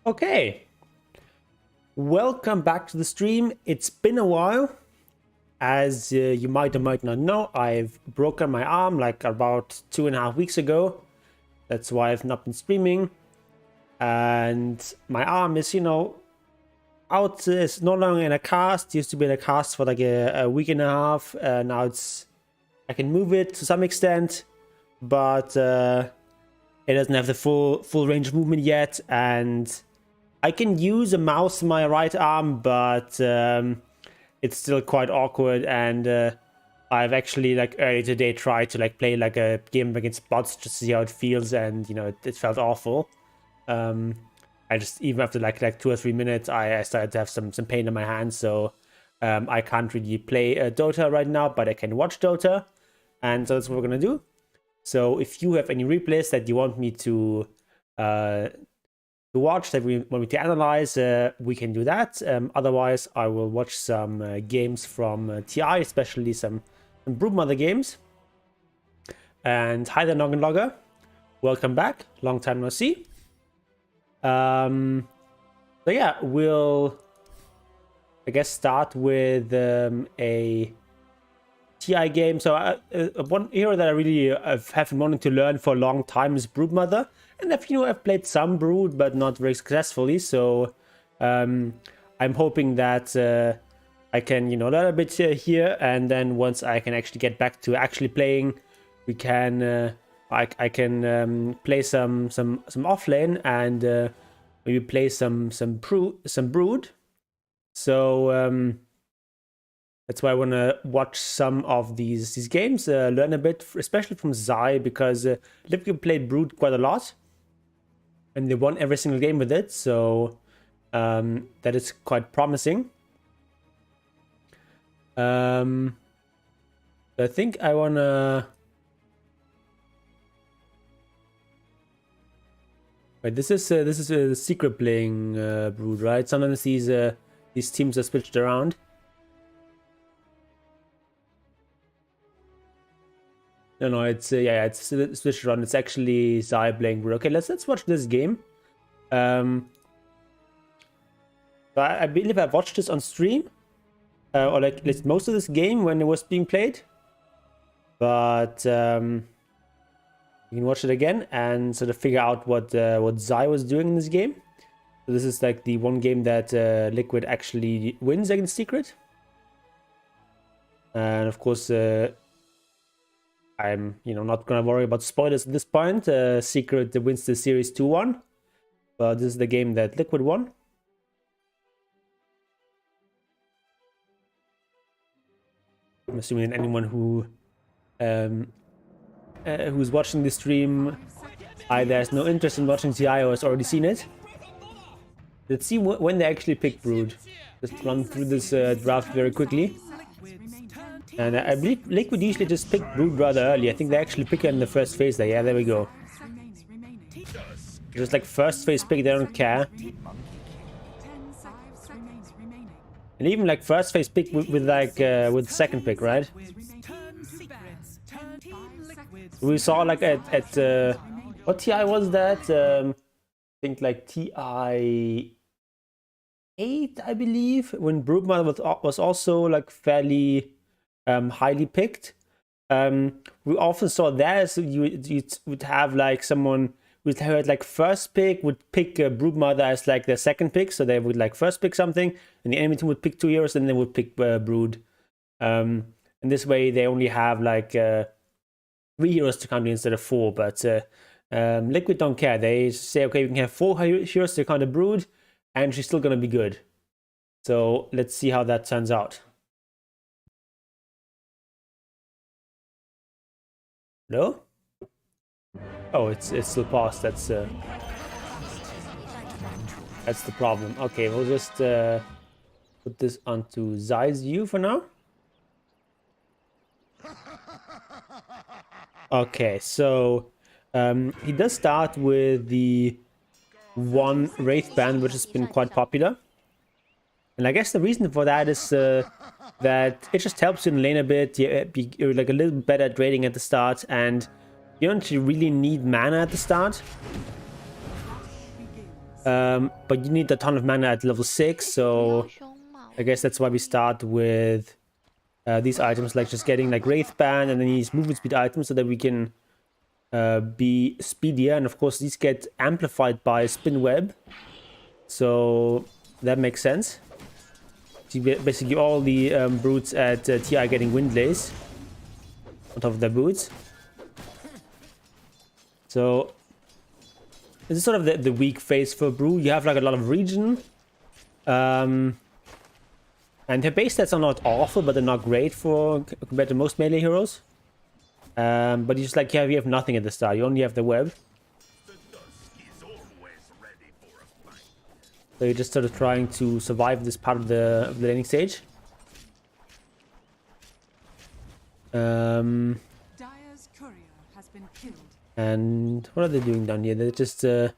Okay, welcome back to the stream. It's been a while. As you might or might not know, I've broken my arm like about 2.5 weeks ago. That's why I've not been streaming. And my arm is, out. It's no longer in a cast. Used to be in a cast for like a week and a half. Now I can move it to some extent, but it doesn't have the full range of movement yet. And I can use a mouse in my right arm, but it's still quite awkward. And I've actually like earlier today tried to like play like a game against bots just to see how it feels, and it felt awful. I just, even after like 2 or 3 minutes, I started to have some pain in my hands. So I can't really play Dota right now, but I can watch Dota, and so that's what we're gonna do. So if you have any replays that you want me to watch, that we want me to analyze, we can do that. Otherwise, I will watch some games from TI, especially some Broodmother games. And hi there, Noggin Logger. Welcome back. Long time no see. So yeah, we'll, I guess, start with a TI game. So one hero that I really have been wanting to learn for a long time is Broodmother. And I've played some Brood, but not very successfully. So I'm hoping that I can, learn a bit here. And then once I can actually get back to actually playing, we can, I can play some offlane and maybe play some Brood. So that's why I want to watch some of these games, learn a bit, especially from Zai, because Liquid played Brood quite a lot. And they won every single game with it, so that is quite promising. I think I wanna. Wait, this is a secret playing Brood, right? Sometimes these teams are switched around. No, it's it's switched around. It's actually Zai playing Brood. Okay, let's watch this game. I believe I watched this on stream, or like most of this game when it was being played. But you can watch it again and sort of figure out what Zai was doing in this game. So this is like the one game that Liquid actually wins against Secret. And of course, I'm not gonna worry about spoilers at this point. Secret wins the series 2-1, but this is the game that Liquid won. I'm assuming that anyone who's watching this stream either has no interest in watching TI or has already seen it. Let's see when they actually pick Brood. Just run through this draft very quickly. And I believe Liquid usually just pick Brood rather early. I think they actually pick it in the first phase there. Yeah, there we go. Just like first phase pick, they don't care. And even like first phase pick with second pick, right? We saw like at what TI was that? I think like TI 8, I believe, when Broodmother was also like fairly highly picked. We often saw that, so you would have like someone with like first pick would pick Broodmother as like their second pick, so they would like first pick something, and the enemy team would pick 2 heroes, and they would pick Brood. And this way they only have like 3 heroes to counter instead of 4. But Liquid don't care. They say, okay, we can have 4 heroes to counter Brood, and she's still gonna be good. So let's see how that turns out. No? Oh, it's still paused. That's the problem. Okay, we'll just put this onto Zai's view for now. Okay, so he does start with the 1 Wraith band, which has been quite popular. And I guess the reason for that is that it just helps you in lane a bit. You're like a little bit better at raiding at the start, and you don't really need mana at the start. But you need a ton of mana at level 6, so I guess that's why we start with these items, like just getting like Wraith Band and then these movement speed items so that we can be speedier. And of course these get amplified by Spin Web, so that makes sense. So basically all the brutes at TI getting Windlace on top of their boots. So this is sort of the weak phase for Brew. You have like a lot of regen. And her base stats are not awful, but they're not great for compared to most melee heroes. But you just like, yeah, you have nothing at the start. You only have the web. So you're just sort of trying to survive this part of the laning stage. Dire's courier has been killed. And what are they doing down here? They're just okay.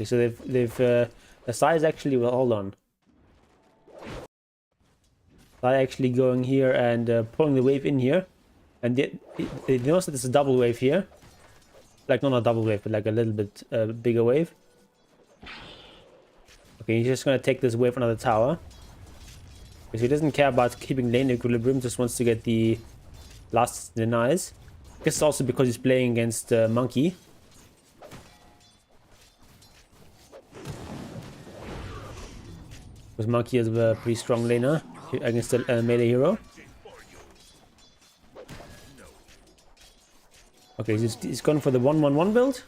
So they've the size actually. Well, hold on. Sai actually going here and pulling the wave in here, and they notice that there's a double wave here. Like not a double wave, but like a little bit bigger wave. Okay, he's just gonna take this wave another tower. Because he doesn't care about keeping lane equilibrium, just wants to get the last denies. I guess it's also because he's playing against Monkey. Because Monkey is a pretty strong laner against a melee hero. Okay, he's gone for the 1-1-1 build.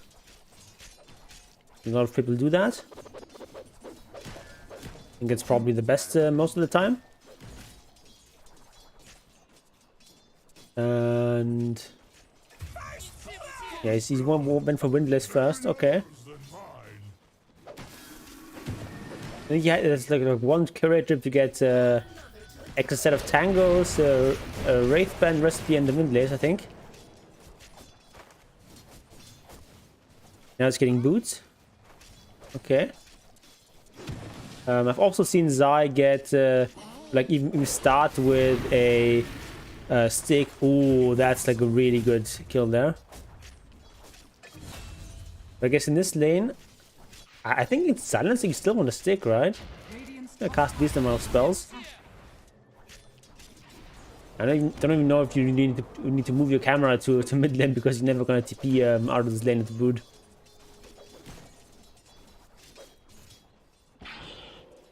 A lot of people do that. I think it's probably the best most of the time. And yeah, he's went for Windlace first. Okay. I think yeah, there's like one curative to get extra set of tangles, a Wraith Band recipe, and the Windlace, I think. Now it's getting boots. Okay. I've also seen Zai get like even start with a stick. Ooh, that's like a really good kill there. But I guess in this lane, I think it's silencing still on the stick, right? I cast a decent amount of spells. I don't even know if you need to move your camera to mid lane because you're never gonna TP out of this lane at the Brood.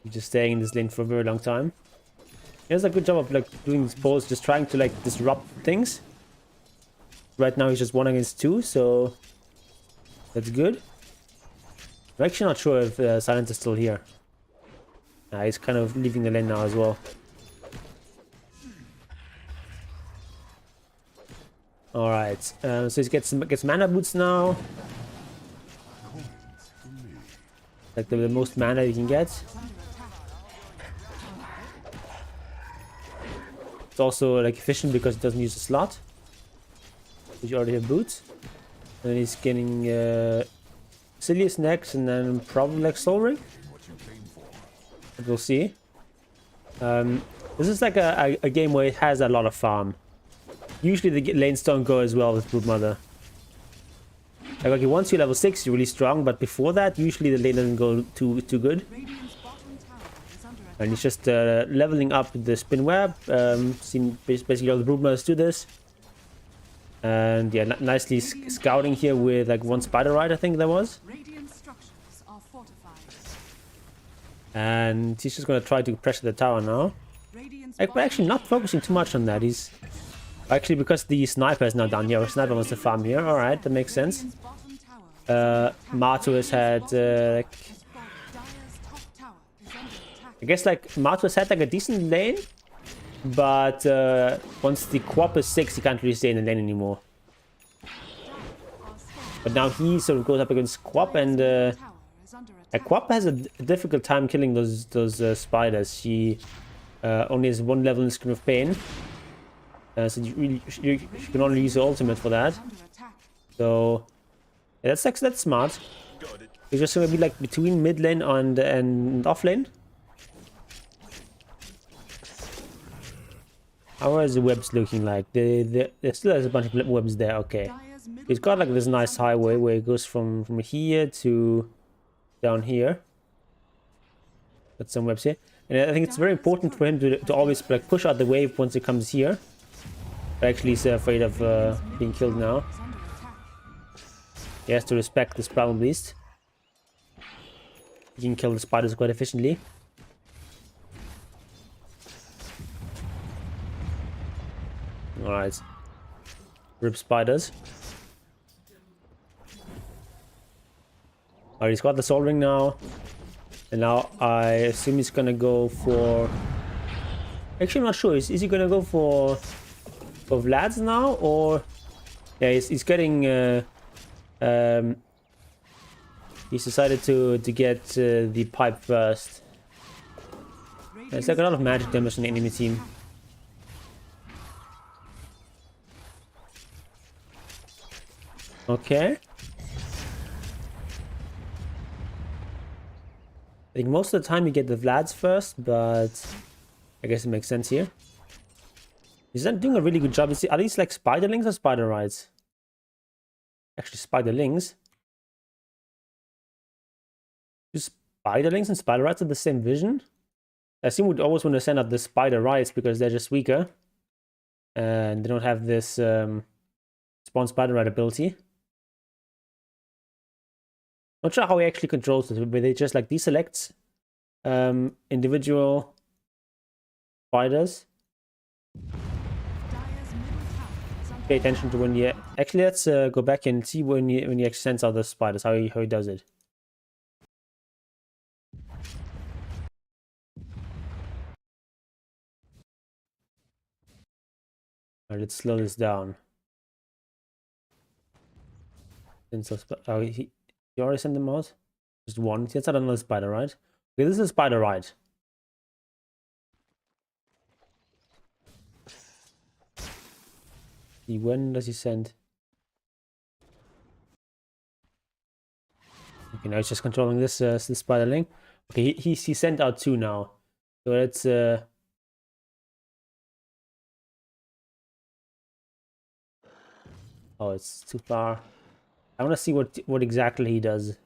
You're just staying in this lane for a very long time. He does a good job of like doing these pulls, just trying to like disrupt things. Right now he's just 1 against 2, so that's good. I'm actually not sure if Silence is still here. He's kind of leaving the lane now as well. Alright, so he gets mana boots now. Like the most mana you can get. It's also like efficient because it doesn't use a slot. You already have boots. And he's getting Silius next, and then probably like Soul Ring. But we'll see. This is like a game where it has a lot of farm. Usually the lanes don't go as well with Broodmother. Like okay, once you're level 6, you're really strong, but before that, usually the lane doesn't go too good. And he's just leveling up the Spin Web. Seen basically all the Broodmothers do this. And yeah, nicely scouting here with like 1 Spider Ride, I think there was. And he's just gonna try to pressure the tower now. Like, we're actually not focusing too much on that. He's actually, because the sniper is now down here. Our sniper wants to farm here. All right, that makes sense. Martu has had I guess like Martu has had like a decent lane, but once the Quap is 6, he can't really stay in the lane anymore. But now he sort of goes up against Quap, and Quap has a difficult time killing those spiders. She only has 1 level in Scream of Pain, so you can only use the ultimate for that. So yeah, that's smart. You're just gonna be like between mid lane and off lane. How is the webs looking like? There still has a bunch of webs there. Okay. middle He's got like tower this is nice under highway attack. where it goes from here to down here. Got some webs here. And I think it's very important for him to always like push out the wave once it comes here. Actually, he's afraid of being killed now. Is under attack. He has to respect the Sprout Beast. He can kill the spiders quite efficiently. Alright. Rip spiders. Alright, he's got the Soul Ring now. And now I assume he's gonna go for... Actually, I'm not sure. Is he gonna go for Vlad's now? Or... Yeah, he's getting... he's decided to get the pipe first. There's like a lot of magic damage on the enemy team. Okay. I think most of the time you get the Vlads first, but I guess it makes sense here. He's not doing a really good job. Are these like spiderlings or spiderites? Actually, spiderlings. Do spiderlings and spiderites have the same vision? I assume we'd always want to send out the spiderites because they're just weaker. And they don't have this spawn spiderite ability. Not sure how he actually controls this, but they just like deselects individual spiders. Pay attention to when you actually let's go back and see when you actually sends out the spiders, how he does it. Alright, let's slow this down. Oh, he already sent them out? Just one. That's not another spider, right? Okay, this is a spider, right? When does he send? Okay, now he's just controlling this this spiderling. Okay, he sent out 2 now. So let's oh, it's too far. I want to see what exactly he does.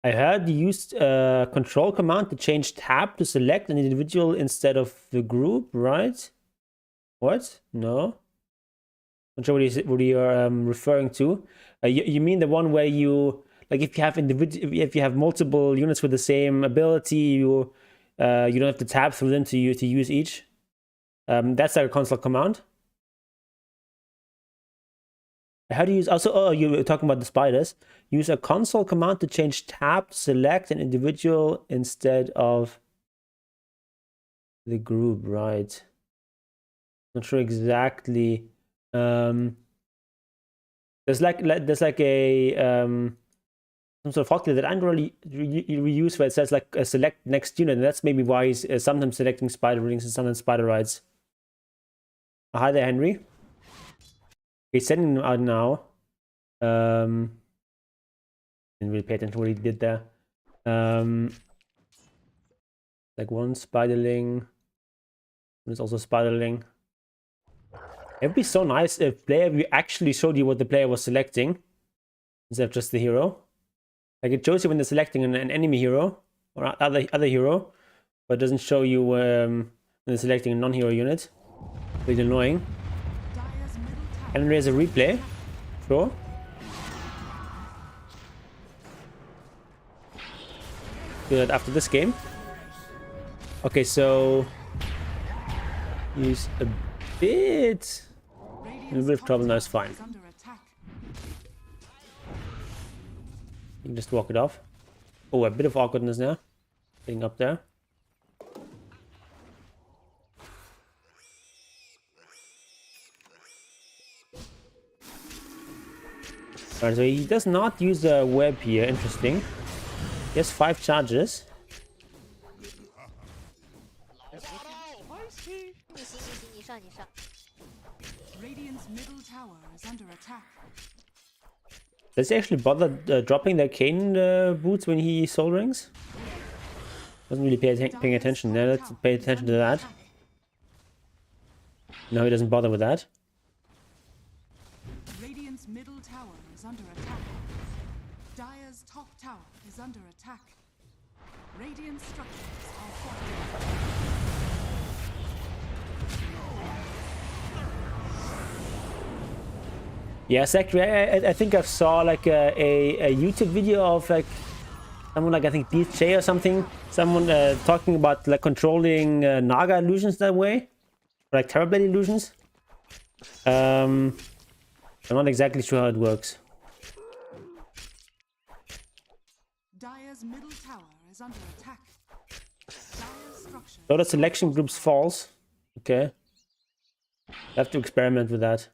I heard you used control command to change tab to select an individual instead of the group, right? What? No. Not sure what you're referring to. You mean the one where you like if you have multiple units with the same ability, you don't have to tab through them to use each. That's like a console command. How do you use also? Oh, you were talking about the spiders. Use a console command to change tab to select an individual instead of the group, right? Not sure exactly. There's like a some sort of hotkey that I don't really reuse where it says like select next unit, and that's maybe why he's sometimes selecting spider rings and sometimes spiderites. Hi there, Henry. He's sending them out now. Didn't really pay attention to what he did there. Like one spiderling. There's also spiderling. It would be so nice if player view actually showed you what the player was selecting instead of just the hero. Like it shows you when they're selecting an enemy hero or other hero, but it doesn't show you when they're selecting a non-hero unit. Really annoying. And there's a replay. Sure. Do that after this game. Okay, so use a bit of trouble. Now it's fine. You can just walk it off. Oh, a bit of awkwardness now. Getting up there. Alright, so he does not use a web here. Interesting. He has 5 charges. Radiant's middle tower is under attack. Does he actually bother dropping the cane boots when he soul rings? Doesn't really paying attention. Now let's pay attention to that. No, he doesn't bother with that. Radiant's middle tower is under attack. Dire's top tower is under attack. Radiant structures are fortified. Yes, actually, I think I saw like a YouTube video of like someone like I think DJ or something. Someone talking about like controlling Naga illusions that way, or like Terrorblade illusions. I'm not exactly sure how it works. Dire's middle tower is under attack. Dire's structure. Dota selection groups false. Okay. Have to experiment with that.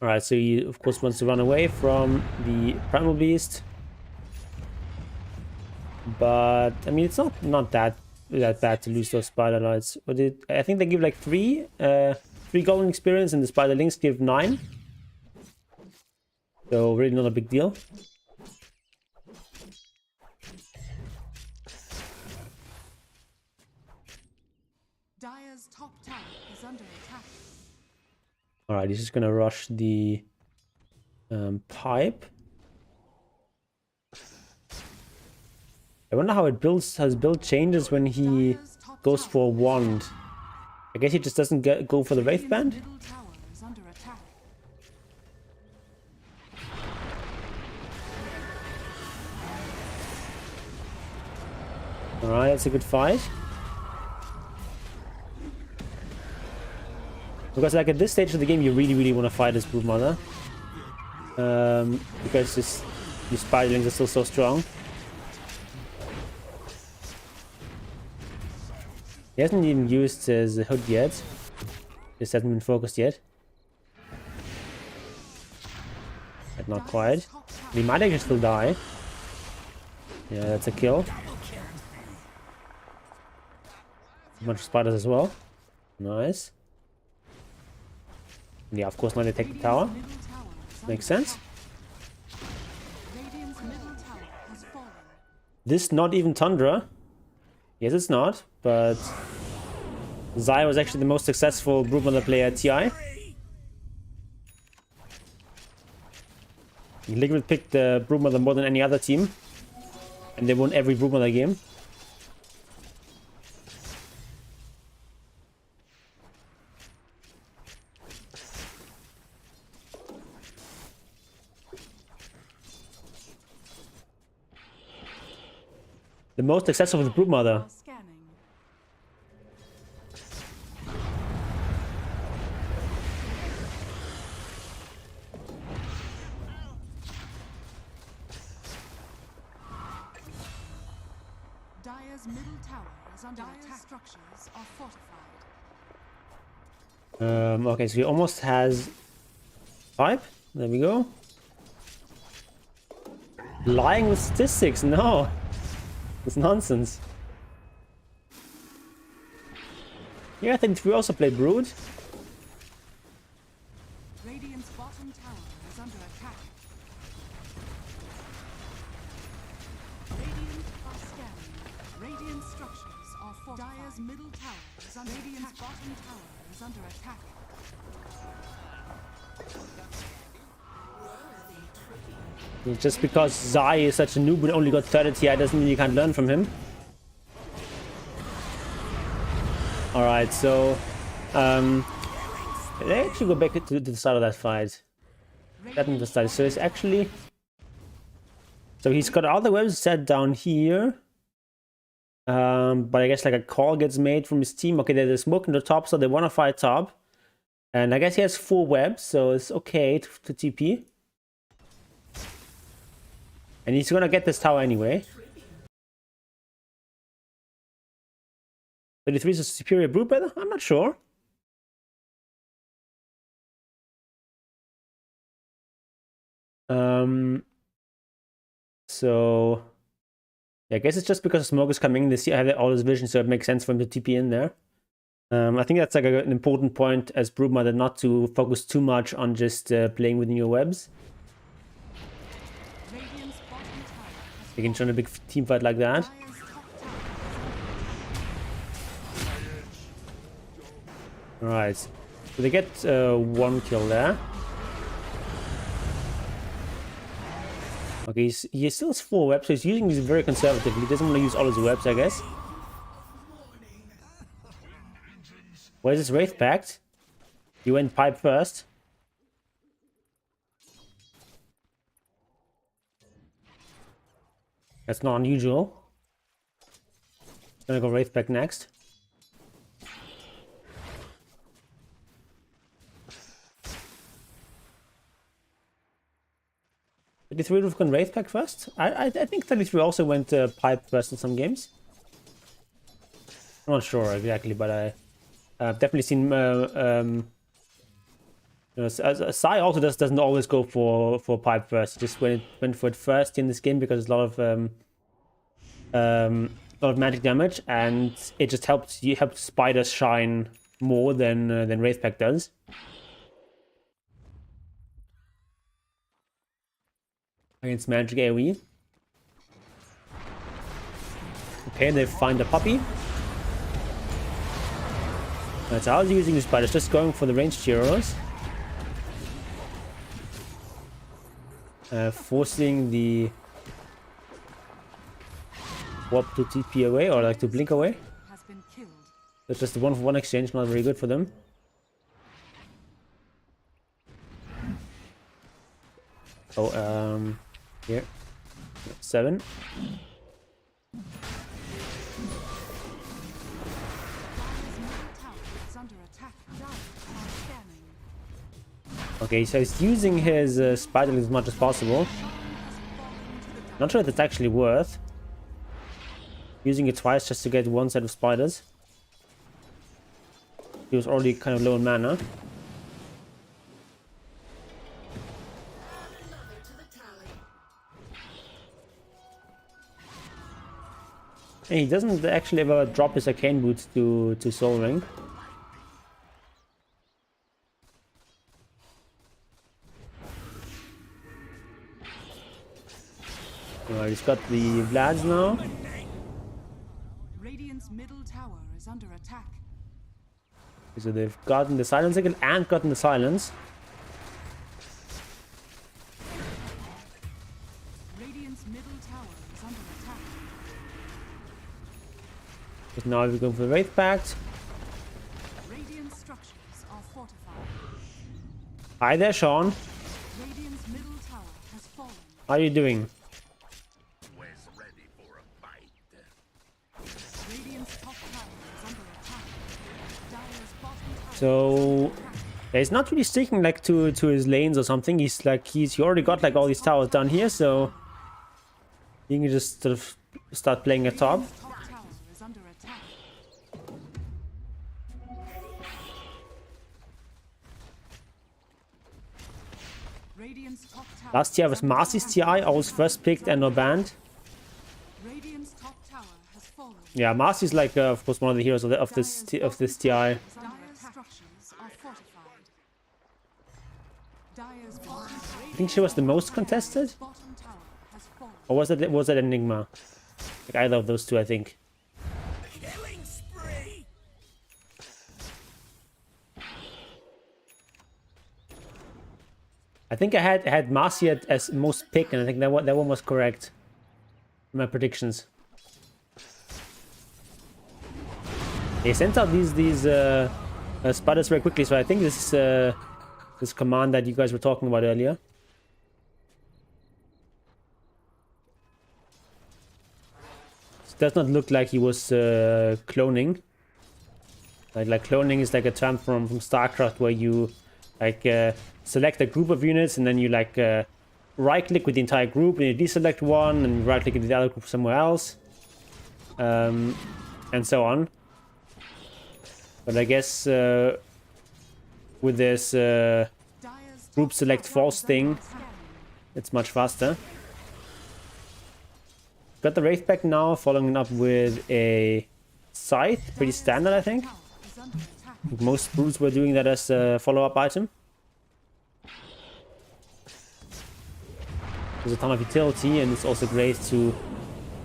Alright, so he of course wants to run away from the Primal Beast. But I mean it's not that bad to lose those spider lights. But I think they give like three golden experience and the spider links give 9. So really not a big deal. Dire's top tower is under attack. Alright, he's just gonna rush the pipe. I wonder how it builds. His build changes when he goes for a wand. I guess he just doesn't go for the Wraith Band. Middle tower is under attack. Alright, that's a good fight. Because like at this stage of the game, you really want to fight this Broodmother. Because these spiderlings are still so strong. He hasn't even used his hood yet. Just hasn't been focused yet. But not quite. He might actually still die. Yeah, that's a kill. A bunch of spiders as well. Nice. Yeah, of course now they take the tower. Makes sense. Radiant's middle tower has fallen. This not even Tundra. Yes, it's not, but Zai was actually the most successful Broodmother player at TI. Liquid picked the Broodmother more than any other team, and they won every Broodmother game. The most successful was Broodmother. Scanning. Dire's middle tower is under attack. Structures are fortified. Okay, so he almost has pipe. There we go. Lying with statistics, no. It's nonsense. Yeah, I think we also play Brood. Radiant's bottom tower is under attack. Radiant are scanning. Radiant structures are fortified. Dire's middle tower is under Radiant's attack. Bottom tower is under attack. Just because Zai is such a noob and only got 30 TI doesn't mean you can't learn from him. Alright, so let's actually go back to the start of that fight. That was the start. So it's actually, so he's got all the webs set down here. But I guess like a call gets made from his team. Okay, there's a smoke in the top, so they want to fight top. And I guess he has 4 webs, so it's okay to TP. And he's gonna get this tower anyway. 33 is a superior Broodmother? I'm not sure. So yeah, I guess it's just because smoke is coming. They see I have all his vision, so it makes sense for him to TP in there. I think that's like an important point as Broodmother, not to focus too much on just playing within your webs. You can join a big team fight like that. Dire's top tower Alright. So they get one kill there. Okay, he still has 4 webs, so he's using these very conservatively. He doesn't want to use all his webs, I guess. Where's his Wraith Pact? He went pipe first. That's not unusual. Gonna go Wraith Pact next. Did 33 would have gone Wraith Pact first? I think 33 also went pipe first in some games. I'm not sure exactly, but I've definitely seen you know, Sai also doesn't always go for pipe first. He just went for it first in this game because there's a lot of magic damage, and it just helps spiders shine more than Wraith Pact does. Against magic AoE. Okay, they find a puppy. Right, so I was using the spiders, just going for the ranged heroes. Forcing the warp to TP away, or like to blink away. has been killed. That's just a 1-for-1 exchange, not very good for them. Oh, here. 7. Dire's middle tower is under attack. Dire are scanning. Okay, so he's using his spider as much as possible. Not sure if it's actually worth using it twice just to get one set of spiders. He was already kind of low in mana. And he doesn't actually ever drop his arcane boots to Soul Ring. Alright, he's got the Vlads now. Radiant's middle tower is under attack. So they've gotten the silence again and gotten the silence. Radiant's middle tower is under attack. But now we're going for the Wraith Pact. Radiant structures are fortified. Hi there, Sean. Radiant's middle tower has fallen. How are you doing? Radiant's top tower is under attack. Dire's bottom tower So yeah, he's not really sticking like to his lanes or something. He already got like all these towers down here, so he can just sort of start playing at top. top tower is under attack. Radiant's top tower. Last year was Marcy's TI. I was first picked and not banned. Radiant's top tower has fallen. Yeah, Marcy's like of course one of the heroes of this TI. Dire's structures are fortified. Dire's bottom I think she was the most contested, bottom tower has fallen. or was that Enigma? Like either of those two, I think. I think I had Marcy as most pick, and I think that one was correct. My predictions. They sent out these spiders very quickly, so I think this is this command that you guys were talking about earlier. It does not look like he was cloning. Like cloning is like a term from StarCraft where you like select a group of units and then you like right click with the entire group and you deselect one and right click with the other group somewhere else, and so on. But I guess with this group select false thing, it's much faster. Got the Wraith Pact now, following up with a Scythe, pretty standard I think. Is under attack. Most brutes were doing that as a follow-up item. There's a ton of utility, and it's also great to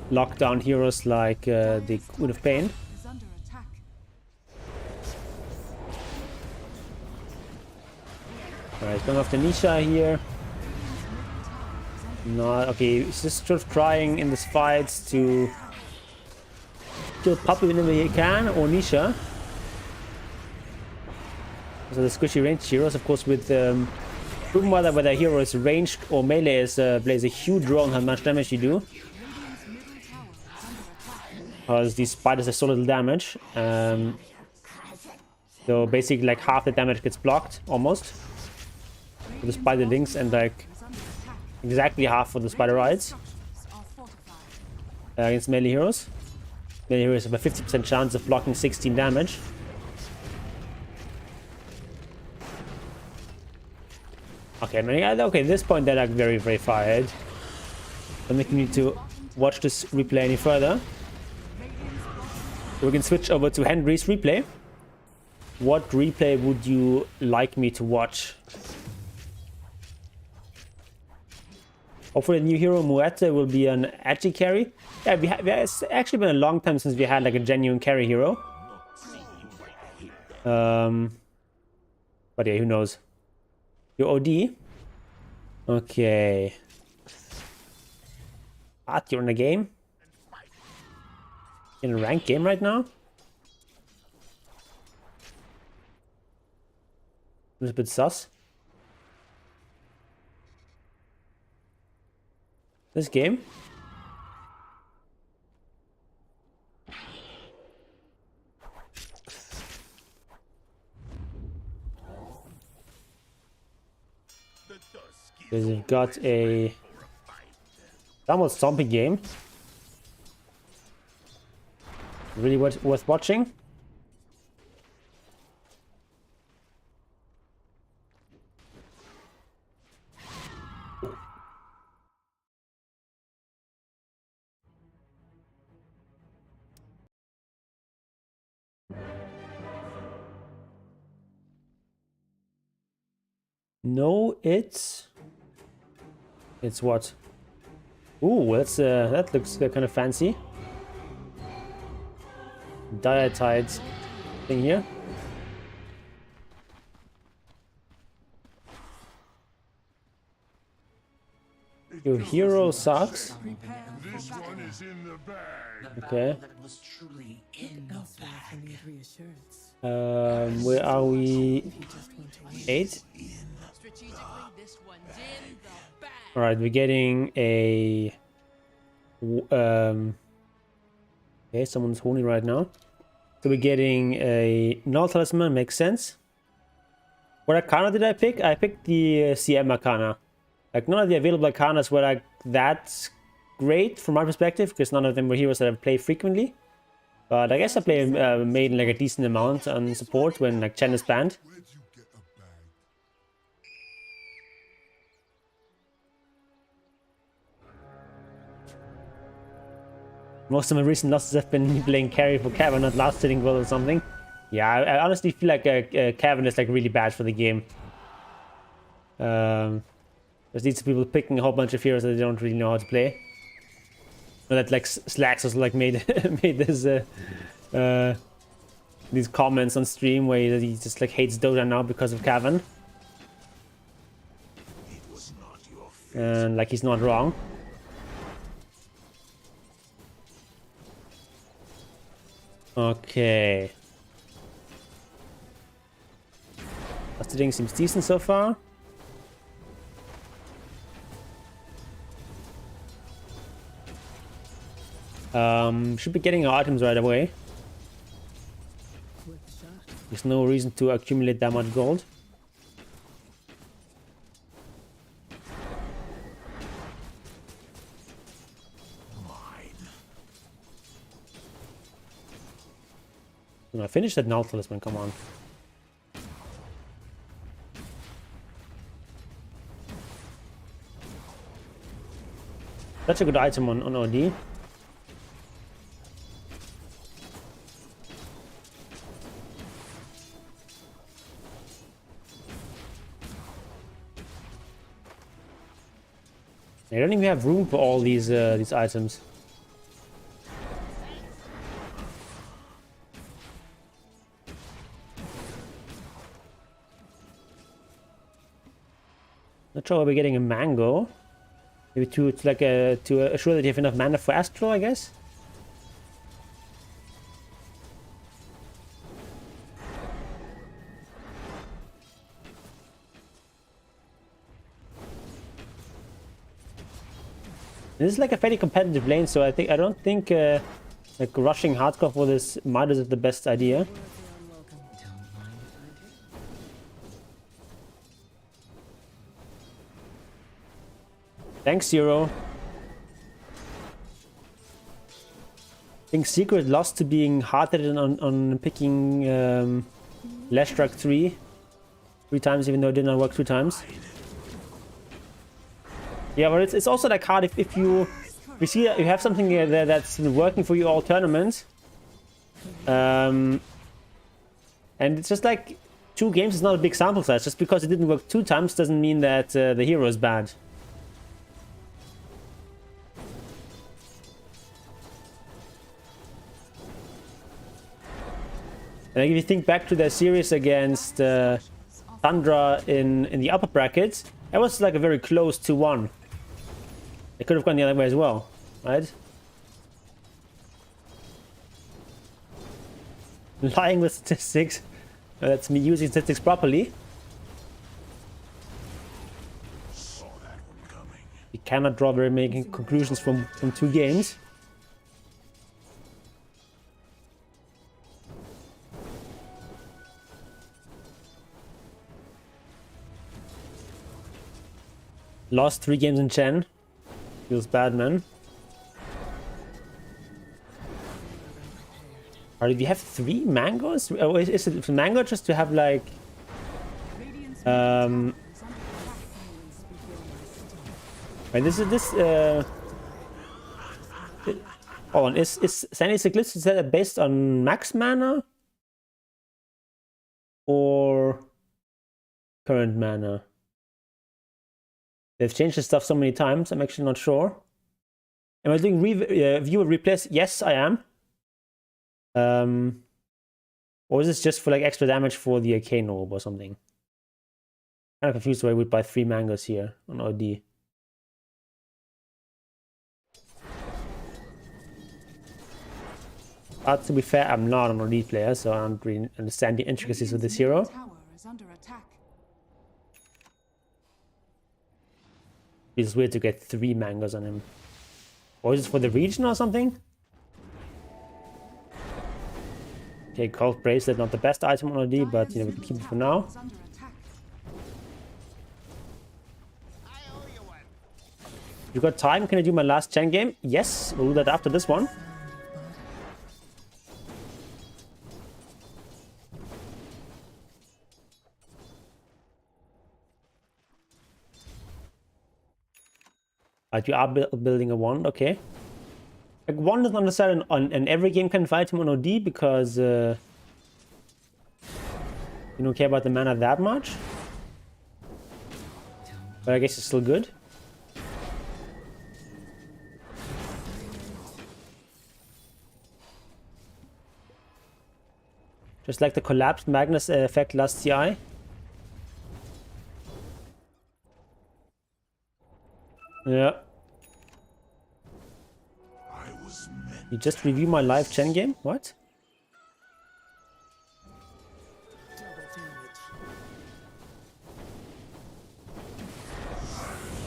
lock down heroes like the Queen of Pain. Is under attack. Alright, going after Nisha here. No, okay, he's just sort of trying in this fight to kill Puppy whenever he can, or Nisha. So the squishy ranged heroes, of course, with Broodmother, whether hero is ranged or melee, is, plays a huge role in how much damage you do. Radiant's middle tower is under attack. Because these spiders have so little damage. So basically, like half the damage gets blocked, almost. With the spider links, and like Is under attack. exactly half for the spider rides Structures are fortified. against melee heroes. Melee heroes have a 50% chance of blocking 16 damage. Okay, okay, at this point they're like very, very far ahead. Don't make me need to watch this replay any further. We can switch over to Henry's replay. What replay would you like me to watch? Hopefully the new hero Muette will be an edgy carry. Yeah, it's actually been a long time since we had like a genuine carry hero. But yeah, who knows? Your OD. Okay. You're in a game? In a ranked game right now? It's a bit sus. This game? Because we've got a somewhat stompy game. Really worth watching. No, it's what? Ooh, that looks kind of fancy. Diatide thing here. Your hero sucks. This one is in the bag. Okay. That was truly in the bag. Where are we? 8. Strategically, this one's in the bag. All right, we're getting a. Okay, someone's horny right now. So we're getting a null talisman. Makes sense. What arcana did I pick? I picked the CM arcana. Like, none of the available arcanas were like that great from my perspective, because none of them were heroes that I play frequently. But I guess I play Maiden like a decent amount on support when like Chen is banned. Where'd you get a bag? Most of my recent losses have been playing carry for Kevin, not last sitting world or something. Yeah, I honestly feel like Kevin is like really bad for the game. There's these people picking a whole bunch of heroes that they don't really know how to play. But that like Slacks also like made made this these comments on stream where he just like hates Dota now because of Kevin. And like he's not wrong. Okay. Busting seems decent so far. Should be getting our items right away. There's no reason to accumulate that much gold. I finished that null talisman, come on. That's a good item on OD. I don't even have room for all these items. Not sure why we're getting a mango. Maybe to assure that you have enough mana for Astro, I guess. This is like a fairly competitive lane, so I don't think like rushing hardcore for this Midas is the best idea. Thanks, Zero. I think Secret lost to being hard-headed on picking Lashdrag 3 times, even though it did not work 2 times. Yeah, but it's also like hard if you see that you have something there that's been working for you all tournaments. And it's just like 2 games is not a big sample size. Just because it didn't work 2 times doesn't mean that the hero is bad. And if you think back to their series against Thundra in the upper brackets, that was like a very close 2-1. It could have gone the other way as well, right? Lying with statistics. That's me using statistics properly. You cannot draw very many conclusions from 2 games. Lost 3 games in Chen. Feels bad, man. Alright, we have 3 mangoes? Oh, is it mango just to have like... Wait, this hold on, is Sandy's Eclipse, is that based on max mana? Or current mana? They've changed the stuff so many times, I'm actually not sure. Am I doing viewer replace? Yes, I am. Or is this just for like extra damage for the Arcane Orb or something? Kind of confused why I would buy 3 mangoes here on OD. But to be fair, I'm not an OD player, so I don't really understand the intricacies of this hero. It's weird to get 3 mangoes on him. Or is it for the region or something? Okay, Cold Bracelet, not the best item on OD, but you know, we can keep it for now. You got time? Can I do my last Chen game? Yes, we'll do that after this one. You are building a wand, okay. Like, wand is not necessarily on every game kind of item on OD because you don't care about the mana that much. But I guess it's still good. Just like the collapsed Magnus effect last CI. Yeah. You just review my live Chen game? What?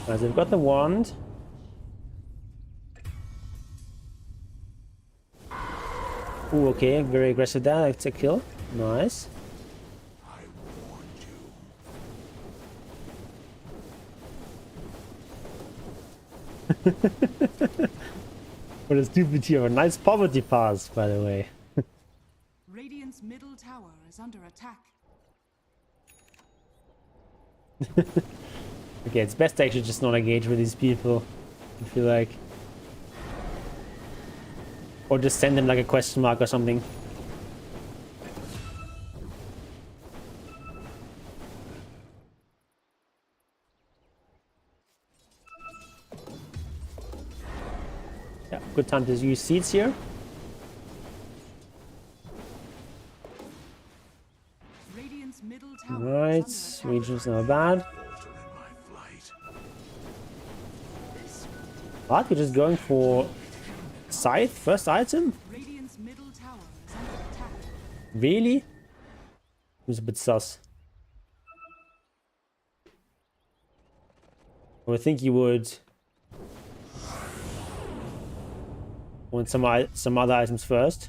Alright, so we've got the wand. Ooh, okay, very aggressive there. That's a kill. Nice. What a stupid hero. Nice poverty pass, by the way. Radiant's middle tower is under attack. Okay, it's best to actually just not engage with these people, I feel like. Or just send them like a question mark or something. good time to use seeds here. Radiant's middle tower Right, is under attack. region's not bad. But we're just going for scythe, first item? Radiant's middle tower is under attack. Really? Seems a bit sus. I would think you would want some other items first.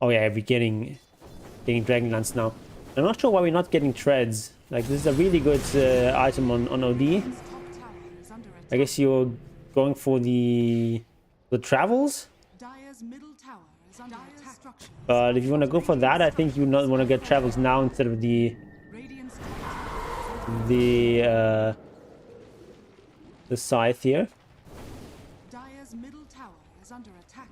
Oh yeah, we're getting Dragonlance now. I'm not sure why we're not getting treads. Like, this is a really good item on OD. Radiant's top tower is under attack. I guess you're going for the travels. Dire's middle tower is under attack. Structure. But if you want to go for that, I think you not want to get travels now instead of the Radiant's top tower. the scythe here. Dire's middle tower is under attack.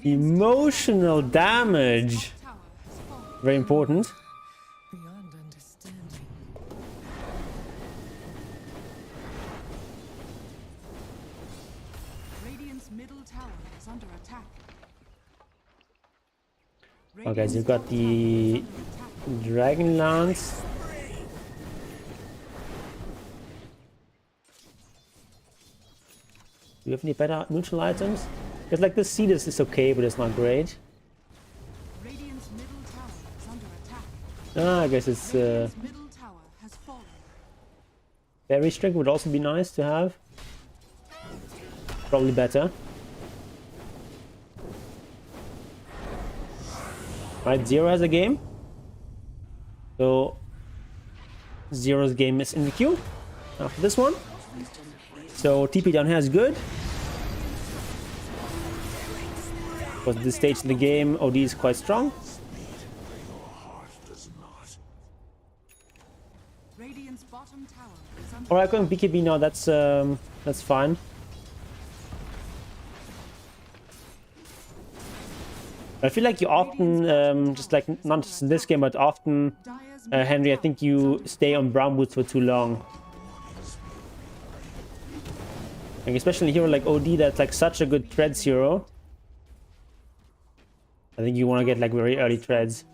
Emotional damage. Tower has fallen. Very important. Beyond understanding. Radiant's middle tower is under attack. Okay, so you've got the Dragonlance. Do you have any better neutral items? Because like this seed is okay, but it's not great. Radiant's middle tower is under attack. I guess it's Radiant's middle tower has fallen. berry string would also be nice to have. Probably better. Right, Zero has a game. So Zero's game is in the queue after this one. So TP down here is good. Because at this stage in the game, OD is quite strong. Radiant's bottom tower is under Alright, going BKB now, that's fine. I feel like you often, just like, not just in this game, but often, Dire's Henry, I think you stay on brown boots for too long. Like, especially a hero like OD that's like such a good treads hero. I think you want to get like very early treads.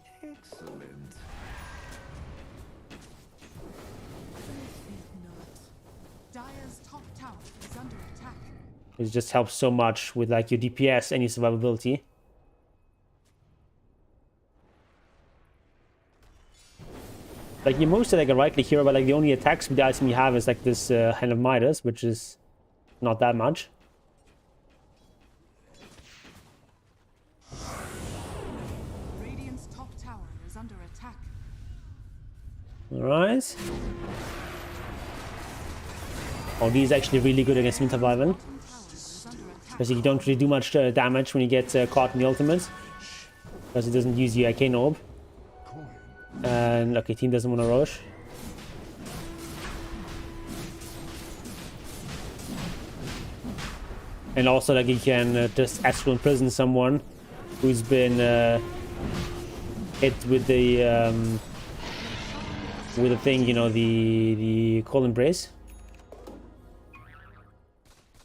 Dire's top tower is under attack. It just helps so much with like your DPS and your survivability. Like, you're mostly like a right click hero, but like the only attacks with the item you have is like this Hand of Midas, which is not that much. Radiant's top tower is under attack. Alright. Oh, these are actually really good against Winter Wyvern. Bottom tower is under attack. Because you don't really do much damage when you get caught in the ultimate. Because it doesn't use the Arcane Orb. And okay, team doesn't want to rush. And also, like, you can just astral imprison someone who's been hit with the thing, you know, the Cold Embrace.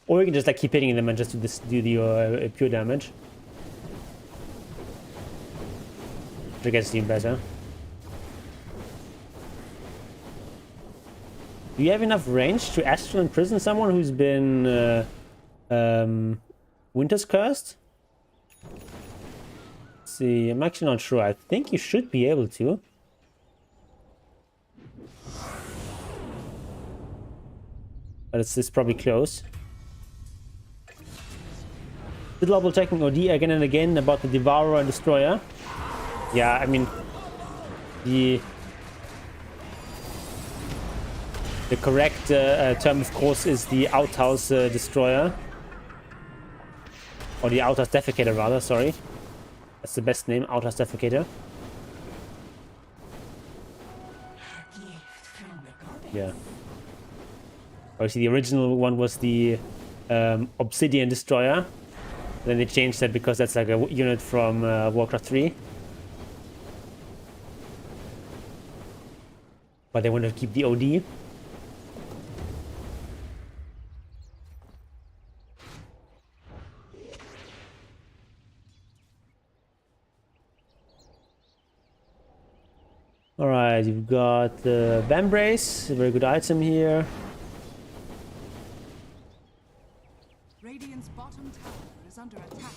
Or you can just like keep hitting them and just do the pure damage. Which gets even better. Do you have enough range to astral imprison someone who's been Winter's Cursed? Let's see, I'm actually not sure. I think you should be able to. But it's probably close. Still double checking OD again and again about the Devourer and Destroyer. Yeah, I mean, the correct term, of course, is the Outhouse Destroyer. Or the Outhouse Defecator, rather, sorry. That's the best name, Outhouse Defecator. Yeah. Obviously, the original one was the Obsidian Destroyer. Then they changed that because that's like a unit from Warcraft 3. But they wanted to keep the OD. Alright, you've got the Vambrace, a very good item here. Radiant's bottom tower is under attack.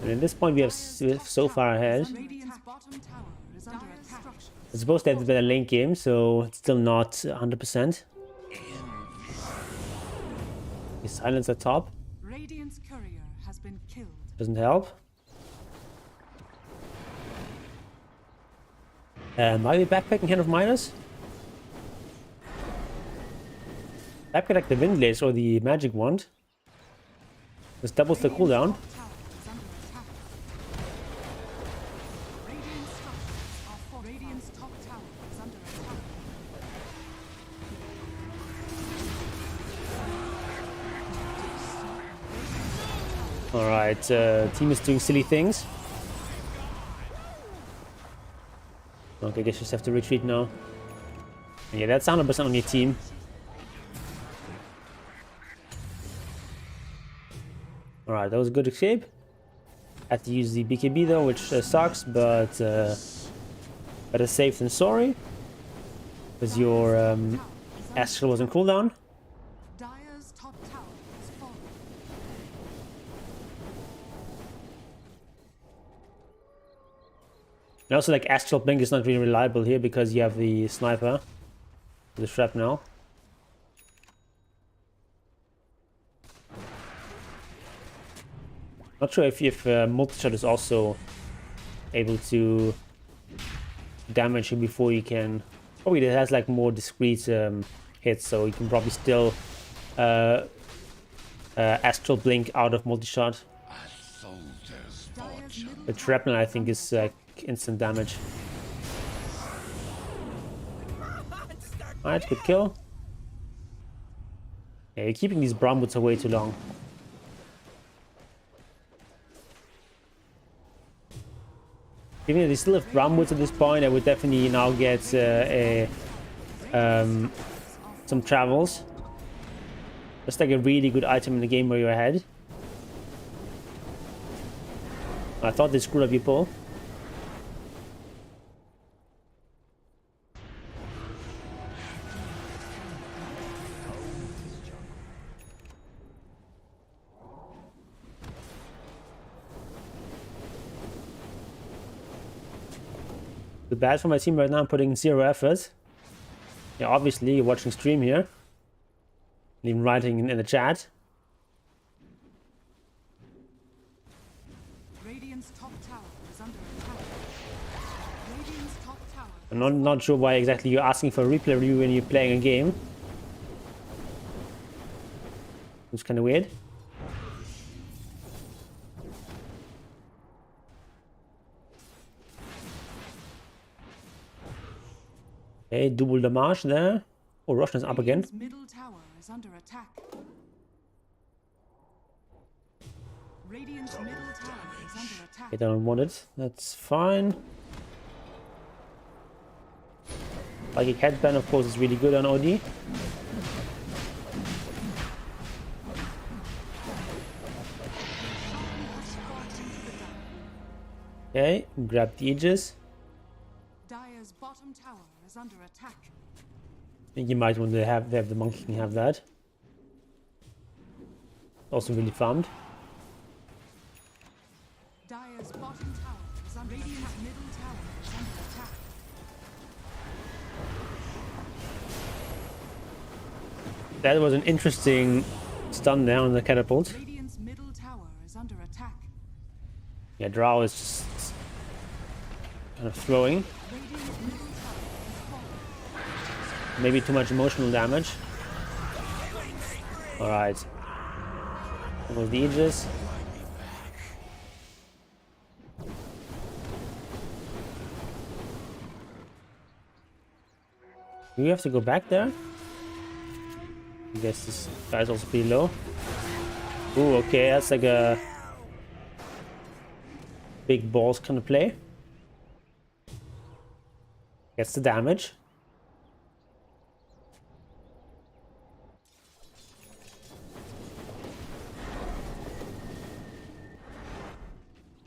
And at this point we're so far ahead. Radiant's bottom tower is under attack. I suppose they have the better lane game, so it's still not 100%. The silence at top Radiant's courier has been killed. doesn't help. Might be backpacking Hand of Midas? Backpack like the Windlace or the Magic Wand. This doubles the cooldown. Top tower is under attack. Radiant structures are for Radiant's top tower is under attack. Alright, team is doing silly things. Okay, I guess you just have to retreat now. Yeah, that's 100% on your team. Alright, that was a good escape. Had to use the BKB though, which sucks, but better safe than sorry. Because your Astral was on cooldown. Dire's top tower is fallen. And also, like, Astral Blink is not really reliable here because you have the sniper, the shrapnel. Not sure if multi-shot is also able to damage you before you can. Probably it has like more discrete hits, so you can probably still Astral Blink out of multi-shot. Dire's middle The shrapnel, I think, is instant damage. Alright, good kill. Yeah, you're keeping these Broodmothers away too long. Even if they still have Broodmothers at this point, I would definitely now get some travels. That's like a really good item in the game where you're ahead. I thought they screwed up your pull. Too bad for my team right now. I'm putting 0 effort. Yeah, obviously you're watching stream here. And even writing in the chat. Radiant's top tower is under attack. Radiant's top tower. I'm not sure why exactly you're asking for a replay review when you're playing a game. It's kind of weird. Okay, double damage there. Oh, Roshan's up again. Radiant's middle tower is under attack. Radiant's middle tower is under attack. Okay, they don't want it. That's fine. Like a cat ban, of course, is really good on OD. Okay, grab the Aegis. Dire's bottom tower is under attack. I think you might want to have the monkey can have that. Also really farmed. Dire's bottom tower is under Radiant's middle tower is under attack. That was an interesting stun there on the catapult. Radiant's middle tower is under attack. Yeah, Drow is just kind of throwing. Radiant's middle tower is fallen. Maybe too much emotional damage. Alright. That was the Aegis. Do we have to go back there? I guess this guy's also pretty low. Ooh, okay, that's like a big balls kind of play. Gets the damage.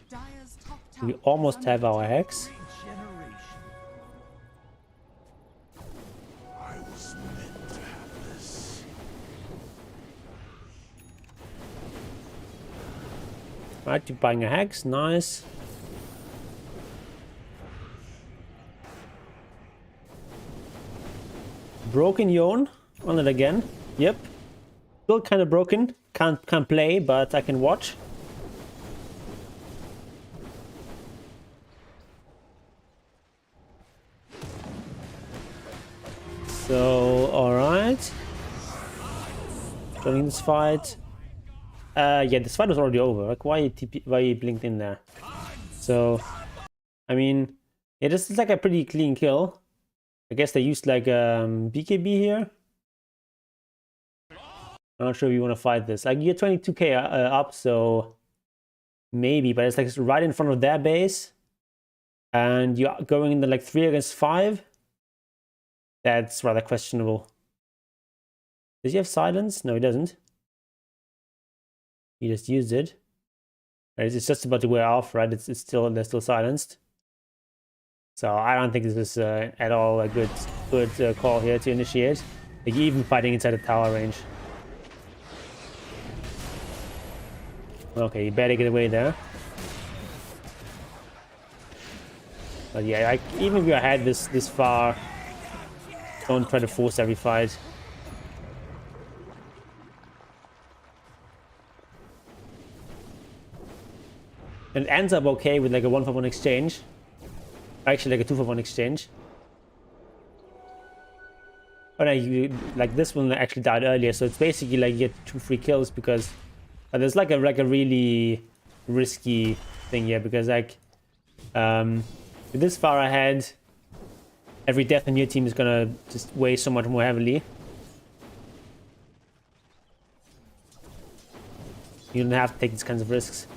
Dire's top tower We is almost under have our attack. Hex. Right, you're buying a hex. Nice. Broken Yon on it again. Yep. Still kind of broken. Can't play, but I can watch. So, alright. Joining this fight. Yeah, this fight was already over. Like, why you blinked in there? So, I mean, yeah, this is like a pretty clean kill. I guess they used like BKB here. I'm not sure if you want to fight this. Like, you get 22k up, so maybe, but it's like right in front of their base, and you're going in the like 3 against 5. That's rather questionable. Does he have silence? No, he doesn't. He just used it. It's just about to wear off, right? It's still, they're still silenced. So I don't think this is at all a good call here to initiate. Like, even fighting inside the tower range. Okay, you better get away there. But yeah, like, even if you're ahead this far, don't try to force every fight. And it ends up okay with like a 1-for-1 exchange. Actually, like a 2-for-1 exchange. Oh no, like this one actually died earlier, so it's basically like you get 2 free kills because there's like a really risky thing here because like this far ahead, every death in your team is gonna just weigh so much more heavily. You don't have to take these kinds of risks.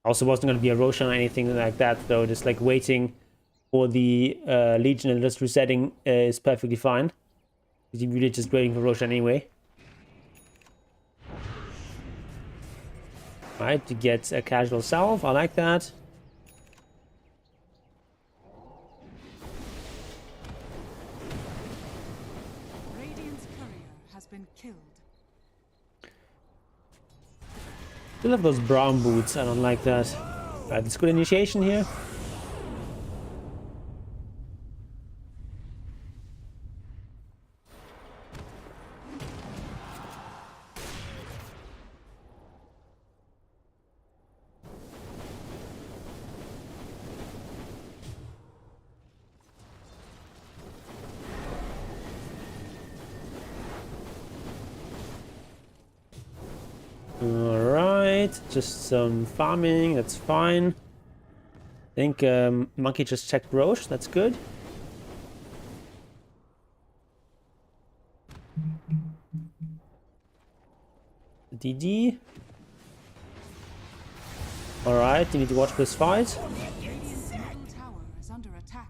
Also wasn't going to be a Roshan or anything like that, though. Just like waiting for the Legion and just resetting is perfectly fine. Because you're really just waiting for Roshan anyway. Right, to get a casual salve. I like that. Radiant's courier has been killed. Still have those brown boots. I don't like that. Right, let's go initiation here. Alright, just some farming, that's fine. I think Monkey just checked Roche, that's good. DD. Alright, you need to watch this fight. Radiant's middle tower is under attack.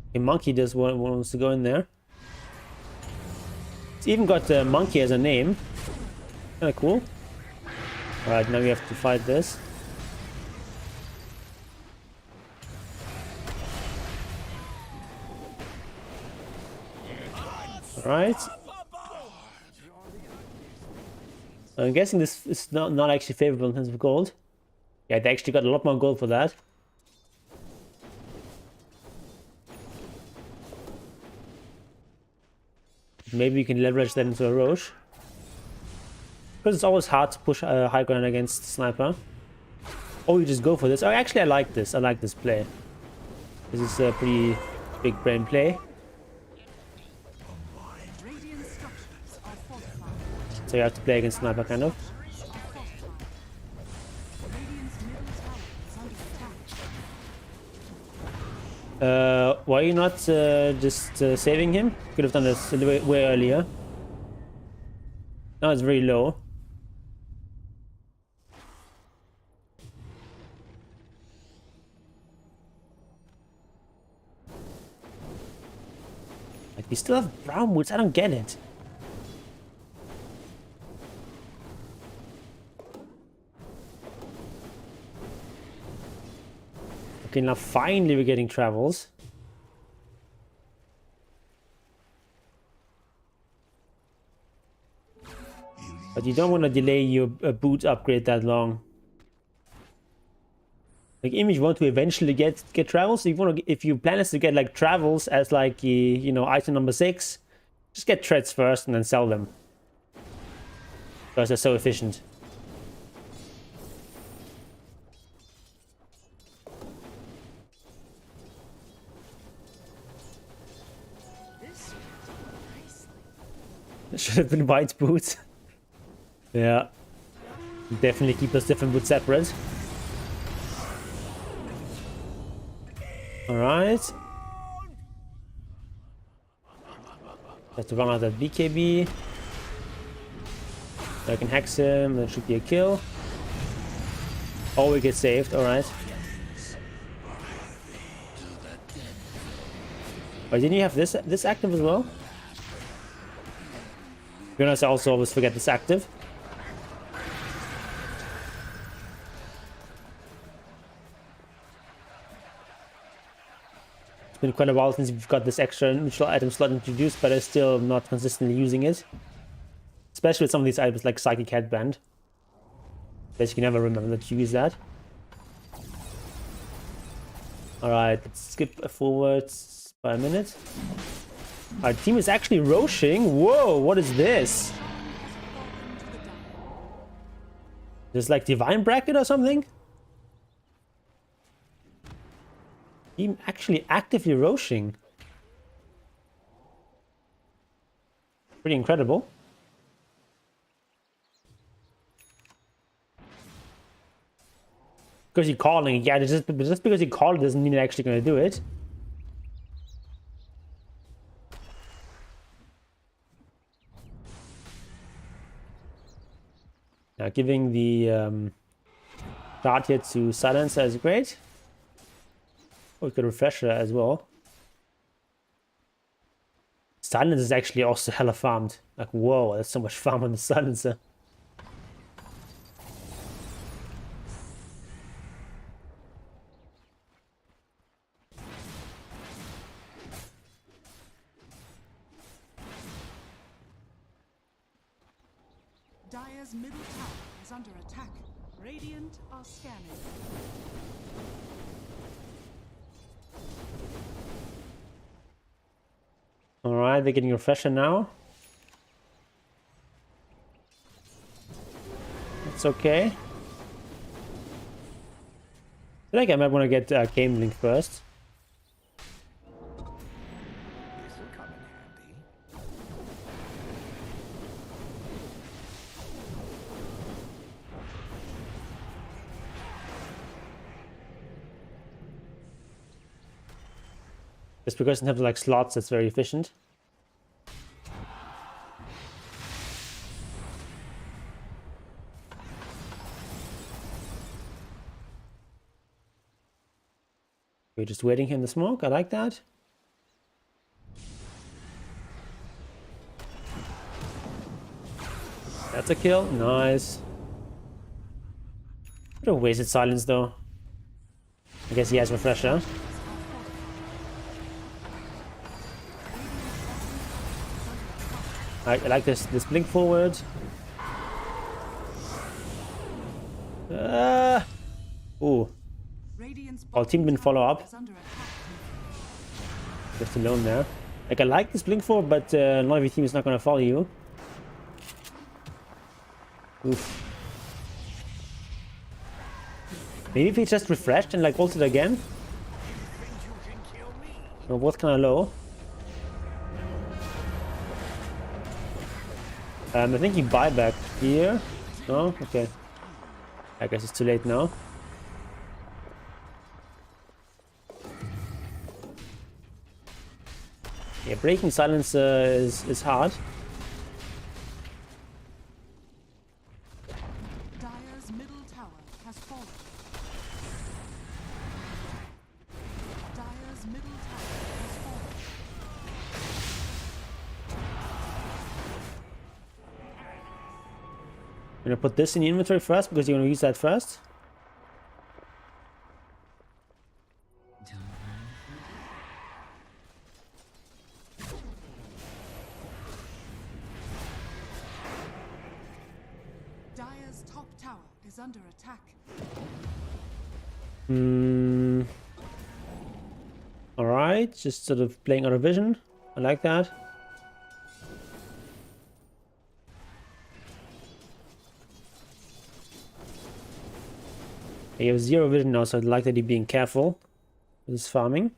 Okay, Monkey does wants to go in there. It's even got Monkey as a name. Kinda cool. Alright, now we have to fight this. Alright. I'm guessing this is not actually favorable in terms of gold. Yeah, they actually got a lot more gold for that. Maybe we can leverage that into a Roche. Because it's always hard to push high ground against Sniper. Or you just go for this. Oh, actually I like this. I like this play. This is a pretty big brain play. Radiant structures are fortified. So you have to play against Sniper, kind of. Radiant's middle tower is under attack. Why are you not just saving him? Could have done this way earlier. Now it's very low. Like, we still have brown woods. I don't get it. Okay, now finally we're getting travels. But you don't want to delay your boot upgrade that long. Like, even if you want to eventually get travels, if you want to, if your plan is to get like travels as like you know, item number 6, just get treads first and then sell them, because they're so efficient. This nicely. It should have been white boots. Yeah, definitely keep those different boots separate. Alright. Have to run out that BKB. I can hex him, that should be a kill. Oh, we get saved, alright. Oh, didn't you have this active as well? You know, I also always forget this active. It's been quite a while since we've got this extra neutral item slot introduced, but I'm still not consistently using it. Especially with some of these items like Psychic Headband. Guess you can never remember that you use that. Alright, let's skip forwards by a minute. Our team is actually roshing. Whoa, what is this? This like Divine Bracket or something? Team actually actively roshing. Pretty incredible. Because you're calling, yeah, just because you call it doesn't mean you're actually going to do it. Now giving the shot here to Silencer is great. Oh, we could refresh her as well. Silence is actually also hella farmed. Like, whoa, there's so much farm on the Silencer. Dire's middle tower is under attack. Radiant are scanning. Alright, they're getting refresher now. It's okay. I feel like I might want to get Game Link first. This'll come in handy. Just because in terms of like slots, it's very efficient. We're just waiting here in the smoke. I like that. That's a kill. Nice. Bit of wasted silence though. I guess he has refresher. I like this blink forward. Ooh. Our team didn't follow up. Just alone there. Like, I like this blink forward, but a lot of your team is not going to follow you. Oof. Maybe if he just refreshed and like ulted again. We're both kind of low. I think you buy back here. No? Okay. I guess it's too late now. Yeah, breaking silence is hard. Dire's middle tower has fallen. Dire's middle tower has fallen. I'm gonna put this in the inventory first because you're gonna use that first. Dire's top tower is under attack. Alright, just sort of playing out of vision. I like that. He has 0 vision now, so I'd like that he's being careful with his farming.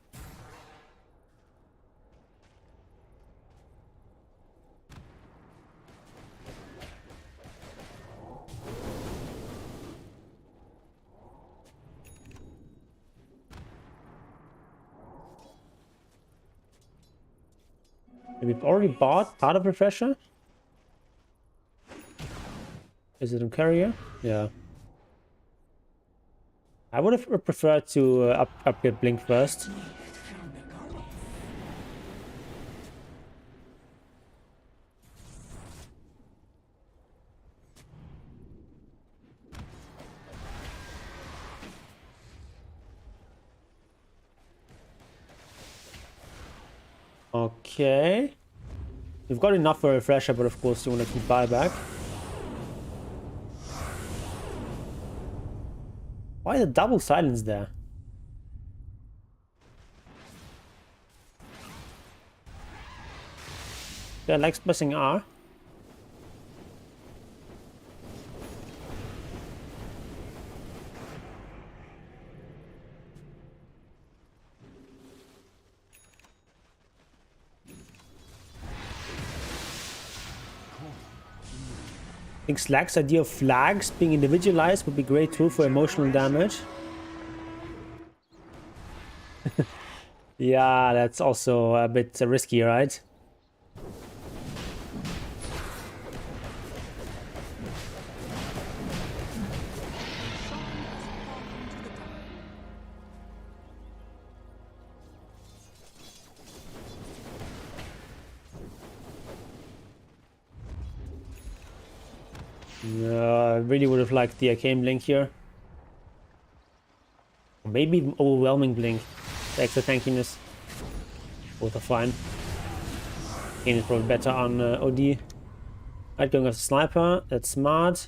We've already bought part of Refresher. Is it on Courier? Yeah. I would have preferred to upgrade Blink first. Okay. We've got enough for a Refresher, but of course you want to keep buyback. Why the double silence there? Yeah, I like pressing R. I think Slack's idea of flags being individualized would be great too for emotional damage. Yeah, that's also a bit risky, right? I really would have liked the Arcane Blink here. Or maybe even Overwhelming Blink. The extra tankiness. Both are fine. Arcane is probably better on OD. Right, going after Sniper. That's smart.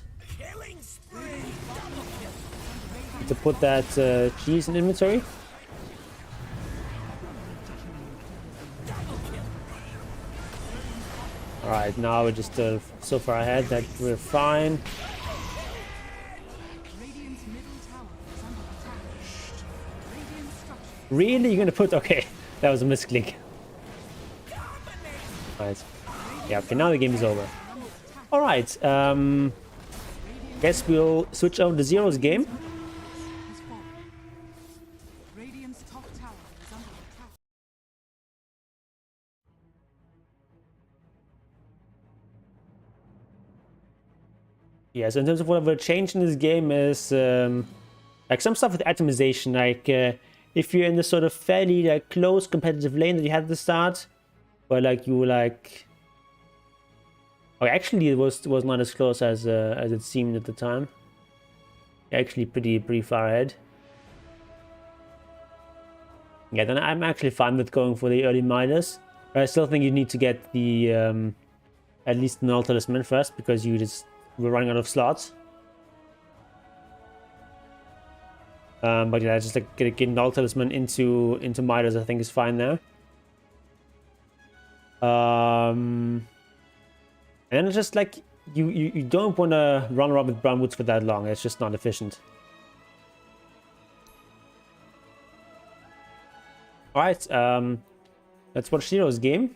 Need to put that cheese in inventory. Alright, now we're just so far ahead that we're fine. Radiant's middle tower is under attack. Radiant structures. Really? You're gonna put... Okay, that was a misclick. Alright. Yeah, okay, now the game is over. Alright, guess we'll switch over to Zero's game. Has fallen. Radiant's top tower is under attack. Yeah, so in terms of what I've changed in this game is like some stuff with atomization, like if you're in this sort of fairly like close competitive lane that you had at the start, where like you were like, oh, actually it was not as close as it seemed at the time. Actually, pretty far ahead. Yeah, then I'm actually fine with going for the early Midas. But I still think you need to get the at least an Null Talisman first, because we're running out of slots. But yeah, just like getting Null Talisman into Midas, I think is fine there. And then it's just like you don't want to run around with Brown Woods for that long. It's just not efficient. All right, let's watch Zero's game.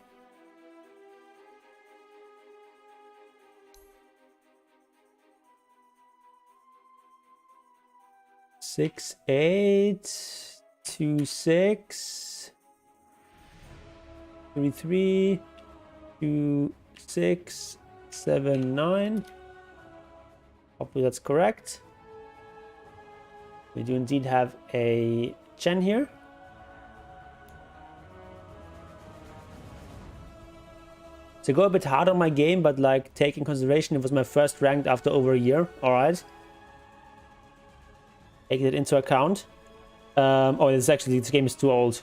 Six, 8, 2, 6, 3, 3, 2, 6, 7, 9. Hopefully that's correct. We do indeed have a Chen here. To go a bit hard on my game, but like take in consideration it was my first ranked after over a year. All right. Take it into account. Oh, this game is too old.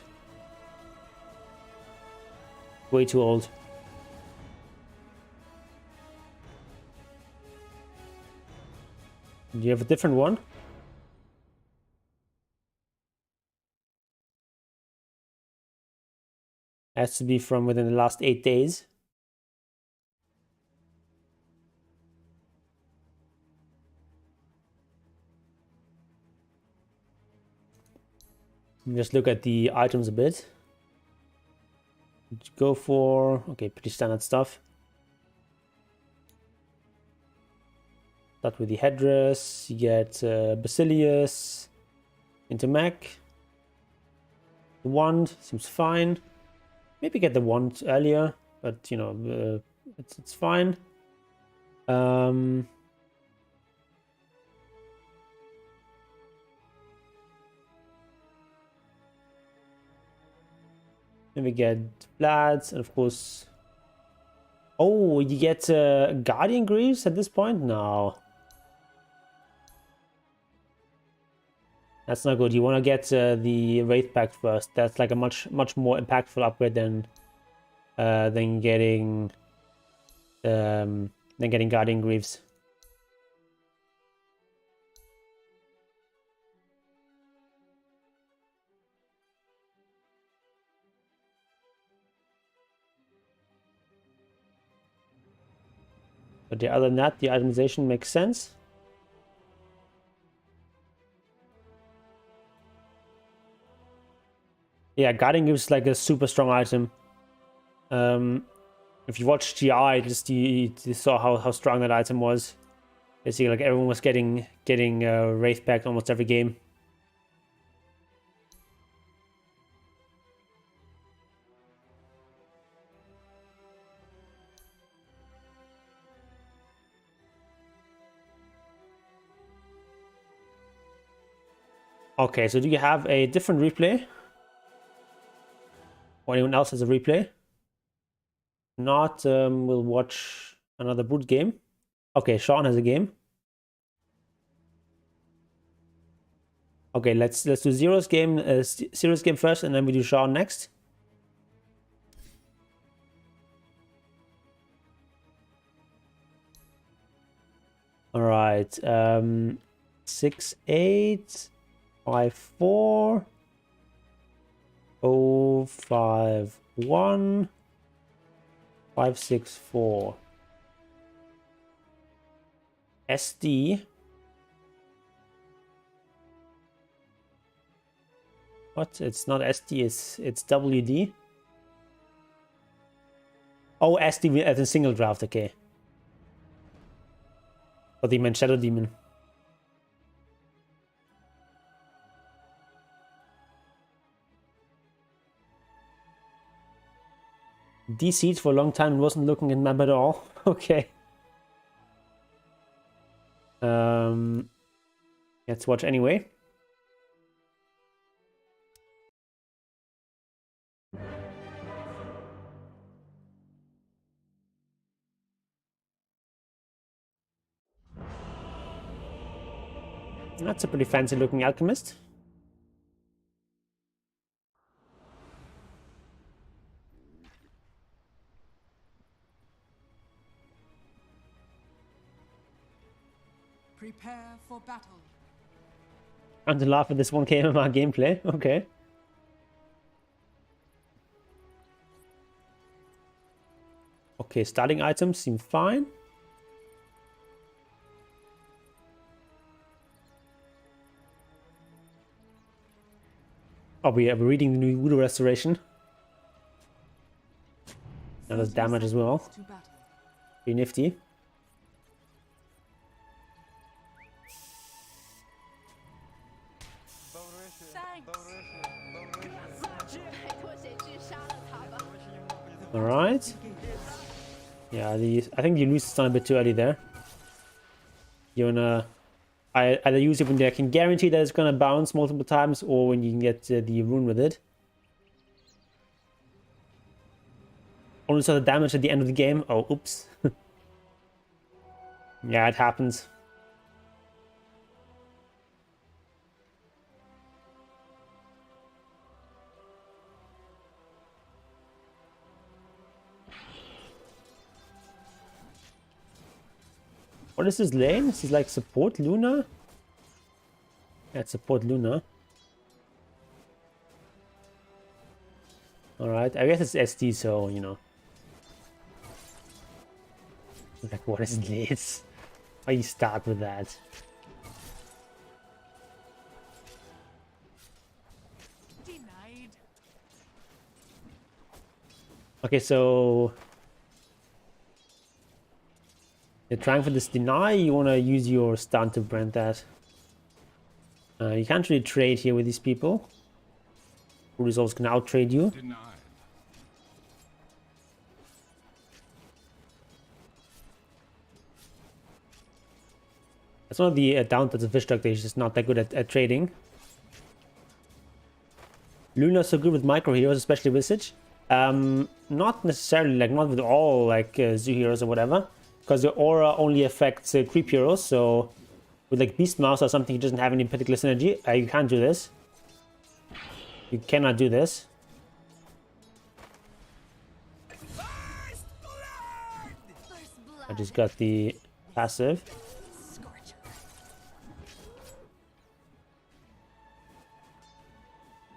Way too old. Do you have a different one? Has to be from within the last 8 days. Just look at the items a bit. Go for, okay, pretty standard stuff. Start with the headdress. You get Basilius into mech. The wand seems fine. Maybe get the wand earlier, but you know, it's fine. Then we get Vlad, and of course... Oh, you get Guardian Greaves at this point? No. That's not good. You want to get the Wraith Pact first. That's like a much more impactful upgrade than getting Guardian Greaves. But other than that, the itemization makes sense. Yeah, Guardian gives like a super strong item. If you watch GI, just you saw how strong that item was. Basically, like everyone was getting Wraith Pact almost every game. Okay, so do you have a different replay? Or anyone else has a replay? Not, we'll watch another Brood game. Okay, Sean has a game. Okay, let's do Zero's game first, and then we do Sean next. All right, 6 8 5 4 0 5 1 5 6 4 SD. What? It's not SD, it's WD. Oh, SD as a single draft, okay. But they meant Shadow Demon. DC'd for a long time and wasn't looking in map at all. Okay. Let's watch anyway. That's a pretty fancy looking alchemist. Prepare for battle. And to laugh at this 1K MMR gameplay. Okay. Okay, starting items seem fine. Oh, we're reading the new Voodoo Restoration. That does damage as well. Pretty nifty. All right. Yeah, I think you lose stun a bit too early there. You wanna either use it when they can guarantee that it's gonna bounce multiple times, or when you can get the rune with it. Only saw the damage at the end of the game. Oh, oops. Yeah, it happens. What is this lane? This is like support Luna? Yeah, it's support Luna. Alright, I guess it's SD, so, you know. Like, what is this? Why you start with that? Denied. Okay, so... You're trying for this deny, you want to use your stun to prevent that. You can't really trade here with these people. Who resolves can out-trade you. Denied. That's one of the downsides of Fish Duck, they're just not that good at trading. Luna's so good with micro heroes, especially Visage. Not necessarily, like, not with all, like, zoo heroes or whatever. Because the aura only affects creep heroes, so with like Beast Mouse or something, he doesn't have any particular synergy. You can't do this. You cannot do this. I just got the passive.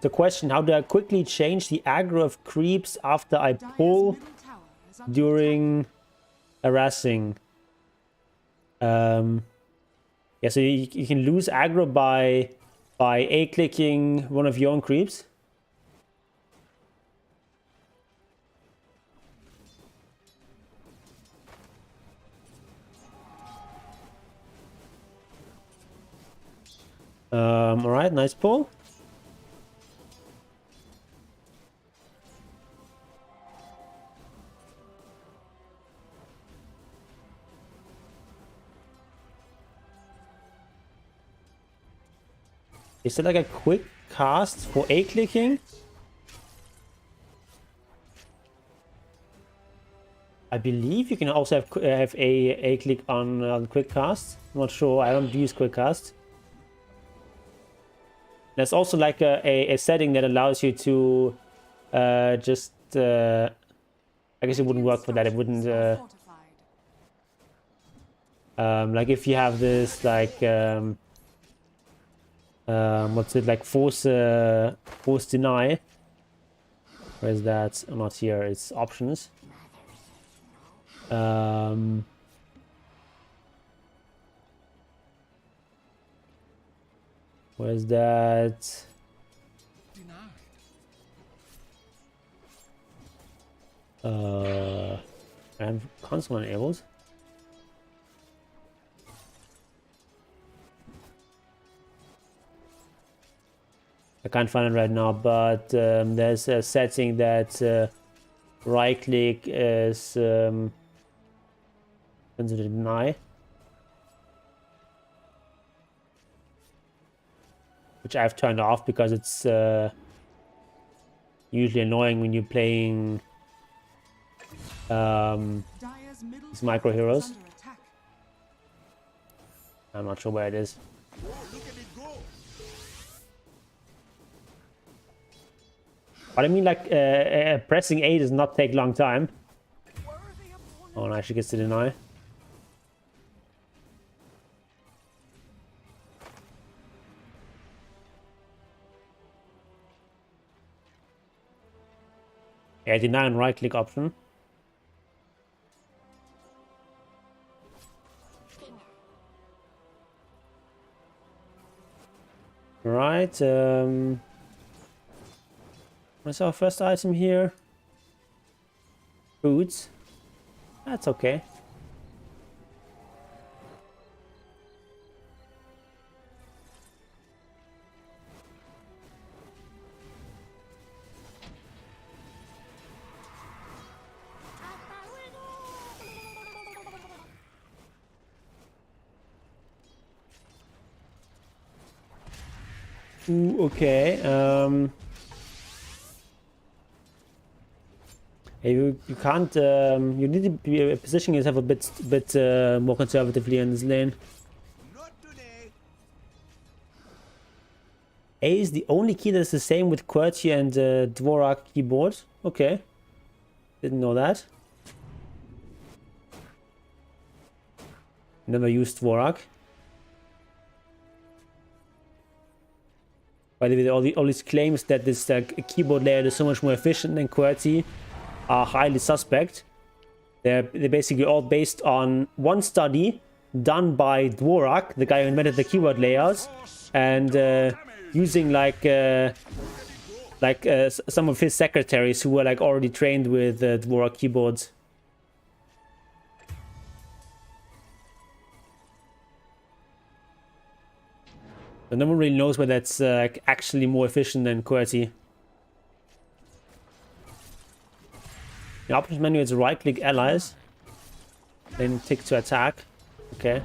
The question, how do I quickly change the aggro of creeps after I pull Middle tower is under during harassing? Yeah, so you can lose aggro by A-clicking one of your own creeps. Alright, nice pull. Is it like a quick cast for A-clicking? I believe you can also have A-click on quick cast. I'm not sure, I don't use quick cast. There's also like a setting that allows you to just... I guess it wouldn't work for that, it wouldn't... like if you have this like... what's it like? Force deny. Where is that? Oh, not here. It's options. Where's that? And console enabled. I can't find it right now, but there's a setting that right click is considered deny, which I've turned off because it's usually annoying when you're playing these micro heroes. I'm not sure where it is. But I mean, like, pressing A does not take a long time. Oh, no, she gets to deny. Yeah, deny and right click option. Right, what's our first item here? Boots. That's okay. Ooh, okay. You can't. You need to be positioning yourself a bit more conservatively in this lane. Not today. A is the only key that is the same with QWERTY and Dvorak keyboard. Okay, didn't know that. Never used Dvorak. By the way, all these claims that this keyboard layout is so much more efficient than QWERTY are highly suspect. They're basically all based on one study done by Dvorak, the guy who invented the keyboard layouts, and using some of his secretaries who were like already trained with Dvorak keyboards. So no one really knows whether that's actually more efficient than QWERTY. The options menu is right-click allies, then tick to attack. Okay.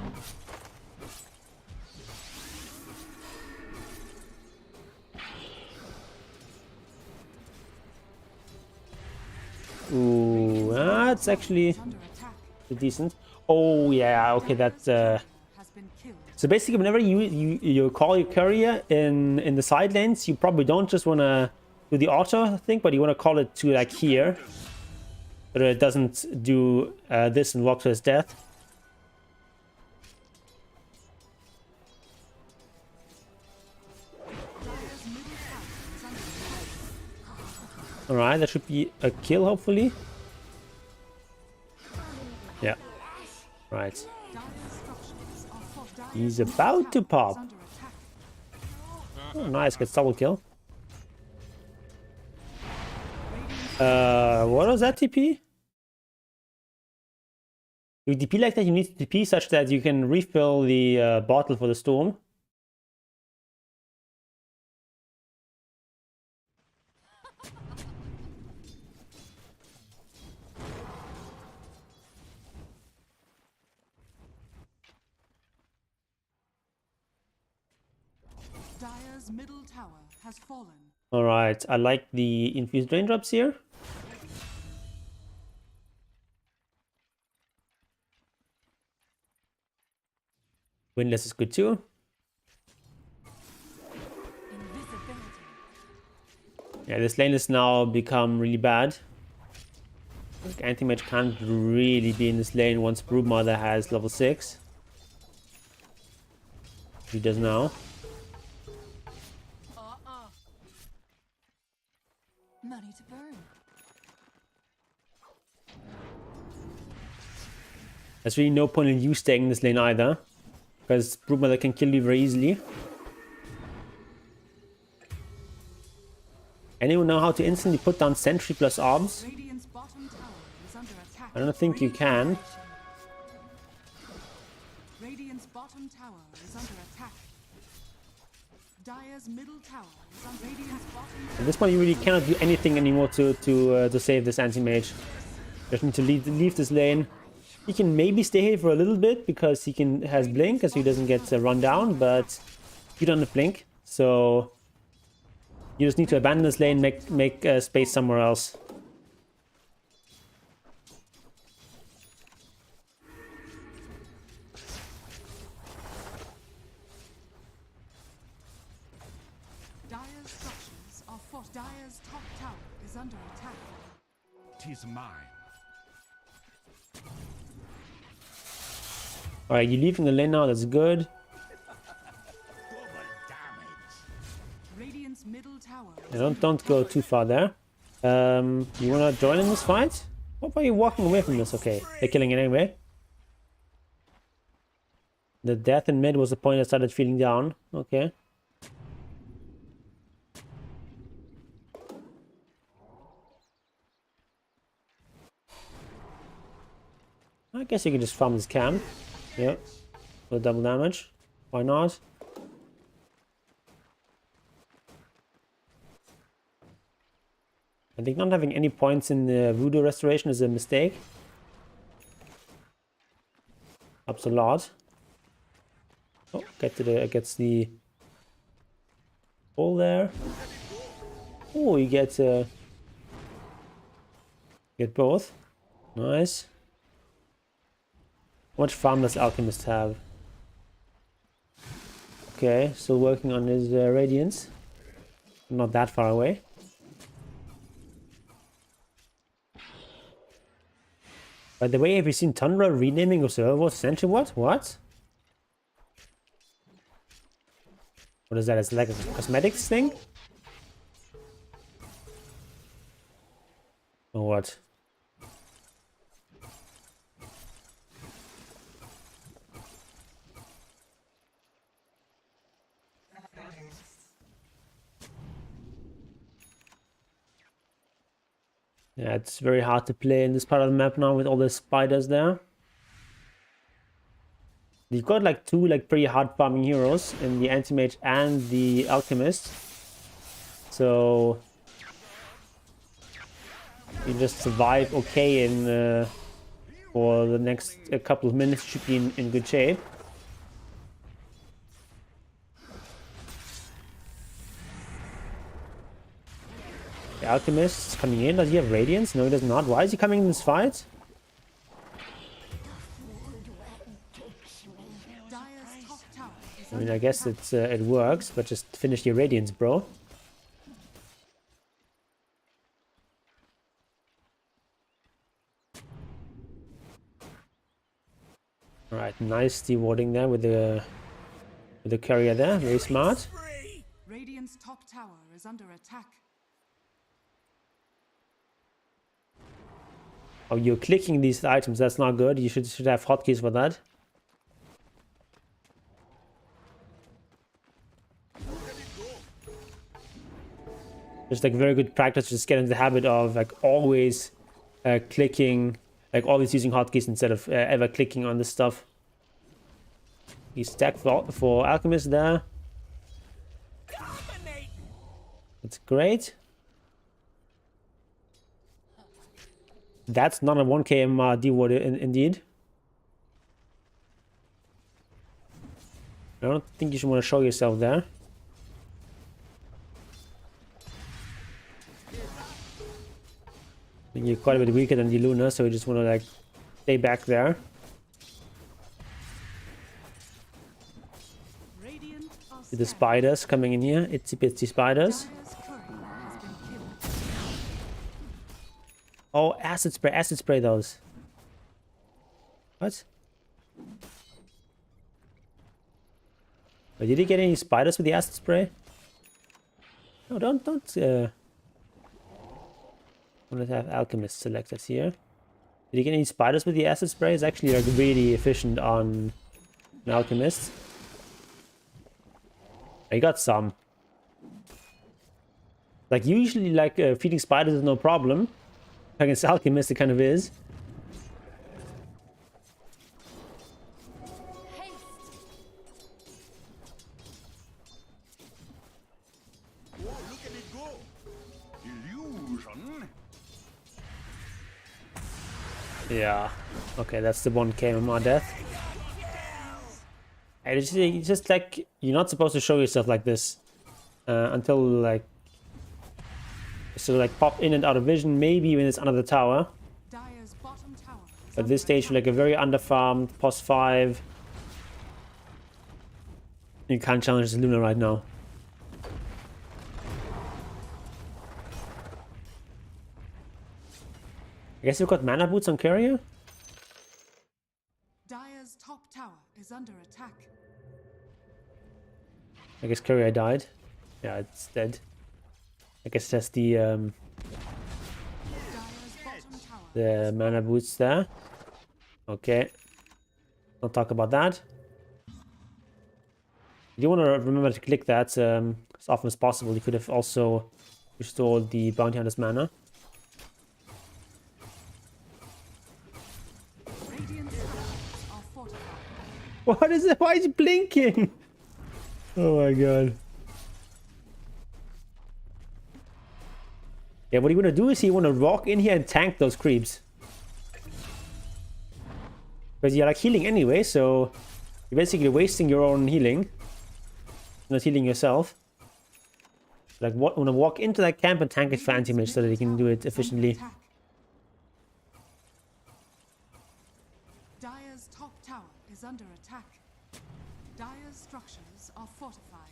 Ooh, that's actually decent. Oh yeah, okay, that's so basically whenever you call your courier in the side lanes, you probably don't just want to do the auto thing, but you want to call it to like here, so that it doesn't do this and walk to his death. Alright, that should be a kill, hopefully. Yeah. Right. He's about to pop. Oh, nice. Gets double kill. What was that TP? You TP like that, you need to TP such that you can refill the bottle for the storm. Dire's middle tower has fallen. Alright, I like the infused raindrops here. Windless is good too. Yeah, this lane has now become really bad. Anti-mage can't really be in this lane once Broodmother has level 6. He does now. Money to burn. There's really no point in you staying in this lane either, because Broodmother can kill you very easily. Anyone know how to instantly put down sentry plus orbs? Radiant's bottom tower is under attack. I don't think you can. Radiant's bottom tower is under attack. Dire's middle tower is under Radiant's bottom At this point, you really cannot do anything anymore to save this anti-mage. Just need to leave this lane. He can maybe stay here for a little bit because he has blink, so he doesn't get run down. But you don't have blink, so you just need to abandon this lane, make space somewhere else. Dire's structures are fought. Dire's top tower is under attack. 'Tis mine. Alright, you're leaving the lane now, that's good. Radiant's middle tower. Yeah, don't go too far there. You wanna join in this fight? What are you walking away from this? Okay, they're killing it anyway. The death in mid was the point I started feeling down. Okay. I guess you can just farm this camp. Yep. For double damage. Why not? I think not having any points in the voodoo restoration is a mistake. Helps a lot. Oh, gets the hole there. Oh, you get both. Nice. How much farm does Alchemist have? Okay, still working on his radiance. Not that far away. By the way, have you seen Tundra renaming observers? Essentially what? What? What is that? It's like a cosmetics thing? Or what? Yeah, it's very hard to play in this part of the map now with all the spiders there. You've got like two pretty hard farming heroes in the anti-mage and the alchemist. So you just survive okay in for the next couple of minutes. Should be in good shape. The alchemist is coming in. Does he have radiance? No, he does not. Why is he coming in this fight? Dire's top tower is I mean, under I guess attack. it works, but just finish your radiance, bro. Alright, nice dewarding there with the carrier there. Very smart. Radiant's top tower is under attack. Oh, you're clicking these items. That's not good. You should have hotkeys for that. Just like very good practice. Just get into the habit of like always clicking, like always using hotkeys instead of ever clicking on this stuff. He's stacked for alchemist there. That's great. That's not a 1 km deward indeed. I don't think you should want to show yourself there. I think you're quite a bit weaker than the Luna, so you just want to like stay back there. Radiant are See the spiders coming in here, itsy bitsy spiders. Dire's courier has been killed. Oh, acid spray those. What? Wait, did he get any spiders with the acid spray? No, don't want to have alchemist selected here. Did he get any spiders with the acid spray? It's actually like really efficient on an alchemist. I got some. Like usually like feeding spiders is no problem. Against alchemist it kind of is. Oh, look at it go! Illusion. Yeah. Okay, that's the 1 KMR death. And it's just like you're not supposed to show yourself like this until like so like pop in and out of vision, maybe when it's under the tower. Dire's bottom tower is At under this stage, attack. like a very underfarmed pos 5. You can't challenge Luna right now. I guess you've got mana boots on carrier? Dire's top tower is under attack. I guess carrier died. Yeah, it's dead. I guess that's the Dire's bottom tower. mana boots there. Okay. Don't talk about that. You want to remember to click that as often as possible. You could have also restored the bounty hunter's mana. Radiant structures are fortified. What is it? Why is he blinking? Oh my god. Yeah, what you want to do is you want to walk in here and tank those creeps. Because you're like healing anyway, so you're basically wasting your own healing. Not healing yourself. Like, want to walk into that camp and tank it for anti-mage so that you can do it efficiently. Attack. Dire's top tower is under attack. Dire's structures are fortified.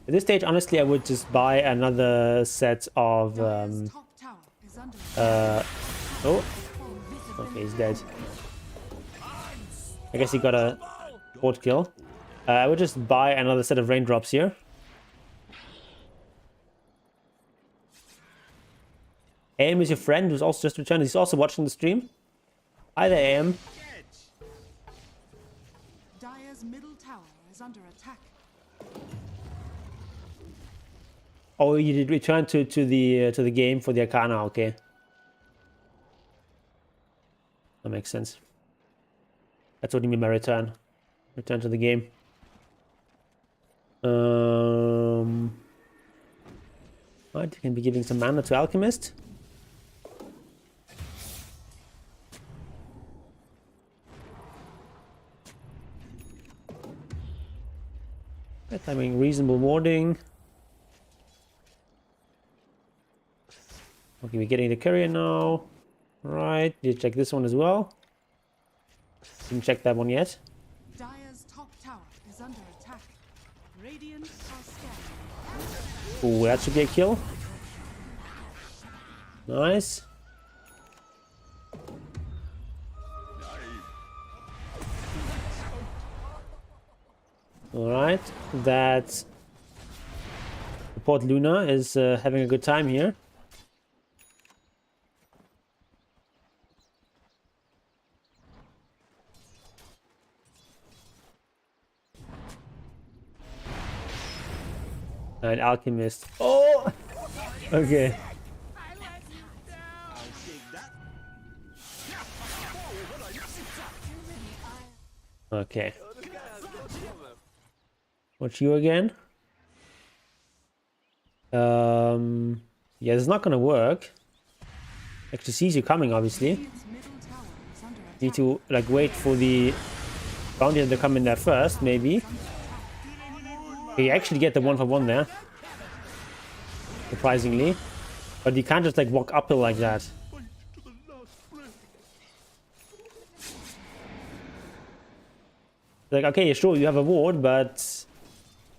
At this stage, honestly, I would just buy another set of Dire's top tower is under attack. oh, Okay, he's dead. I guess he got a board kill. I would just buy another set of raindrops here. AM is your friend who's also just returned. He's also watching the stream. Hi there, AM. Dire's middle tower is under attack. Oh, you did return to the game for the Arcana. Okay, that makes sense. That's what you mean by return. Return to the game. Right, you can be giving some mana to Alchemist. Right, I mean, reasonable warding. Okay, we're getting the courier now. Right, you check this one as well. Didn't check that one yet. Dire's top tower is under attack. Radiant are scanning. Oh, that should be a kill. Nice. Alright, that support Luna is having a good time here. And Alchemist. Oh! Okay. Okay. What's you again? Yeah, it's not gonna work. Actually sees you coming, obviously. Radiant's middle tower is under attack. Need to like wait for the bounty to come in there first, maybe. You actually get the 1-for-1 there. Surprisingly. But you can't just like walk uphill like that. Like, okay, sure, you have a ward, but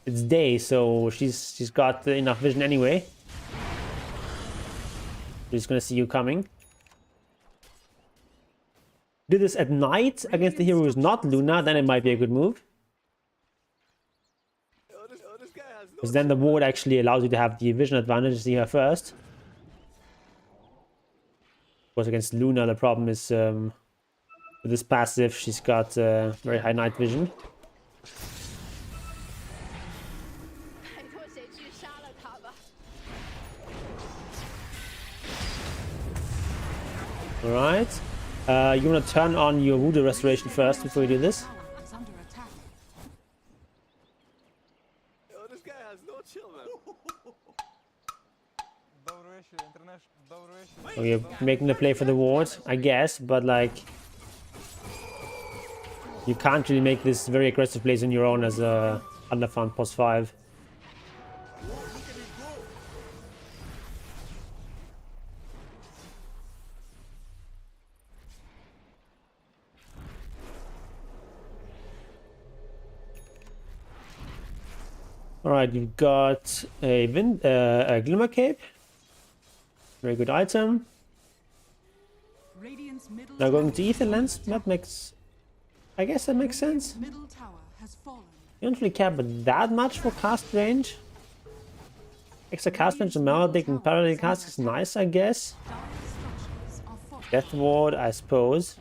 it's day, so she's got enough vision anyway. She's gonna see you coming. Do this at night against the hero who's not Luna, then it might be a good move. Because then the ward actually allows you to have the vision advantage to see her first. Of course, against Luna, the problem is with this passive, she's got very high night vision. Alright. You want to turn on your Voodoo Restoration first before you do this? Tower is under attack. This guy has no chill, man. Oh, you're making the play for the ward, I guess, but like... You can't really make this very aggressive plays on your own as a underfarm post 5. Alright, you've got a Glimmer Cape. Very good item. Radiant's middle Now going tower to is Ether under Lens, attack. that makes... I guess that makes sense. Middle tower has fallen. You don't really care about that much for cast range. Extra cast range and Melodic and Parallel cast is nice, I guess. Dire structures are fortified. Death Ward, I suppose.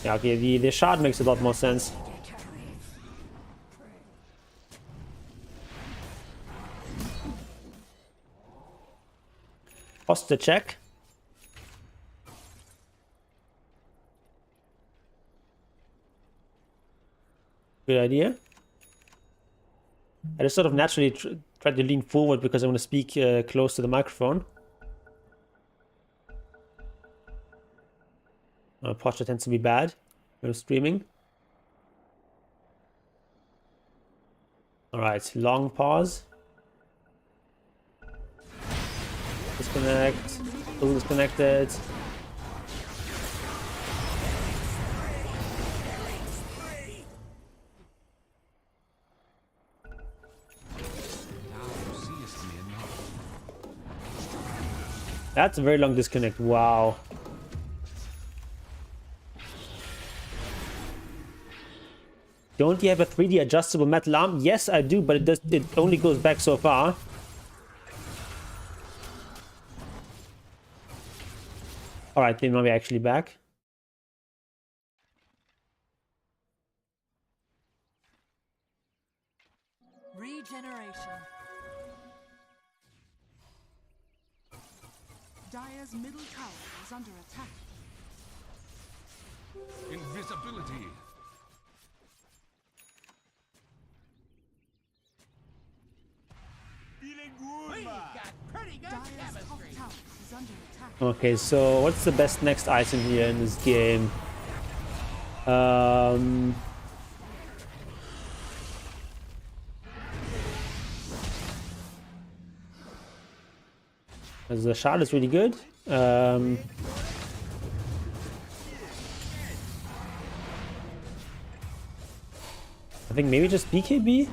Yeah, okay, the shard makes a lot more sense. Posture check. Good idea. I just sort of naturally try to lean forward because I want to speak close to the microphone. My posture tends to be bad when I'm streaming. Alright, long pause. Disconnect. Still disconnected. That's a very long disconnect. Wow. Don't you have a 3D adjustable metal arm? Yes, I do, but it only goes back so far. Alright, then now we're actually back. Regeneration. Dire's middle tower is under attack. Invisibility. Dire's top tower is under attack. Okay, so what's the best next item here in this game? The shard is really good. I think maybe just BKB?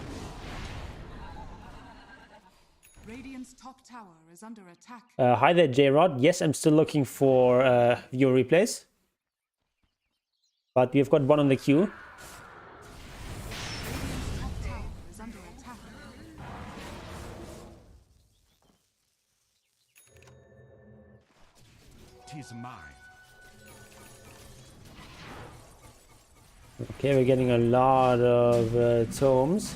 Radiant's top tower is under attack. Hi there, J-Rod. Yes, I'm still looking for viewer replays. But we've got one on the queue. Radiant's top tower is under attack. Tis mine. Okay, we're getting a lot of tomes.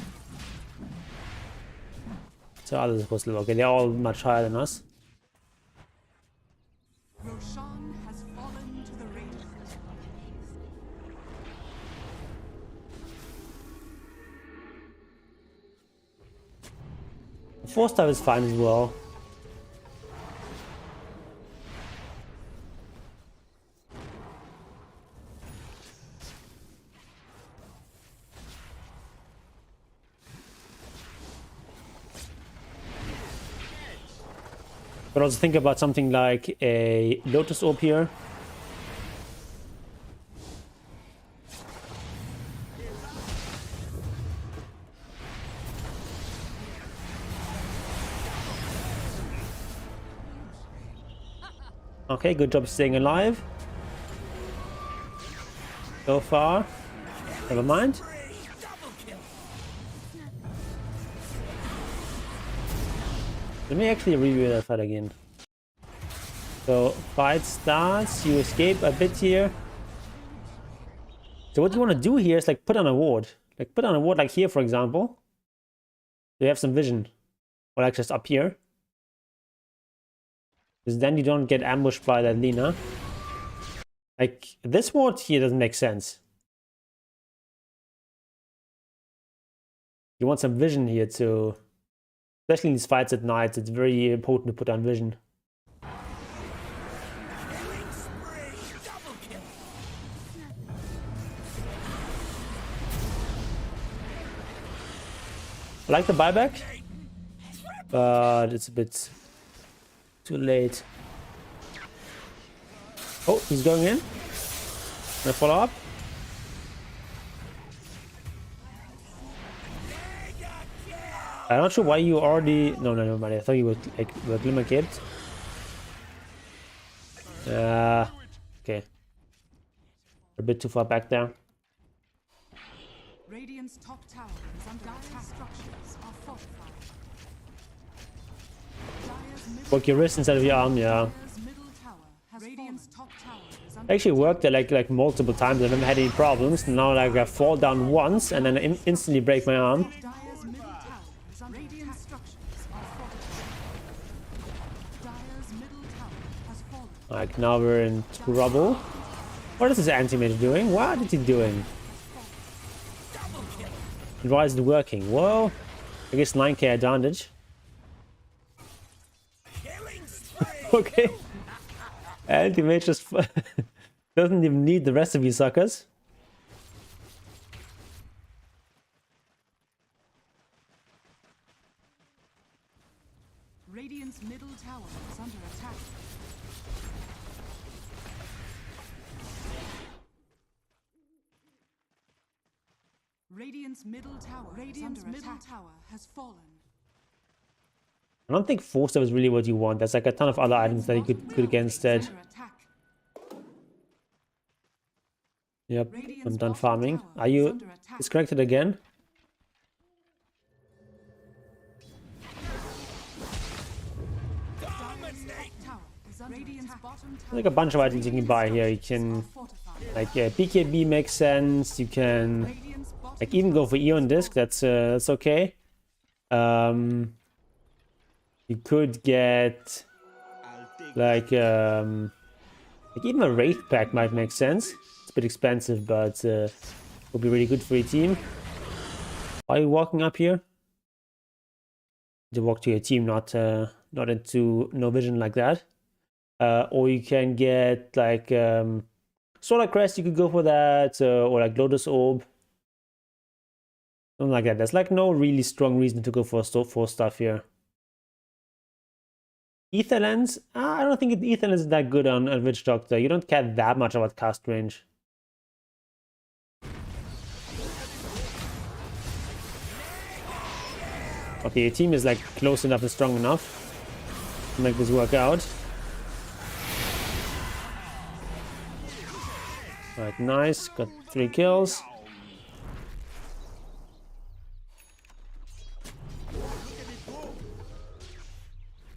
So others are supposed to look. Okay, they're all much higher than us. Roshan has fallen to the Radiant. The 4-star is fine as well. But also think about something like a Lotus Orb here. Okay, good job staying alive. So far. Never mind. Let me actually review that fight again. So, fight starts, you escape a bit here. So what you want to do here is like put on a ward. Like put on a ward like here, for example. So you have some vision. Or like just up here. Because then you don't get ambushed by that Lina. Like, this ward here doesn't make sense. You want some vision here too. Especially in these fights at night, it's very important to put on vision. I like the buyback, but it's a bit too late. Oh, he's going in. Gonna follow up. I'm not sure why you already... No, never mind. I thought you were Glimmer Capped. Okay. A bit too far back there. Radiant's top tower is under attack. Structures are fortified. Dire's middle Work your wrist instead of your arm, yeah. Dire's middle tower has Radiant's top tower is under Actually worked there like multiple times. I never had any problems. Now like I fall down once and then instantly break my arm. Dire's middle tower is under Radiant structures are fortified. Dire's middle tower has fallen. Like now we're in trouble. What is this anti-mage doing? What is he doing? Why is it working? Well, I guess 9k advantage. Okay. Anti-mage just doesn't even need the rest of you suckers. Radiant's middle tower is under attack. Radiant's middle tower has fallen. I don't think 4-star is really what you want. There's like a ton of other items that you could get instead. Under attack. Yep, Radiant's I'm done bottom farming. tower Are is you under attack. disconnected again? Radiant's bottom tower Like a bunch of items you can buy here. You can like BKB makes sense. You can Radiant's bottom like even go for Eon Disc. That's okay. You could get like even a Wraith pack might make sense. It's a bit expensive, but will be really good for your team. Are you walking up here? To walk to your team, not into no vision like that. Or you can get like Solar Crest. You could go for that, or like Lotus Orb, something like that. There's like no really strong reason to go for stuff here. Ether Lens? I don't think Ether Lens is that good on Witch Doctor. You don't care that much about cast range. Okay, your team is like close enough and strong enough to make this work out. Alright, nice. Got 3 kills.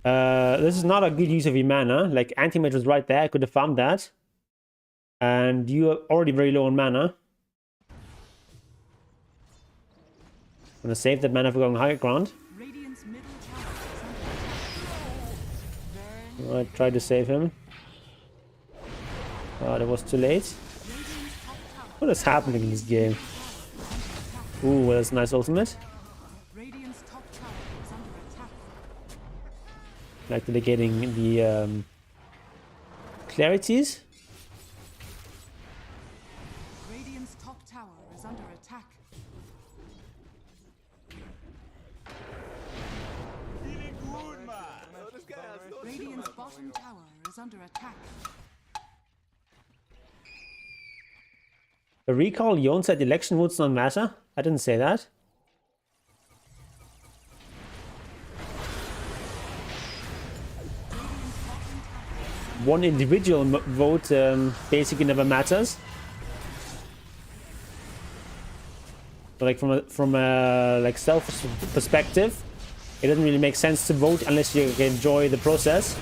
This is not a good use of your mana. Like, Anti-Mage was right there. I could have farmed that. And you are already very low on mana. I'm gonna save that mana for going higher ground. Radiant's middle tower is under I tried to save him. Oh, that was too late. What is happening in this game? Ooh, that's a nice ultimate. Radiant's top tower is under attack. Like they're getting the clarities. Radiant's top tower is under attack. Oh, this guy has no chill, Radiant's man. bottom tower is under attack. The recall Yon said election votes don't matter. I didn't say that. One individual vote basically never matters. But like from a like selfish perspective, it doesn't really make sense to vote unless you can enjoy the process.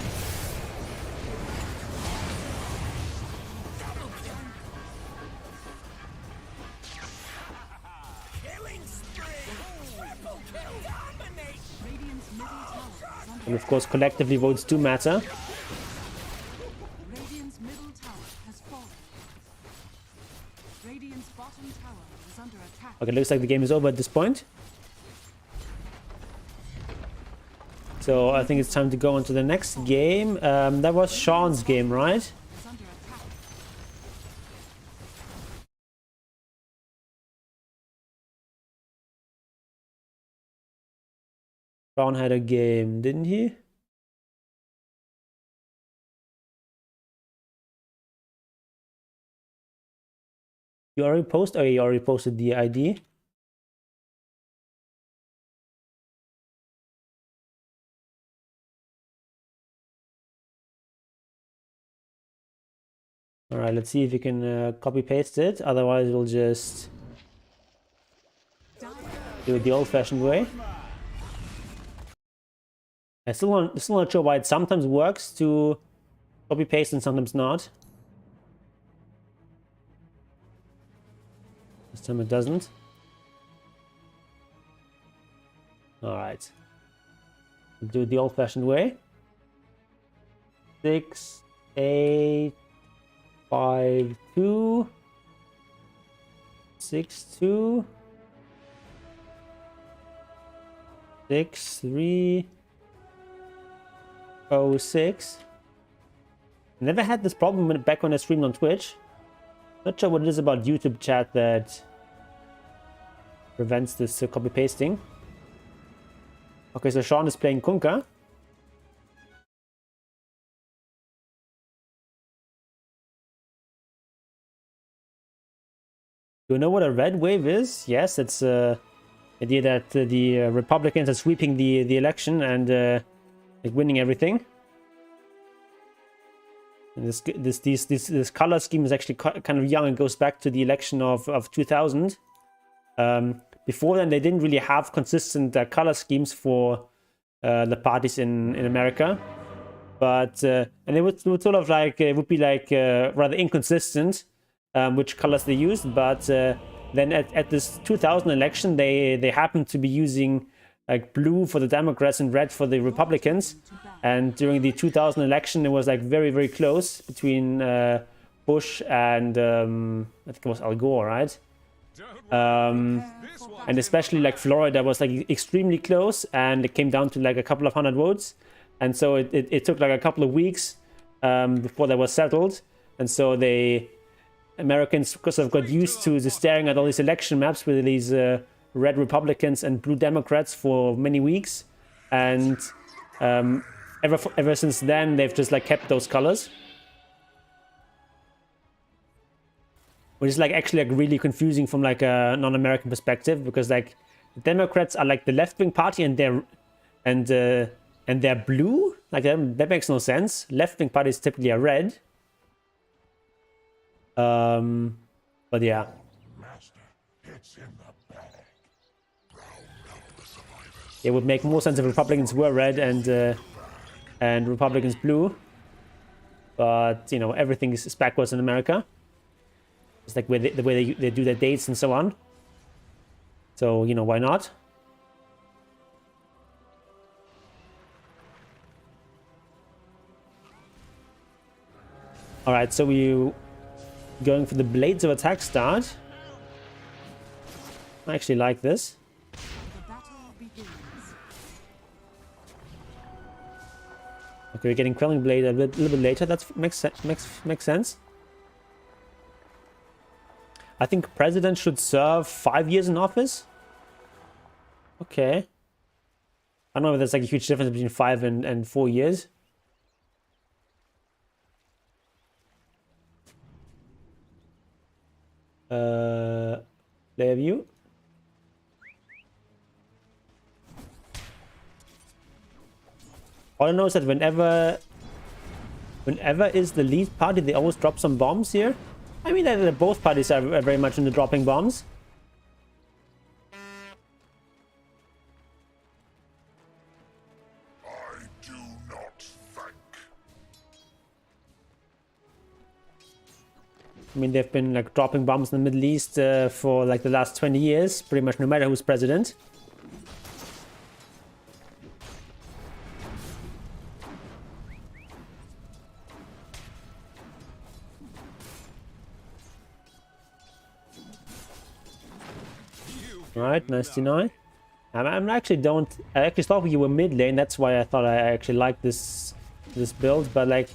Radiant's middle tower is under And of course, collectively votes do matter. Radiant's middle tower has fallen. Radiant's bottom tower is under attack. Okay, looks like the game is over at this point. So I think it's time to go on to the next game. That was Sean's game, right? Is under attack. Sean had a game, didn't he? You already posted? Oh, you already posted the ID. All right, let's see if you can copy paste it. Otherwise, we'll just do it the old-fashioned way. I'm still not sure why it sometimes works to copy paste and sometimes not. This time it doesn't. All right, we'll do it the old-fashioned way. 6, 8, 5, 2, 6, 2, 6, 3, 0, 6. Never had this problem back when I streamed on Twitch. Not sure what it is about YouTube chat that prevents this copy pasting. Okay, so Sean is playing Kunkka. Do you know what a red wave is? Yes, it's the idea that the Republicans are sweeping the election and like winning everything. And this color scheme is actually kind of young and goes back to the election of 2000. Before then, they didn't really have consistent color schemes for the parties in America. But and it would sort of like it would be like rather inconsistent which colors they used. But then at this 2000 election, they happened to be using like blue for the Democrats and red for the Republicans. And during the 2000 election, it was like very, very close between Bush and I think it was Al Gore, right? And especially like Florida was like extremely close, and it came down to like a couple of hundred votes. And so it took like a couple of weeks before that was settled. And so Americans sort of got used to staring at all these election maps with these red Republicans and blue Democrats for many weeks. And ever since then, they've just like kept those colors. Which is like actually like really confusing from like a non-American perspective, because like the Democrats are like the left-wing party and they're blue. Like that makes no sense. Left-wing parties typically are red. But yeah. It would make more sense if Republicans were red and Republicans blue. But you know, everything is backwards in America. It's like the way they do their dates and so on. So, you know, why not? Alright, so we're going for the Blades of Attack start. I actually like this. The battle begins. Okay, we're getting Quelling Blade a little bit later. That makes sense. I think president should serve 5 years in office. Okay. I don't know if there's like a huge difference between 5 and 4 years. Player view. All I know is that whenever is the lead party, they always drop some bombs here. I mean, that both parties are very much into dropping bombs. I do not thank. I mean, they've been like dropping bombs in the Middle East for like the last 20 years, pretty much no matter who's president. Right, 99. I actually thought you were mid lane. That's why I thought I actually liked this build. But like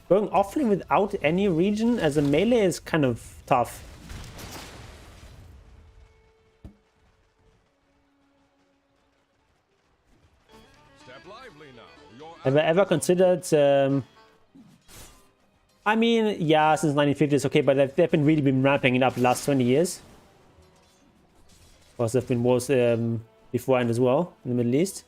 going off lane without any region as a melee is kind of tough. Step lively now. Your Have I ever considered? I mean, yeah, since 1950 is okay, but they've been really been ramping it up the last 20 years. Of course, there have been wars beforehand as well in the Middle East.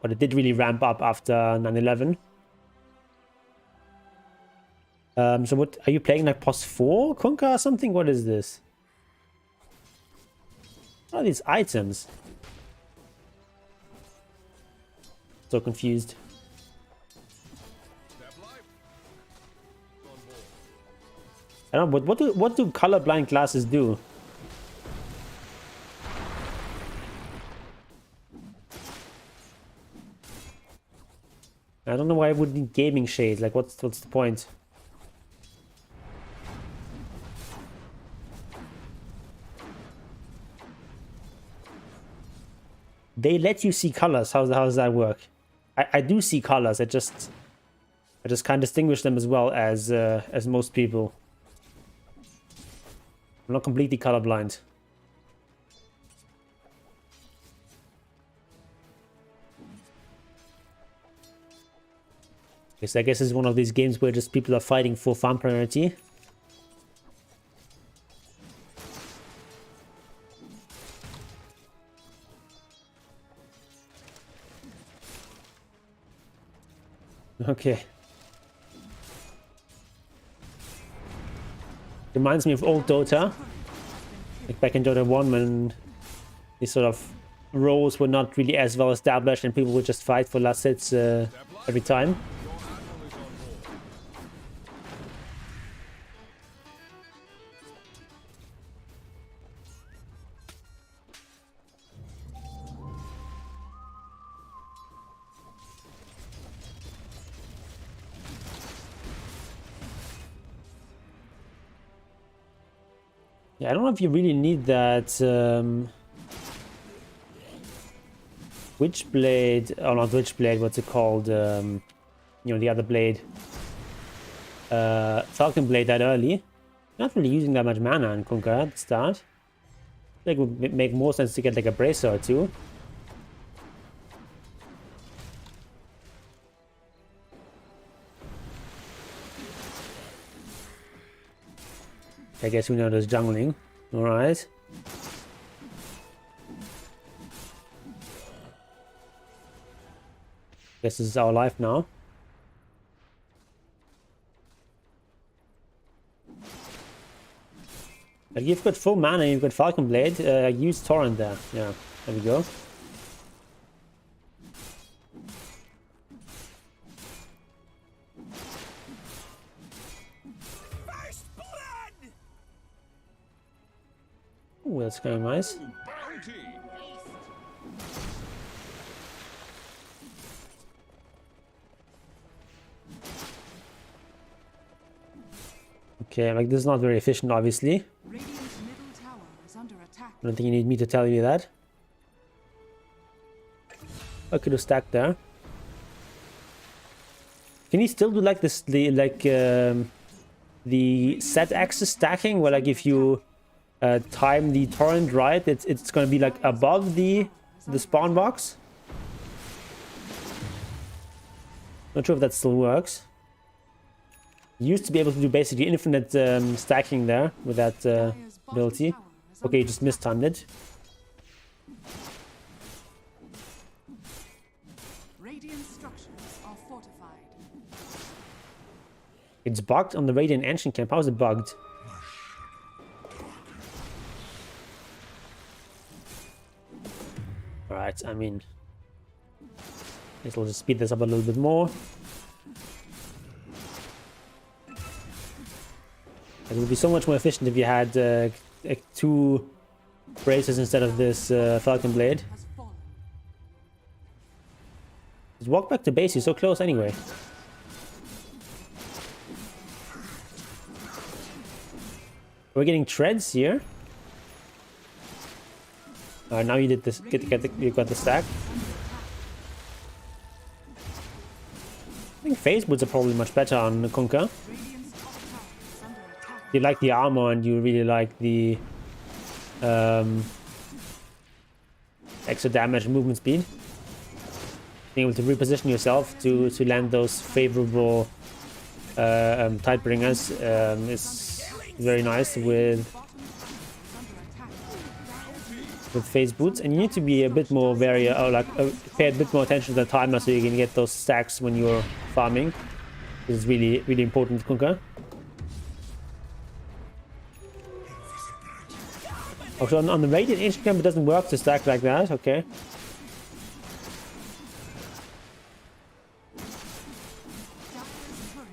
But it did really ramp up after 9/11. So what are you playing, like POS 4 Kunkka or something? What is this? What are these items? So confused. I don't know, but what do colorblind glasses do? I don't know why I would need gaming shades. Like, what's the point? They let you see colors. How does that work? I do see colors. I just can't distinguish them as well as most people. I'm not completely colorblind. Okay, so I guess it's one of these games where just people are fighting for farm priority. Okay. Reminds me of old Dota. Like back in Dota 1 when these sort of roles were not really as well established and people would just fight for last hits every time. Yeah, I don't know if you really need that Witchblade, or not Witchblade, what's it called? You know, the other blade. Falcon Blade that early. Not really using that much mana in Kunkka at the start. I think it would make more sense to get like a bracer or two. I guess we know there's jungling. Alright. Guess this is our life now. Like you've got full mana, you've got Falcon Blade. Use Torrent there. Yeah, there we go. Ooh, that's kind of nice. Bounty. Okay, like this is not very efficient, obviously. Radiant's middle tower is under attack. I don't think you need me to tell you that. I could have stacked there. Can you still do like this, the set axis stacking, where like if you time the torrent right, it's gonna be like above the spawn box? Not sure if that still works. You used to be able to do basically infinite stacking there with that ability. Okay, you just mistimed it. Radiant structures are fortified. It's bugged on the Radiant Ancient Camp. How is it bugged? Alright, I mean... It'll just speed this up a little bit more. It would be so much more efficient if you had like 2 braces instead of this Falcon Blade. Has fallen. Just walk back to base, you're so close anyway. We're getting treads here. Alright, now you did this. You got the stack. I think phase boots are probably much better on Kunkka. Radiant's top tower is under attack. You like the armor and you really like the extra damage and movement speed. Being able to reposition yourself to land those favorable Tidebringers is very nice with phase boots, and you need to be a bit more pay a bit more attention to the timer so you can get those stacks when you're farming. This is really important to Kunkka. Also on the Radiant Ancient Camp it doesn't work to stack like that, okay.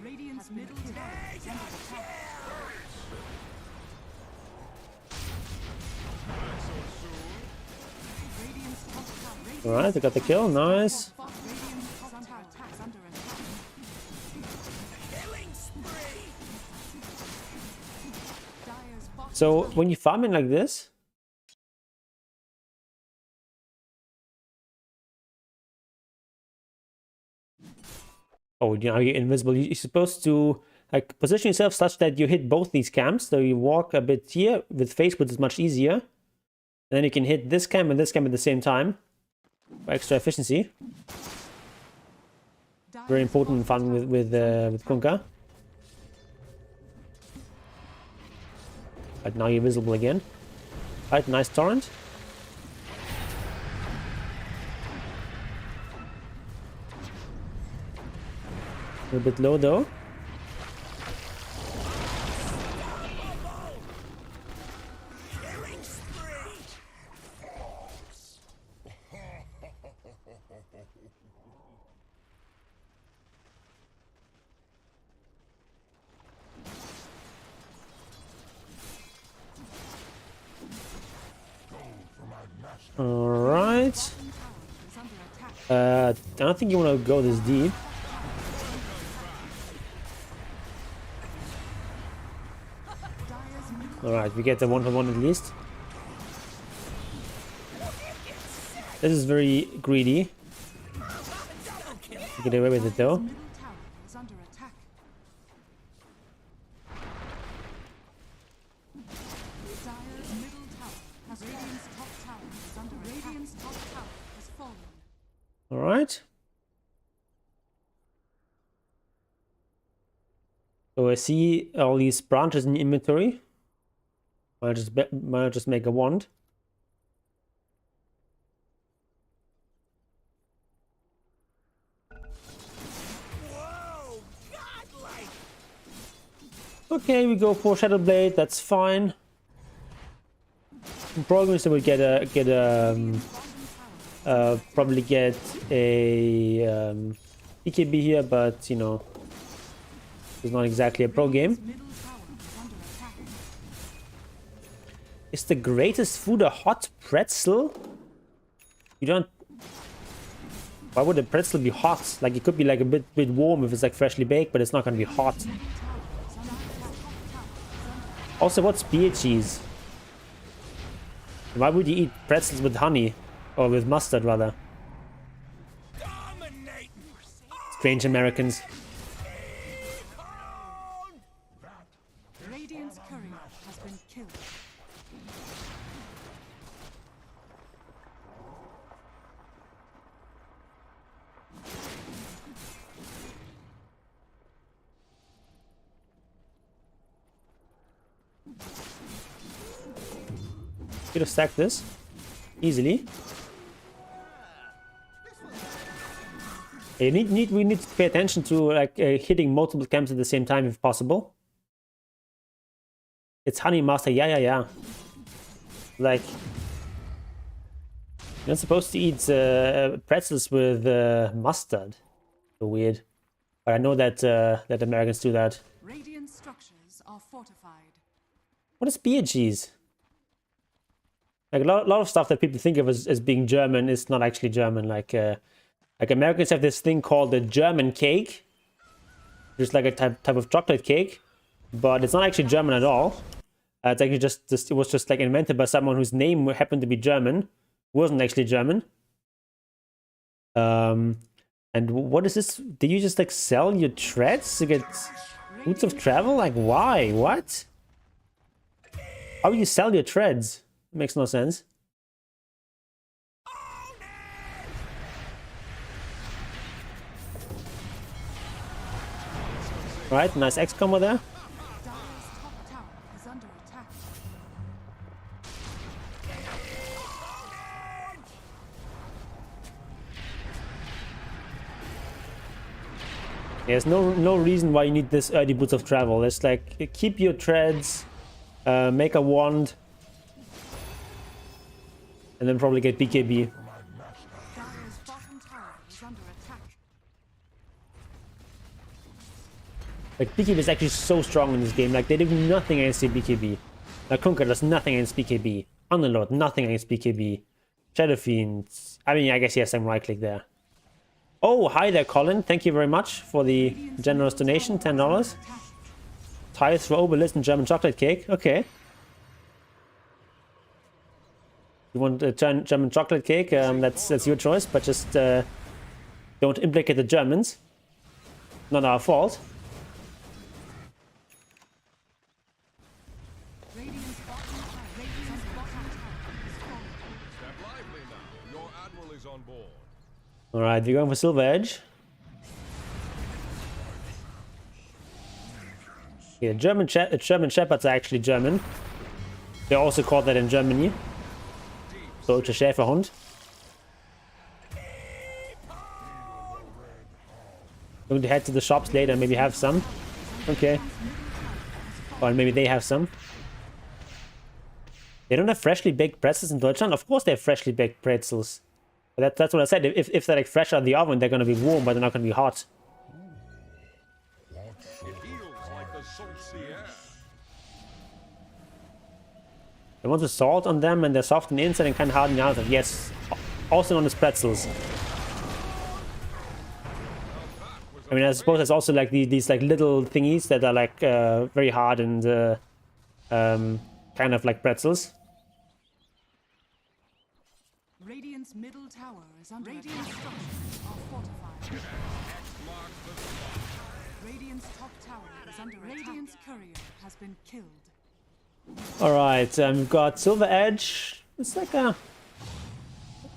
Radiant's middle tower is under attack. Radiant's top tower. Alright, I got the kill, nice. Radiant's top tower is under attack. Dire's bottom So when you farm in like this, oh, you know, you're invisible. You're supposed to like position yourself such that you hit both these camps. So you walk a bit here with Facebook is much easier. And then you can hit this camp and this camp at the same time for extra efficiency. Very important in farming with Kunkka. But now you're visible again. Right, nice torrent. A bit low though. Alright. I don't think you want to go this deep. Alright, we get the 1-for-1 at least. This is very greedy. Get away with it though. Middle tower is under attack. Dire's middle tower has Radiant's top tower is under attack. Radiant's top tower has fallen. Alright. So I see all these branches in the inventory. Might just make a wand. Okay, we go for Shadow Blade. That's fine. Probably so we probably get a EKB here, but you know, it's not exactly a pro game. Middle tower is under attack. Is the greatest food a hot pretzel? You don't. Why would a pretzel be hot? Like it could be like a bit warm if it's like freshly baked, but it's not gonna be hot. Also, what's beer cheese? Why would you eat pretzels with honey? Or with mustard, rather? Strange Americans. Radiant's courier has been killed. Could have stacked this easily. We need to pay attention to like hitting multiple camps at the same time if possible. It's honey master, yeah. Like you're not supposed to eat pretzels with mustard. So weird. But I know that that Americans do that. Radiant structures are fortified. What is beer cheese? Like a lot of stuff that people think of as being German is not actually German. Like Americans have this thing called the German cake, which is like a type of chocolate cake, but it's not actually German at all. It's actually just it was just like invented by someone whose name happened to be German, wasn't actually German. And what is this? Did you just like sell your treads to get boots of travel? Like why? What? How do you sell your treads? Makes no sense. Right, nice X combo there. Dire's top tower is under attack. There's no reason why you need this early boots of travel. It's like keep your treads, make a wand, and then probably get BKB. Dire's bottom tower is under attack. Like BKB is actually so strong in this game. Like they do nothing against the BKB. Like Kunkka does nothing against BKB. Underlord, nothing against BKB. Shadow Fiend. I mean, I guess he has some right click there. Oh, hi there, Colin. Thank you very much for the generous donation, $10. Tithes for Obelisk and German chocolate cake. Okay. You want a German chocolate cake? That's your choice, but just don't implicate the Germans. Not our fault. Radiant's bottom tower is falling. Step lively now. Your admiral is on board. All right, we're going for Silver Edge. Yeah, German Shepherds are actually German. They're also called that in Germany. Deutsche Schäferhund. Going to head to the shops later and maybe have some. Okay. Or maybe they have some. They don't have freshly baked pretzels in Deutschland? Of course they have freshly baked pretzels. But that's what I said. If they're like fresh out of the oven, they're going to be warm, but they're not going to be hot. It heals like the salty air. They want the salt on them and they're soft on the inside and kind of hard on the outside. Yes. Also known as pretzels. I mean, I suppose there's also like these like little thingies that are like very hard and kind of like pretzels. Radiant's middle tower is under Radiant structures are fortified. Radiant's top tower is under attack. Radiant's courier has been killed. All right, we've got Silver Edge. It's like a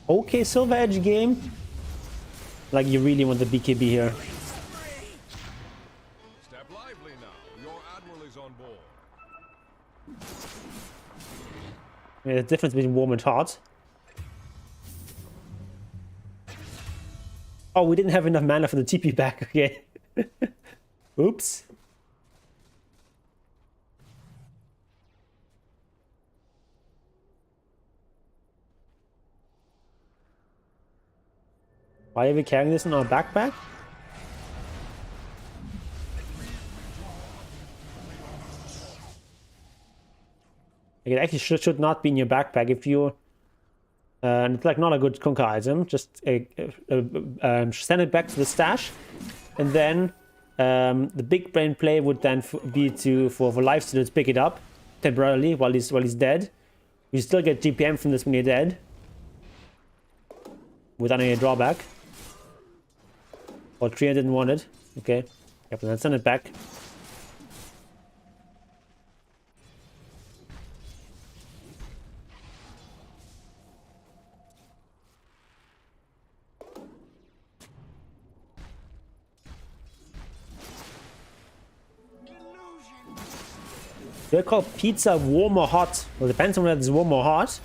okay Silver Edge game. Like you really want the BKB here. Step lively now. Your admiral is on board. Yeah, the difference between warm and hot. Oh, we didn't have enough mana for the TP back. Okay. Oops. Why are we carrying this in our backpack? It actually should not be in your backpack if you... it's like not a good conquer item. Just send it back to the stash. And then the big brain play would then be for life to pick it up temporarily while he's dead. You still get GPM from this when you're dead. Without any drawback. Or Tria didn't want it. Okay. Yep, then send it back. They're called pizza warm or hot. Well, it depends on whether it's warm or hot.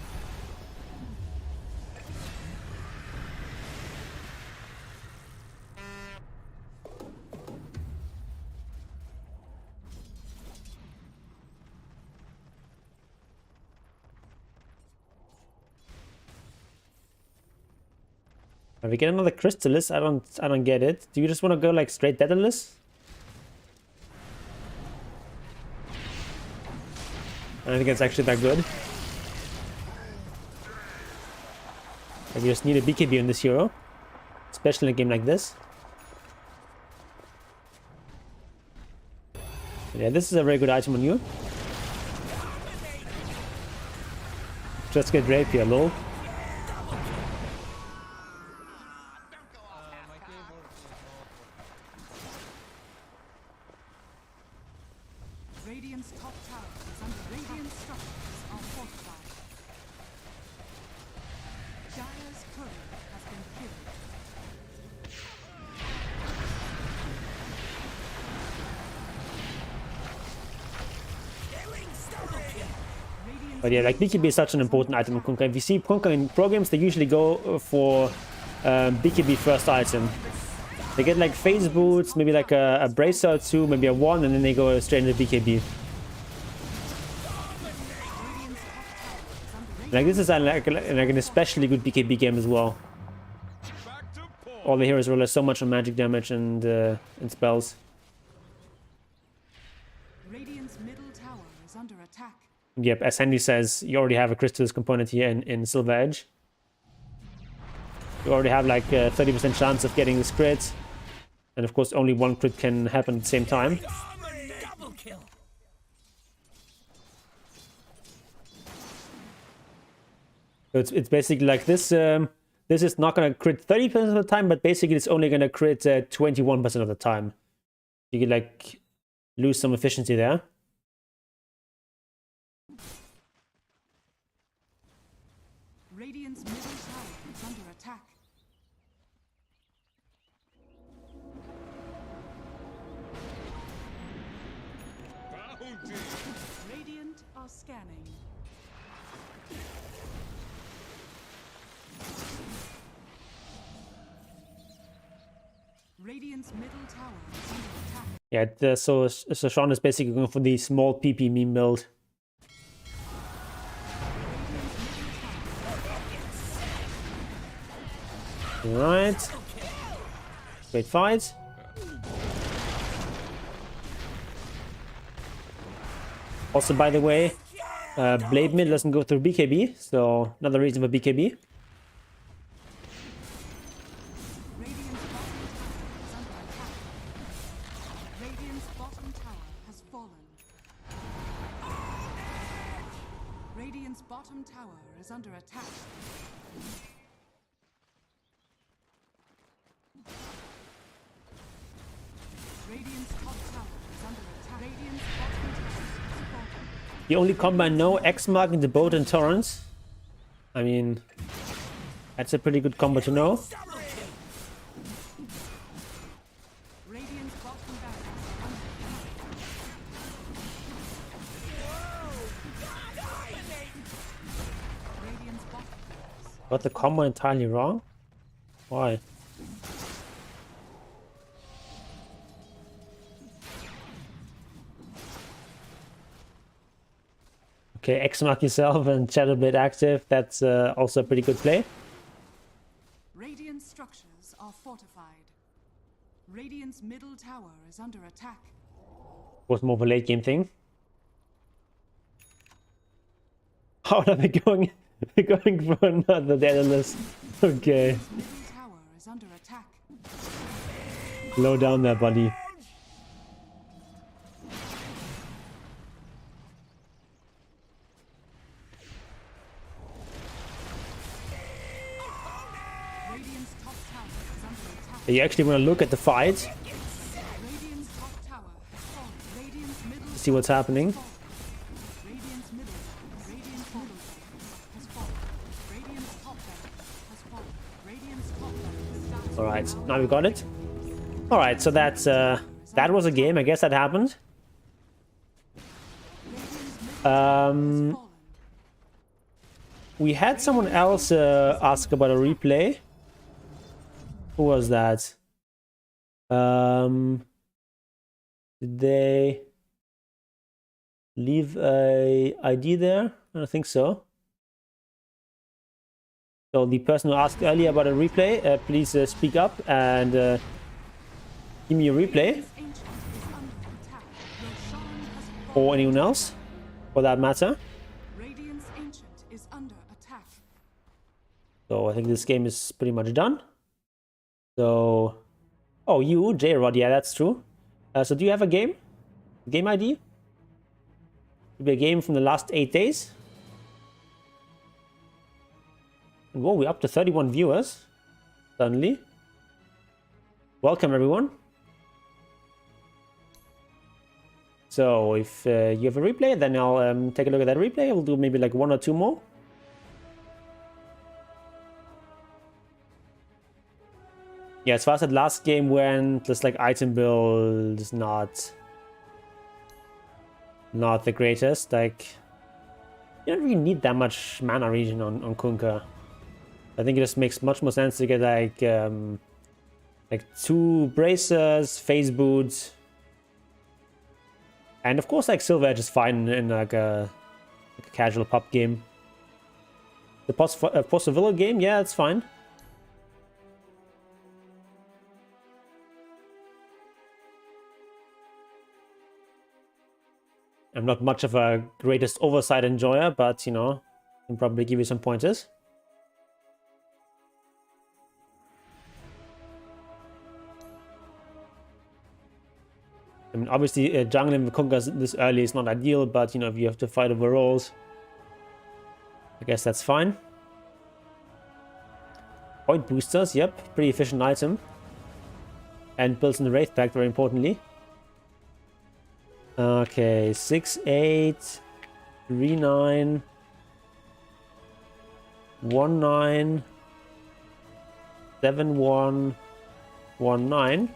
If we get another Crystallis, I don't get it. Do you just want to go like straight Daedalus? I don't think it's actually that good. Like you just need a BKB on this hero. Especially in a game like this. Yeah, this is a very good item on you. Just get Rapier, lol. Radiant's top tower is under Radiant structures are fortified. Dire's courier has been killed. But yeah, like BKB is such an important item in Kunkka. If you see Kunkka in pro games, they usually go for BKB first item. They get like phase boots, maybe like a bracer or two, maybe a one, and then they go straight into BKB. Like this is like an especially good BKB game as well. All the heroes rely so much on magic damage and spells. Radiant's middle tower is under attack. Yep, as Henry says, you already have a Crystallis component here in Silver Edge. You already have like a 30% chance of getting this crit. And of course, only one crit can happen at the same time. So it's basically like this. This is not going to crit 30% of the time, but basically it's only going to crit 21% of the time. You could like lose some efficiency there. Radiant's middle tower is under attack. Bounty! Radiant are scanning. Radiant's middle tower is under attack. Yeah, so Sean is basically going for the small PP meme build. Alright. Great fight. Also, by the way, Blade mid doesn't go through BKB, so another reason for BKB. Radiant's bottom tower is under attack. Radiant's bottom tower has fallen. Radiant's bottom tower is under attack. Radiant's top tower is under attack. Radiant's bottom tower has fallen. The only combo I know, X marking the boat and Torrents. I mean, that's a pretty good combo to know. Radiant's bottom barracks are under attack. Radiant's bottom barracks. Got the combo entirely wrong? Why? Okay, X mark yourself and Shadowblade active. That's also a pretty good play. Radiant structures are fortified. Radiant's middle tower is under attack. Was more of a late game thing. How are we going? We're going for another Analyst. Okay. Middle tower is under attack. Low down there, buddy. Radiant's top tower is under attack. You actually want to look at the fight, Radiant's top tower has fallen. Radiant's middle see what's happening. Radiant's middle Radiant's middle has fallen. Radiant's top barracks has fallen. Radiant's top barracks is down. Alright, now we got it. Alright, so that's that was a game. I guess that happened. Fallen. We had someone else ask about a replay. Who was that? Did they leave a ID there? I don't think so. So the person who asked earlier about a replay, please speak up and give me a replay, Ancient is under attack. Roshan has fallen. or anyone else, for that matter. Radiant's ancient is under attack. So I think this game is pretty much done. So, oh, you, J-Rod, yeah, that's true. So do you have a game? Game ID? Could be a game from the last 8 days. And whoa, we're up to 31 viewers. Suddenly. Welcome, everyone. So if you have a replay, then I'll take a look at that replay. We'll do maybe like 1 or 2 more. Yeah, as far as that last game went, just like item build is not the greatest. Like, you don't really need that much mana regen on Kunkka. I think it just makes much more sense to get like 2 bracers, phase boots, and of course like Silver Edge is fine in like a casual pub game. The post-Villa game, yeah, it's fine. I'm not much of a greatest oversight enjoyer, but you know, I can probably give you some pointers. I mean, obviously, jungling with Kunkka this early is not ideal, but you know, if you have to fight over rolls, I guess that's fine. Point boosters, yep, pretty efficient item. And builds in the Wraith Pact, very importantly. Okay, 6, 8, 3, 9, 1, 9, 7, 1, 1, 9.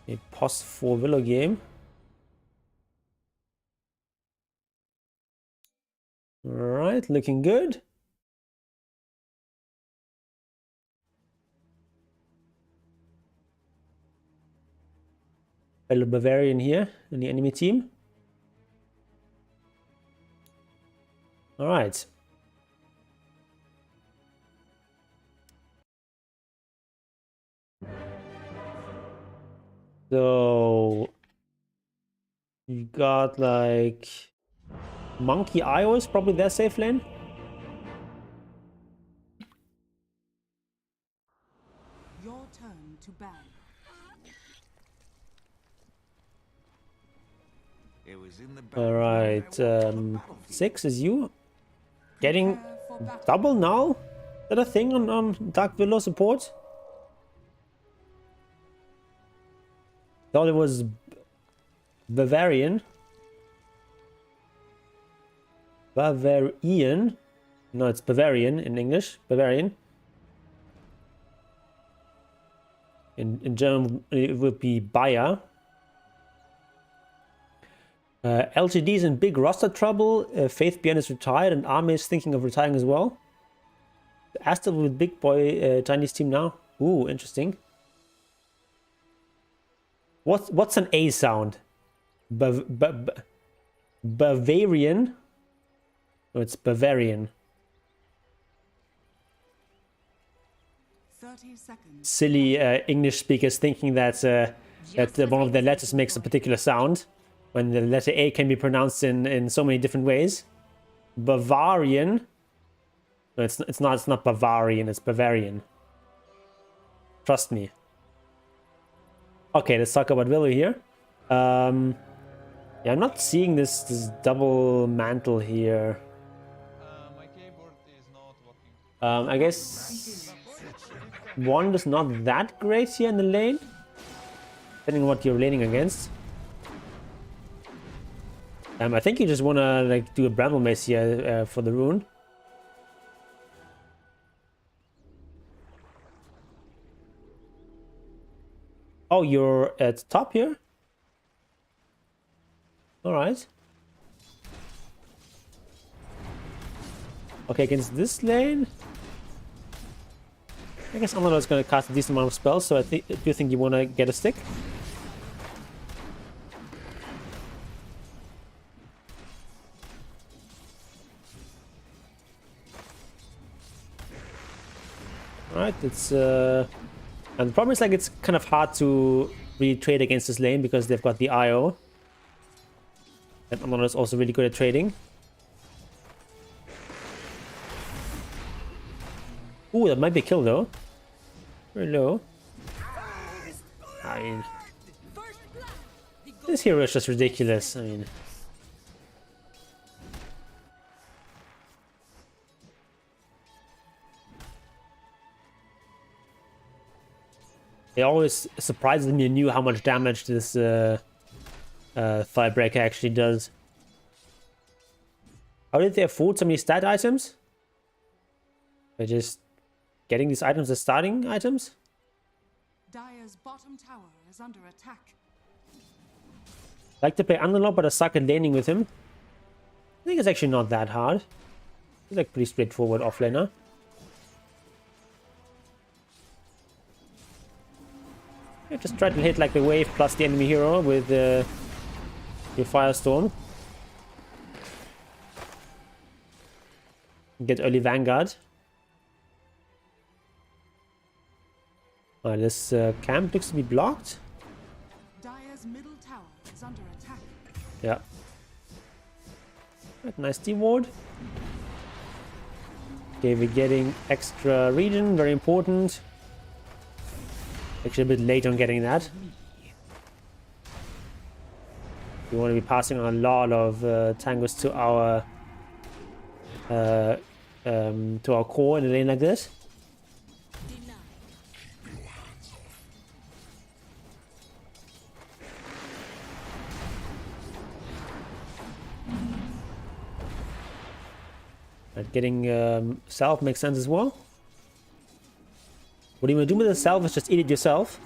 A post 4 Willow game. Alright, looking good. Fellow Bavarian here in the enemy team. All right. So you got like Monkey Io is probably their safe lane. Your turn to ban. It was in the All right, 6 is you getting Prepare for battle. double now? Is that a thing on Dark Willow support? Thought it was Bavarian. Bavarian. No, it's Bavarian in English. Bavarian. In German, it would be Bayer. LGD is in big roster trouble. Faith Bjorn is retired, and Army is thinking of retiring as well. Astor with big boy Chinese team now. Ooh, interesting. What's an A sound? Bavarian? No, it's Bavarian. 30 seconds. Silly English speakers thinking that one of the letters makes a particular sound, when the letter A can be pronounced in so many different ways. Bavarian. No, it's not Bavarian, it's Bavarian. Trust me. Okay, let's talk about Willow here. Yeah, I'm not seeing this double mantle here. My keyboard is not working. I guess one is not that great here in the lane, depending on what you're laning against. I think you just want to like do a Bramble Mace here for the rune. Oh, you're at top here? Alright. Okay, against this lane, I guess Amalur is going to cast a decent amount of spells, so I do think you want to get a stick. Alright, it's and the problem is like it's kind of hard to really trade against this lane because they've got the IO. And Amalur is also really good at trading. Ooh, that might be a kill though. Very low. I mean, this hero is just ridiculous. I mean, it always surprises me anew how much damage this Thighbreaker actually does. How did they afford so many stat items? They're just getting these items as starting items? Dire's bottom tower is under attack. I like to play Underlord, but I suck at laning with him. I think it's actually not that hard. He's like pretty straightforward offlaner. Yeah, just try to hit like the wave plus the enemy hero with your Firestorm. Get early Vanguard. Alright, this camp looks to be blocked. Dire's middle tower is under attack. Yeah. Right, nice D-ward. Okay, we're getting extra regen, very important. Actually a bit late on getting that. We want to be passing on a lot of tangos to our core in a lane like this. Right, getting self makes sense as well. What you want to do with the self is just eat it yourself,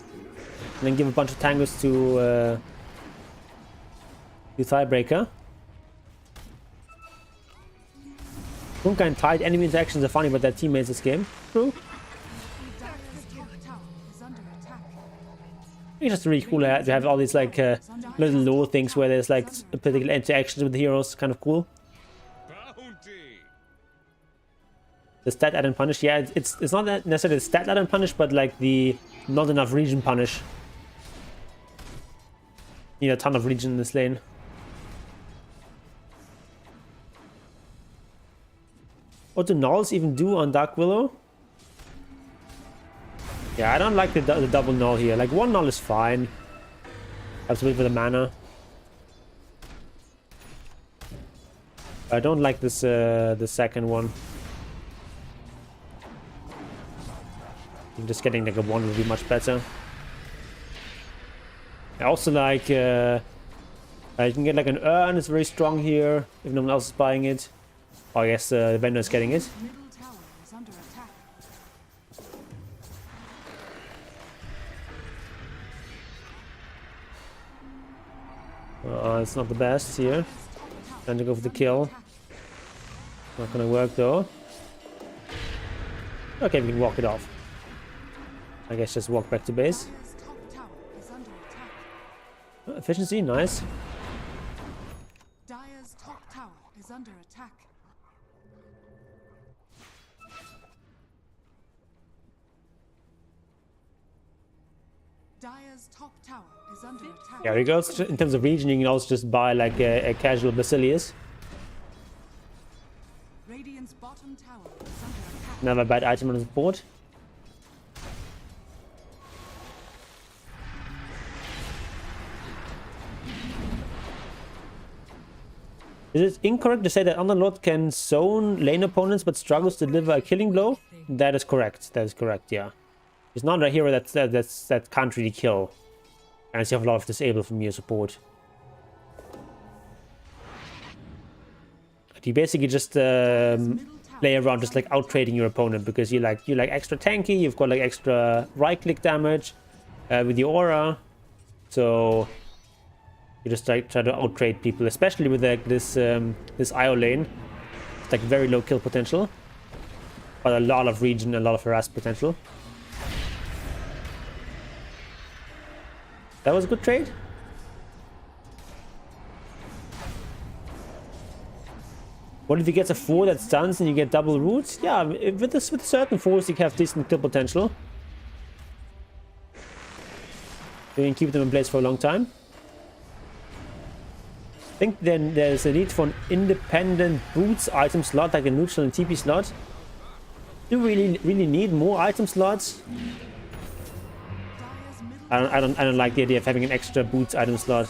and then give a bunch of tangos to Thighbreaker. Kunka and Tide enemy interactions are funny, but their teammates this game. True. Dire's top tower is under attack. It's just really cool to have all these like little lore things where there's like a particular interactions with the heroes. Kind of cool. Bounty. The stat add and punish, yeah, it's not necessarily the stat add and punish, but like the not enough region punish. Need a ton of region in this lane. What do nulls even do on Dark Willow? Yeah, I don't like the double null here. Like one null is fine. Have to wait for the mana. I don't like this the second one. Just getting like a one would be much better. I also like you can get like an urn, it's very strong here if no one else is buying it. Oh, I guess the vendor is getting it. Middle tower is under attack. It's not the best here. Trying to go for the kill. Not gonna work though. Okay, we can walk it off. I guess just walk back to base. Dire's top tower is under attack. Efficiency, nice. Dire's top tower is under attack. Dire's top tower is under attack. There we go. So in terms of region, you can also just buy like a casual Basilius. Radiant's bottom tower is under attack. Another bad item on the board. Is it incorrect to say that Underlord can zone lane opponents but struggles to deliver a killing blow? That is correct. That is correct, yeah. It's not a hero that can't really kill. And you have a lot of disable from your support. But you basically just play around just like out trading your opponent because you like extra tanky, you've got like extra right click damage with your aura. So you just try to out trade people, especially with like this IO lane. It's like very low kill potential, but a lot of region, a lot of harass potential. That was a good trade. What if he gets a 4 that stuns and you get double roots? Yeah, with certain 4s you have decent kill potential. You can keep them in place for a long time. I think then there's a need for an independent boots item slot, like a neutral and TP slot. Do we really need more item slots? I don't like the idea of having an extra boots item slot.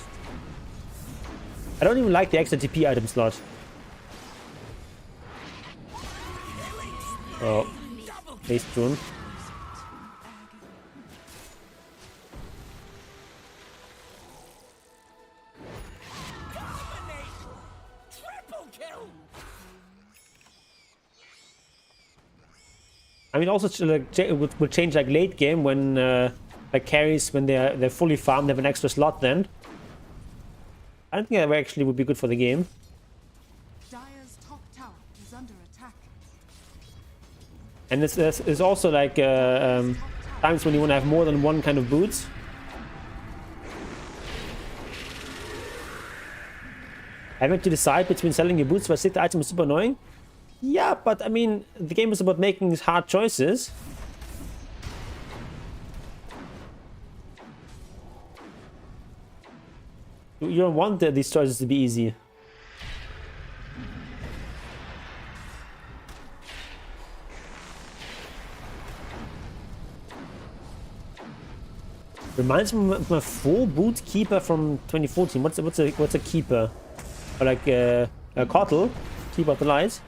I don't even like the extra TP item slot. Oh, haste rune. I mean, also like, it would change like late game when like carries when they're fully farmed have an extra slot. Then I don't think that actually would be good for the game. Dire's top tower is under attack. And there's also like times when you want to have more than one kind of boots. Having to decide between selling your boots versus the item is super annoying. Yeah, but I mean, the game is about making these hard choices. You don't want these choices to be easy. Reminds me of my full boot keeper from 2014. What's a keeper? Or like a Kotl, Keeper of the Light.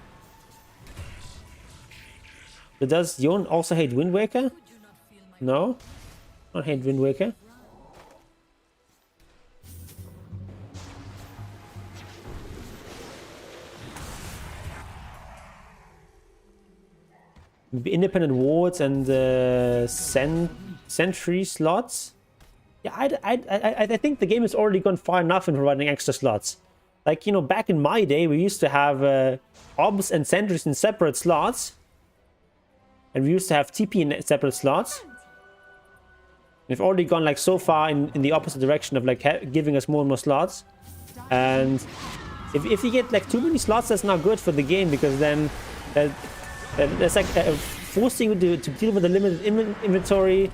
But does Yon also hate Wind Waker? No, I don't hate Wind Waker. Independent wards and sentry slots. Yeah, I think the game has already gone far enough in providing extra slots. Like, you know, back in my day, we used to have obs and sentries in separate slots. And we used to have TP in separate slots. We've already gone like so far in the opposite direction of like giving us more and more slots. And if you get like too many slots, that's not good for the game, because then that's like forcing you to deal with a limited inventory.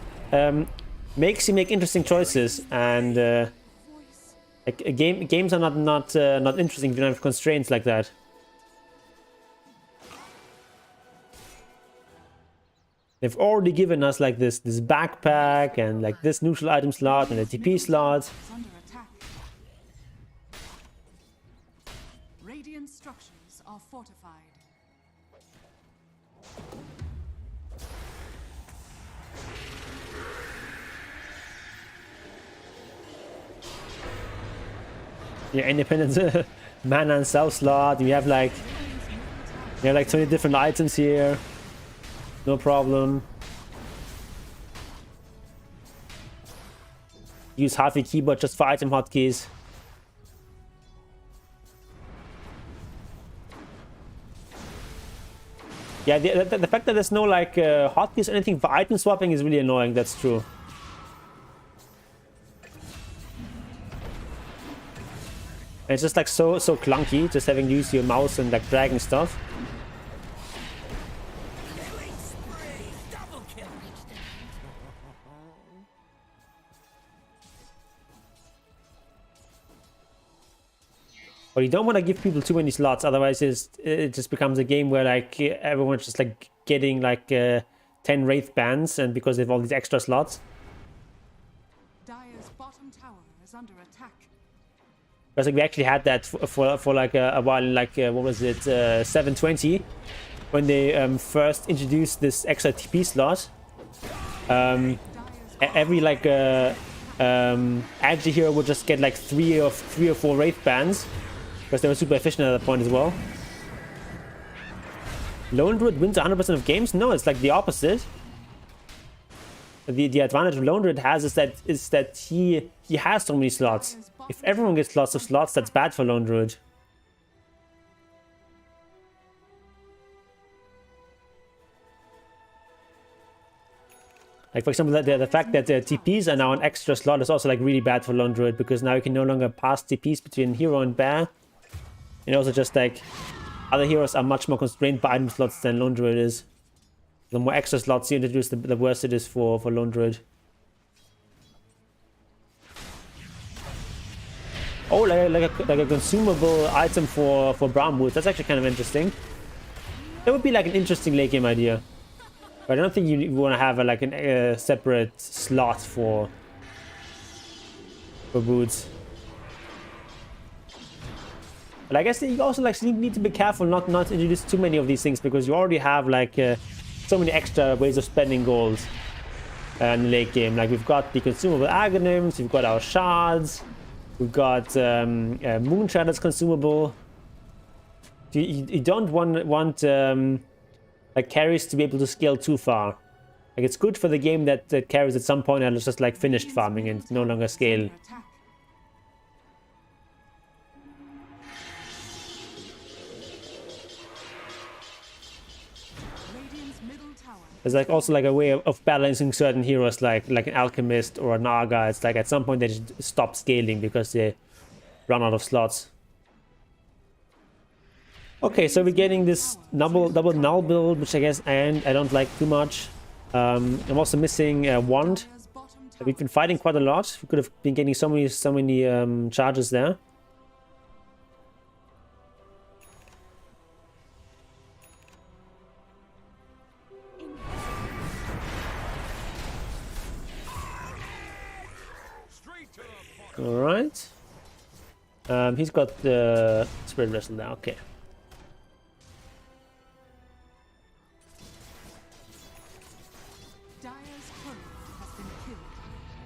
Makes you make interesting choices, and like games are not interesting if you don't have constraints like that. They've already given us like this backpack and like this neutral item slot and a TP slot. Is under attack. Radiant structures are fortified. Yeah, independent mana and cell slot. You have like 20 different items here. No problem. Use half your keyboard just for item hotkeys. Yeah, the fact that there's no like hotkeys or anything for item swapping is really annoying. That's true. And it's just like so clunky, just having to use your mouse and like dragging stuff. But you don't want to give people too many slots, otherwise it just becomes a game where like everyone's just like getting like 10 Wraith bands, and because they have all these extra slots. Dire's bottom tower is under attack. Because like we actually had that for like a while, like what was it, 720, when they first introduced this extra TP slot. Every like agile hero would just get like three or four Wraith bands, because they were super efficient at that point as well. Lone Druid wins 100% of games? No, it's like the opposite. The advantage Lone Druid has is that he has so many slots. If everyone gets lots of slots, that's bad for Lone Druid. Like for example, the fact that the TPs are now an extra slot is also like really bad for Lone Druid, because now you can no longer pass TPs between hero and bear. And also just like other heroes are much more constrained by item slots than Lone Druid is. The more extra slots you introduce, the worse it is for Lone Druid. Oh, like a consumable item for Broodmother. That's actually kind of interesting. That would be like an interesting late game idea. But I don't think you want to have a separate slot for boots. But I guess you also like need to be careful not to introduce too many of these things, because you already have like so many extra ways of spending gold in the late game. Like we've got the consumable agonyms, we've got our shards, we've got moonshine that's consumable. You don't want like carries to be able to scale too far. Like it's good for the game that carries at some point are just like finished farming and no longer scale. There's like also like a way of balancing certain heroes, like an alchemist or a naga. It's like at some point they just stop scaling because they run out of slots. Okay, so we're getting this double null build, which I guess I don't like too much. I'm also missing a wand. We've been fighting quite a lot. We could have been getting so many charges there. All right. He's got the Spirit Wrestle now. Okay.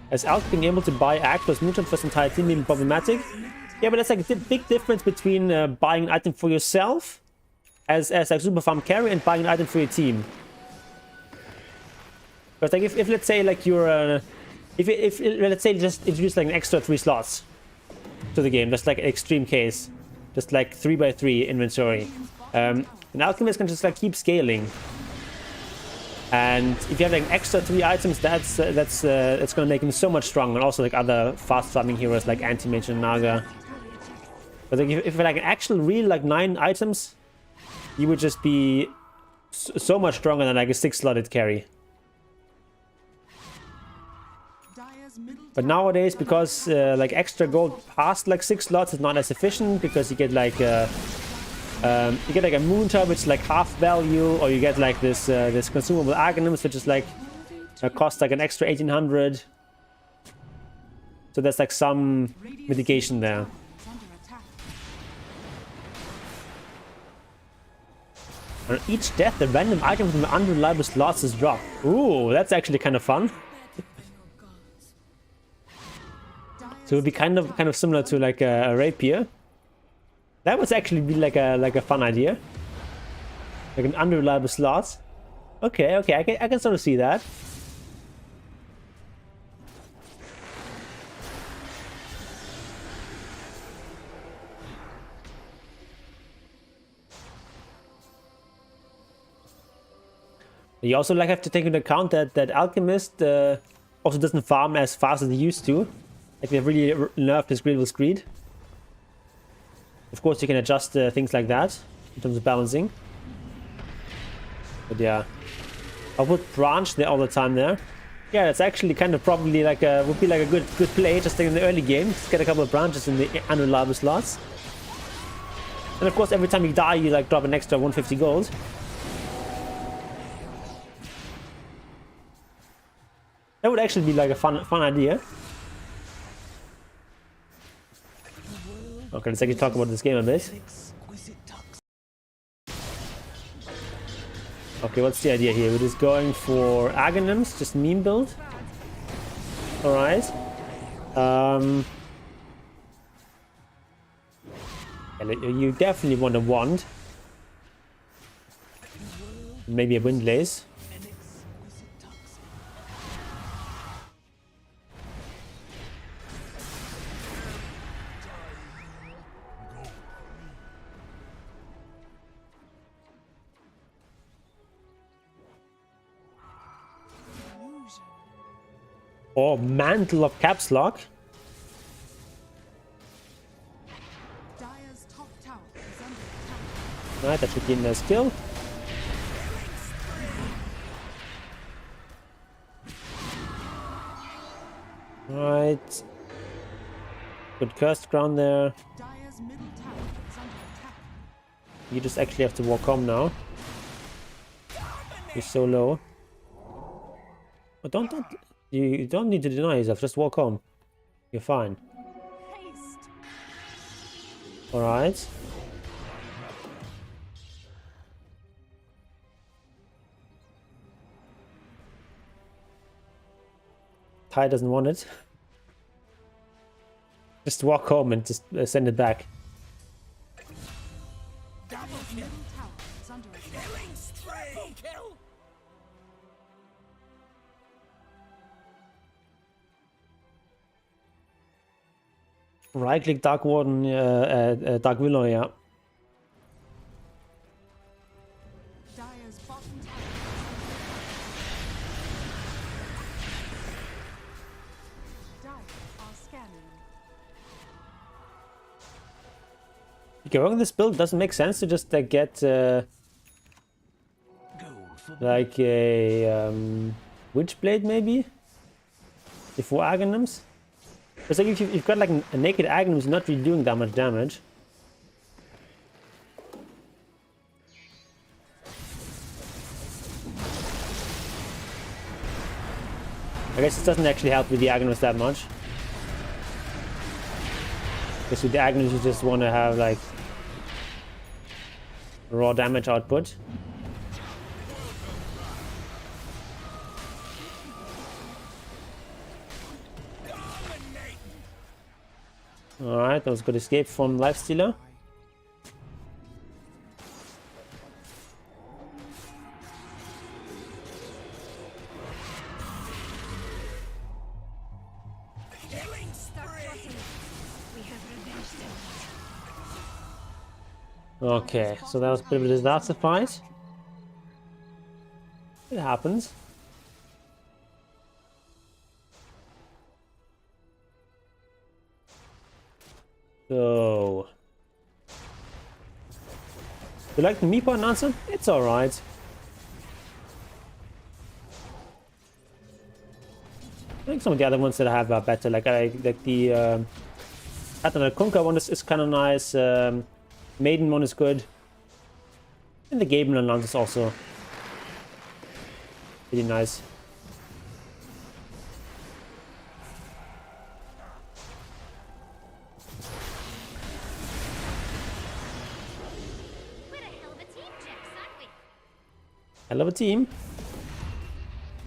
As Alk being able to buy Act plus Mutant for his entire team being problematic. Yeah, but that's like a big difference between buying an item for yourself as like super farm carry and buying an item for your team. Because like if let's say like you're if let's say just introduce like an extra 3 slots to the game, that's like an extreme case, just like 3x3 inventory. An alchemist can just like keep scaling. And if you have like extra 3 items, that's gonna make him so much stronger. And also like other fast farming heroes like Anti-Mage and Naga. But like if like an actual real like 9 items, you would just be so much stronger than like a 6-slotted carry. But nowadays, because like extra gold past like 6 slots is not as efficient, because you get like a moon tub which is like half value, or you get like this this consumable Aghanim's which is like costs like an extra 1800. So there's like some mitigation there. On each death, the random item from the unreliable slots is dropped. Ooh, that's actually kind of fun. So it would be kind of similar to like a rapier. That would actually be like a fun idea. Like an unreliable slot. Okay, I can sort of see that. You also like have to take into account that Alchemist also doesn't farm as fast as he used to. Like they've really nerfed his Greedful Screed. Of course, you can adjust things like that in terms of balancing. But yeah, I'll put Branch there all the time there. Yeah, that's actually kind of probably like would be like a good play just in the early game. Just get a couple of branches in the unreliable slots. And of course, every time you die, you like drop an extra 150 gold. That would actually be like a fun idea. Okay, let's actually talk about this game a bit. Okay, what's the idea here? We're just going for Aghanims, just meme build. Alright. You definitely want a wand. Maybe a Windlace. Or Mantle of Caps Lock. Right, that should gain a skill. Right. Good Cursed Ground there. You just actually have to walk home now. He's so low. But don't. You don't need to deny yourself, just walk home. You're fine. Alright. Ty doesn't want it. Just walk home and just send it back. Right click Dark Warden, Dark Willow, yeah. Going this build doesn't make sense to just get like a Witchblade maybe before Aghanims. It's like if you've got like a naked Aghanims, not really doing that much damage. I guess it doesn't actually help with the Aghanims that much. Because with the Aghanims you just want to have like raw damage output. Alright, that was a good escape from Lifestealer. Okay, so that was a bit of a disaster fight. It happens. So, you like the Meepo announcement? It's alright. I think some of the other ones that I have are better. Like the I don't know, Kunkka one is kind of nice. Maiden one is good. And the Gaben announce is also pretty nice. We're a hell of a team, Jax, aren't we? Hell of a team.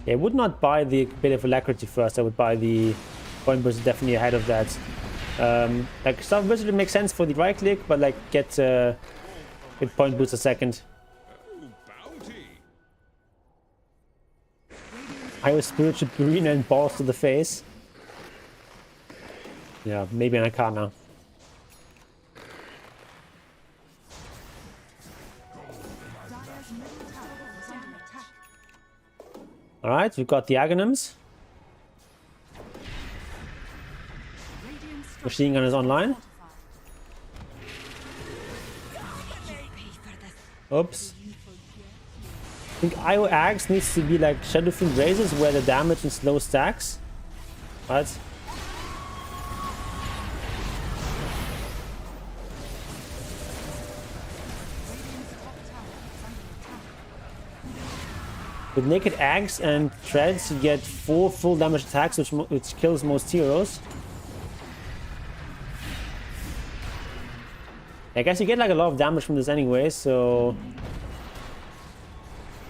Yeah, I would not buy the bit of alacrity first. I would buy the point boost definitely ahead of that. Like stuff visually makes sense for the right click, but like get point boost a second. Oh, bounty. I was spiritual green and balls to the face. Yeah, maybe I can't now. Dire's middle tower is under attack. Alright, we've got the Aghanims. Radiant structures Machine gun is online. fortified. Oops. I think IO Axe needs to be like Shadowfiend Razors where the damage and slow stacks. Right? Radiant's top tower is under attack. With Naked Axe and Treads, you get 4 full damage attacks, which kills most heroes. I guess you get like a lot of damage from this anyway, so...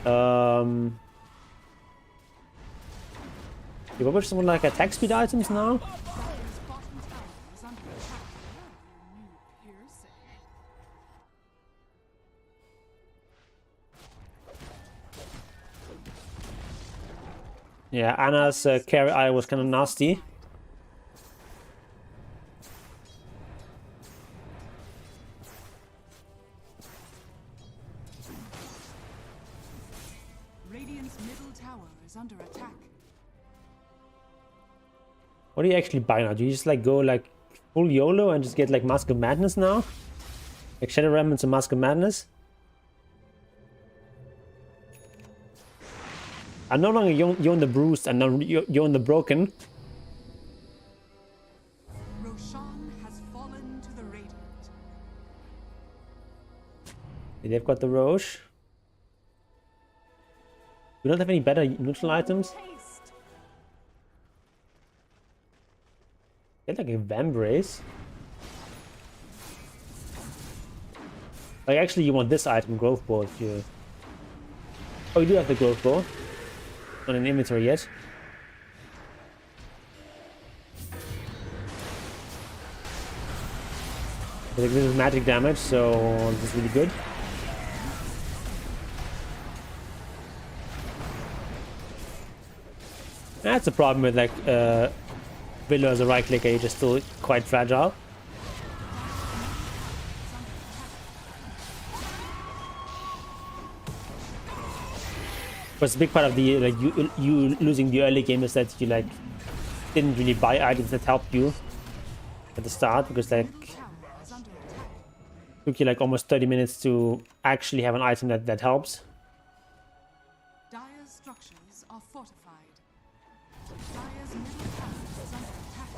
You probably just want like attack speed items now? Dire's bottom tower is under attack. New piercing. Yeah, Anna's carry eye was kind of nasty. Radiant's middle tower is under attack. What do you actually buy now? Do you just like go like full YOLO and just get like Mask of Madness now? Like Shadow Remnants and Mask of Madness? I'm no longer Yon the Bruised and now Yon the Broken. Roshan has fallen to the Radiant. They've got the Roche. We don't have any better neutral items. Taste. Get like a Vambrace. Like actually you want this item, Growth Bow, if you... Oh, you do have the Growth Bow. Not in inventory yet. But like, this is magic damage, so this is really good. That's the problem with like Willow as a right clicker, you're just still quite fragile. But a big part of the like you losing the early game is that you like didn't really buy items that helped you at the start, because like Tower is under attack. took you like almost 30 minutes to actually have an item that helps. Dire's structures are fortified. Dire's middle tower is under attack.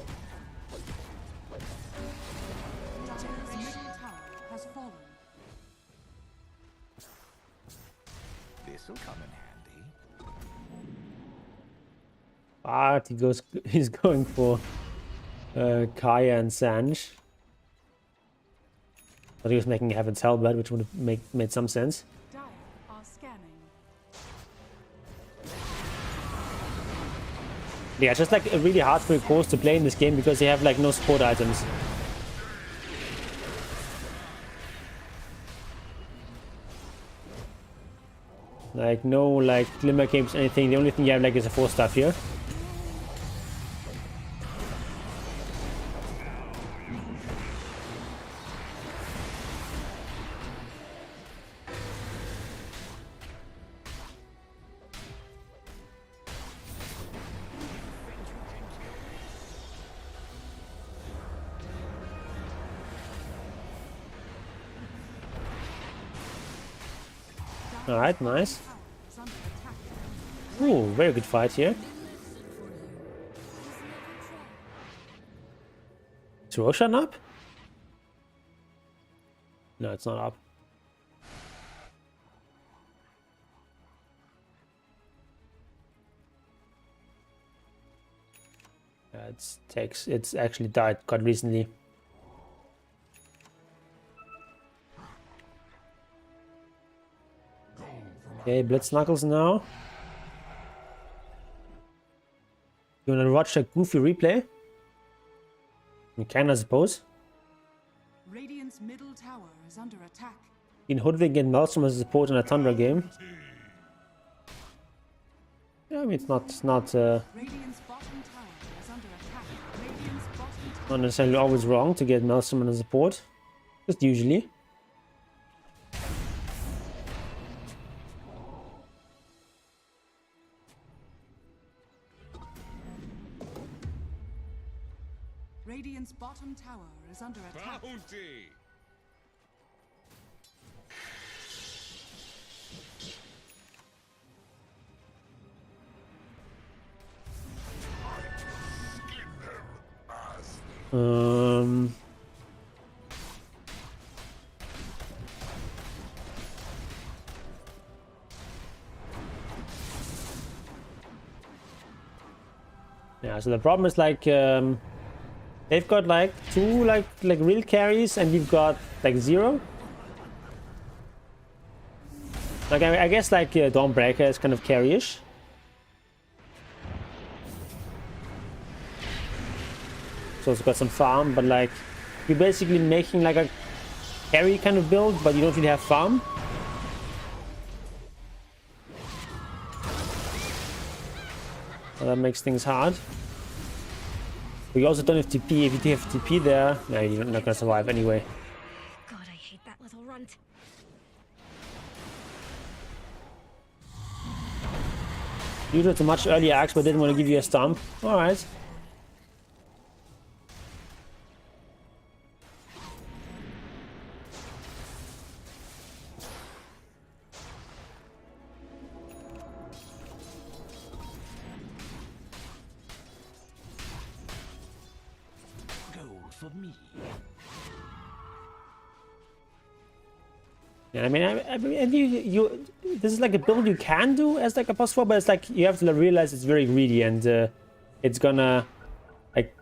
Dire's middle tower has fallen. This'll come in handy. But he's going for Kaya and Sanj. But he was making Heaven's Hellblood, which would have made some sense. Dire are scanning. Yeah, it's just like really hard for your cores to play in this game because they have like no support items. Like no like Glimmer Capes, anything. The only thing you have like is a 4-staff here. Alright, nice. Tower is under attack. Ooh, very good fight here. Is Roshan up? No, it's not up. It's actually died quite recently. Okay, Blitz Knuckles now. You wanna watch a goofy replay? You can, I suppose. Radiant's middle tower is under attack. In Hoodwink and Maelstrom as a support in a Tundra game. Yeah, I mean, it's not Radiant's bottom tower is under attack. Radiant's bottom tower. not necessarily always wrong to get Maelstrom as a support. Just usually. Radiant's bottom tower is under attack. Bounty. Um, yeah, so the problem is like they've got like two like real carries and you've got like zero. Like I guess like Dawnbreaker is kind of carry-ish. So it's got some farm, but like you're basically making like a carry kind of build, but you don't really have farm. So that makes things hard. But you also don't have TP. If you do have TP there, no, you're not gonna survive anyway. God, I hate that little runt. You did a much earlier axe, but didn't want to give you a stomp. Alright. For me. Yeah, I mean, you this is like a build you can do as like a boss 4, but it's like you have to realize it's very greedy and it's gonna like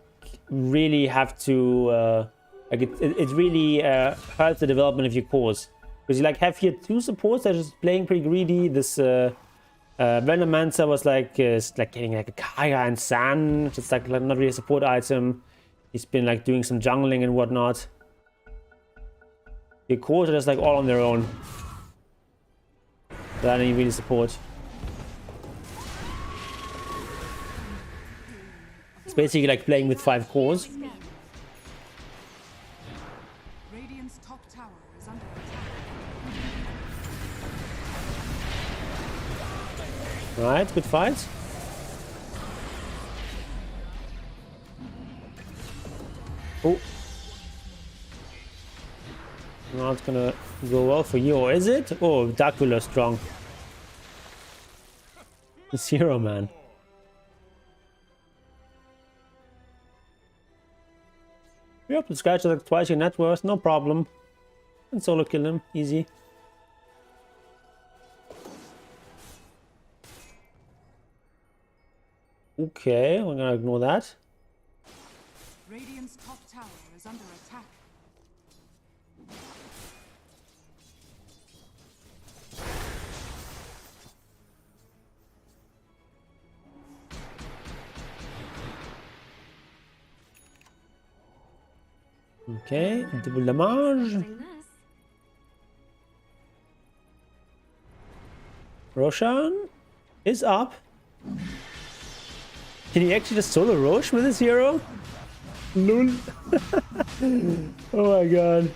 really have to like it really hurts the development of your cores, because you like have here two supports that are just playing pretty greedy. This Venomancer was like getting like a Kaya and San, just like not really a support item. He's been like doing some jungling and whatnot. The cores are just like all on their own. Without any really support. It's basically like playing with 5 cores. Radiant's top tower is under attack. Right, good fight. Oh. Not gonna go well for you, or is it? Oh, Dracula strong. Zero man. Yep, this guy's like twice your net worth, no problem. And solo kill him, easy. Okay, we're gonna ignore that. Radiant's top tower is under attack. Okay, double damage. Roshan is up. Can he actually just solo Rosh with his hero? Lol. Oh my god.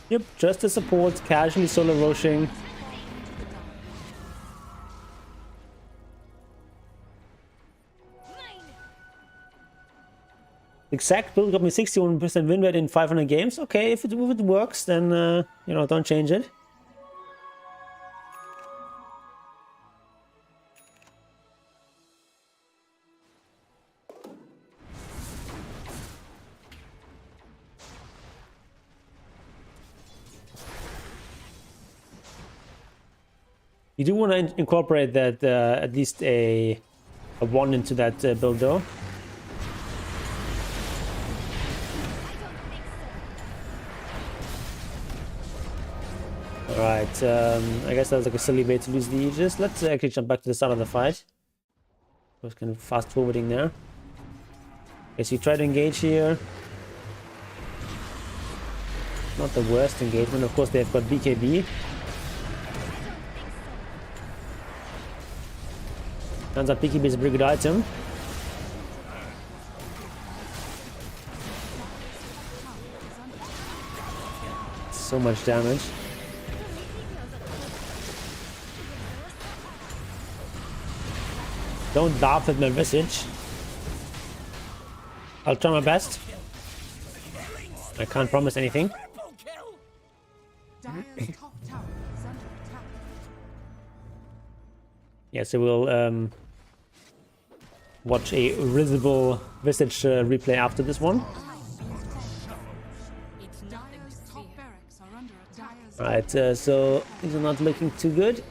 Yep, just a support, casually solo Roshing. exact build got me 61% win rate in 500 games. Okay, if it works, then, you know, don't change it. You do want to incorporate that at least a 1 into that build though. Alright, I guess that was like a silly way to lose the Aegis. Let's actually jump back to the start of the fight. I was kind of fast forwarding there. Okay, so you try to engage here. Not the worst engagement. Of course, they've got BKB. Turns out BKB is a pretty good item. So much damage. Don't laugh at my visage. I'll try my best. I can't promise anything. Dire's top tower is under attack. Yeah, so we'll watch a risible visage replay after this one. Dire's top barracks are under attack. Alright, so these are not looking too good.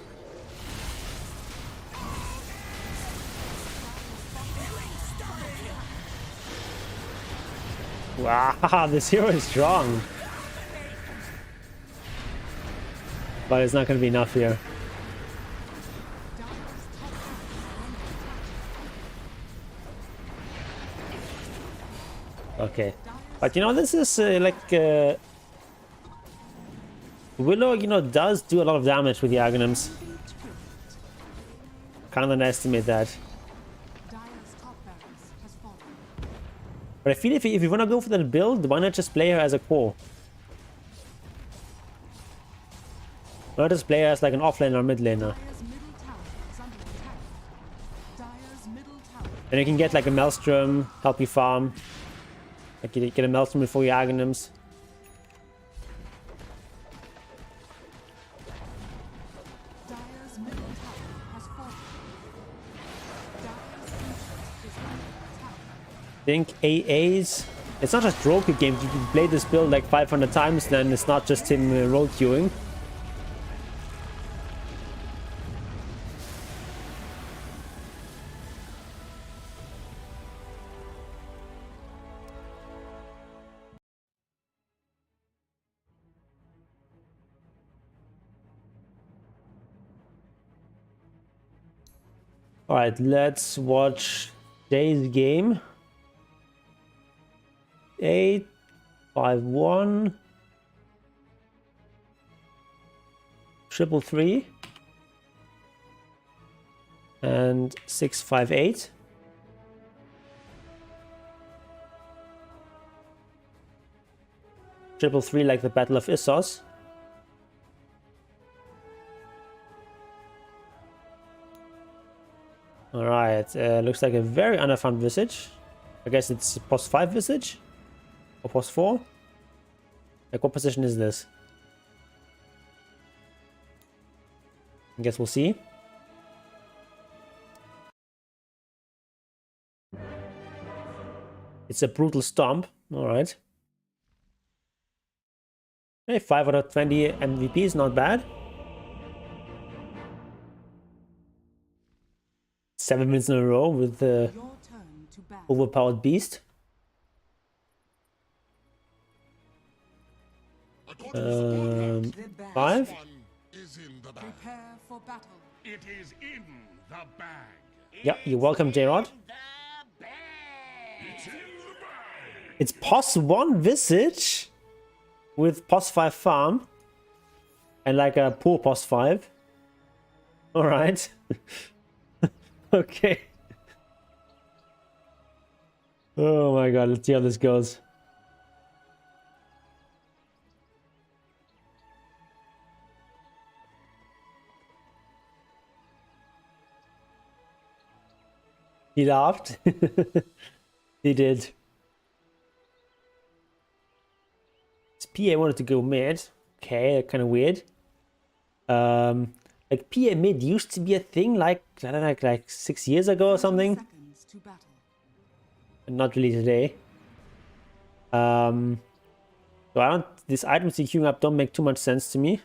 Wow, this hero is strong. But it's not going to be enough here. Okay. But you know, this is Willow, you know, does do a lot of damage with the Aghanims. Can't underestimate that. Dire's top barracks has fallen. But I feel if you want to go for that build, why not just play her as a core? Why not just play her as like an offlaner or mid laner? Dire's middle tower is under attack. Dire's middle tower. Then you can get like a Maelstrom, help you farm. Like you get a Maelstrom before your Aghanims. Dire's middle tower has fallen. Dire's infant is under attack. I think AA's... It's not just roll queue games. You can play this build like 500 times, then it's not just him roll queuing. Alright, let's watch Jay's game. 8, 5, 1, 333, and 6, 5, 8. Triple 3 like the Battle of Issos. Alright, looks like a very unfarmed visage. I guess it's post 5 visage? Or post 4? Like, what position is this? I guess we'll see. It's a brutal stomp. Alright. Hey, 5 out of 20 MVP is not bad. 7 minutes in a row with the Your turn to bat. overpowered beast. Five? Is in the bag. Prepare for battle. It is in the bag. Yeah, you're welcome, J-Rod. It's in the bag. It's POS 1 Visage with POS 5 farm and like a poor POS 5. Alright. Okay. Oh my god, let's see how this goes. He laughed. He did. PA wanted to go mid. Okay, kind of weird. Like PA mid used to be a thing like, I don't know, like 6 years ago or 30 something. seconds to battle. Not really today. So I don't, these items you're queuing up don't make too much sense to me.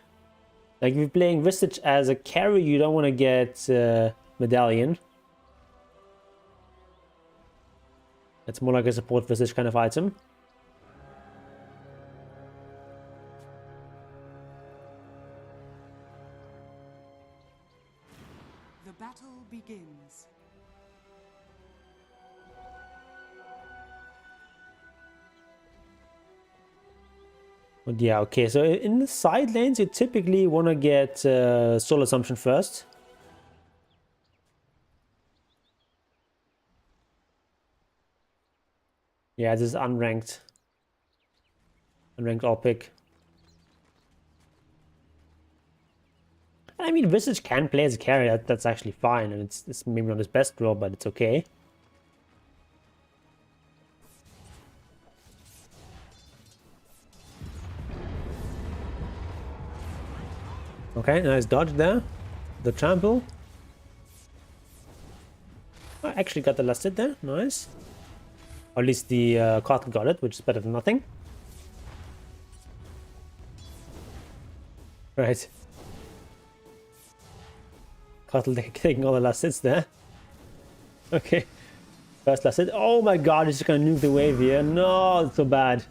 Like if you're playing Visage as a carry, you don't want to get Medallion. It's more like a support Visage kind of item. The battle begins. But yeah, okay, so in the side lanes, you typically want to get Soul Assumption first. Yeah, this is unranked. Unranked all pick. I mean, Visage can play as a carry, that's actually fine, and it's maybe not his best role, but it's okay. Okay, nice dodge there. The trample. I actually got the last hit there, nice. Or at least the Cotton got it, which is better than nothing. Right. Cottle taking all the last hits there. Okay. First last hit. Oh my god, he's just gonna nuke the wave here. No, it's so bad.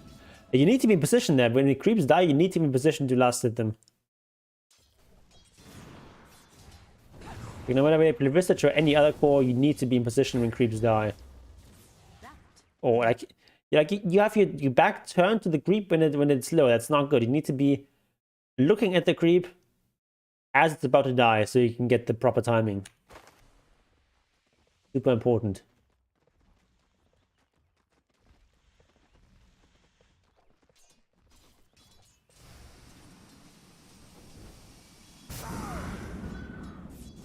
You need to be in position there. When the creeps die, you need to be in position to last hit them. You know, whenever you play Visage or any other core, you need to be in position when creeps die. Or like you have your back turned to the creep when it's low. That's not good. You need to be looking at the creep as it's about to die, so you can get the proper timing. Super important.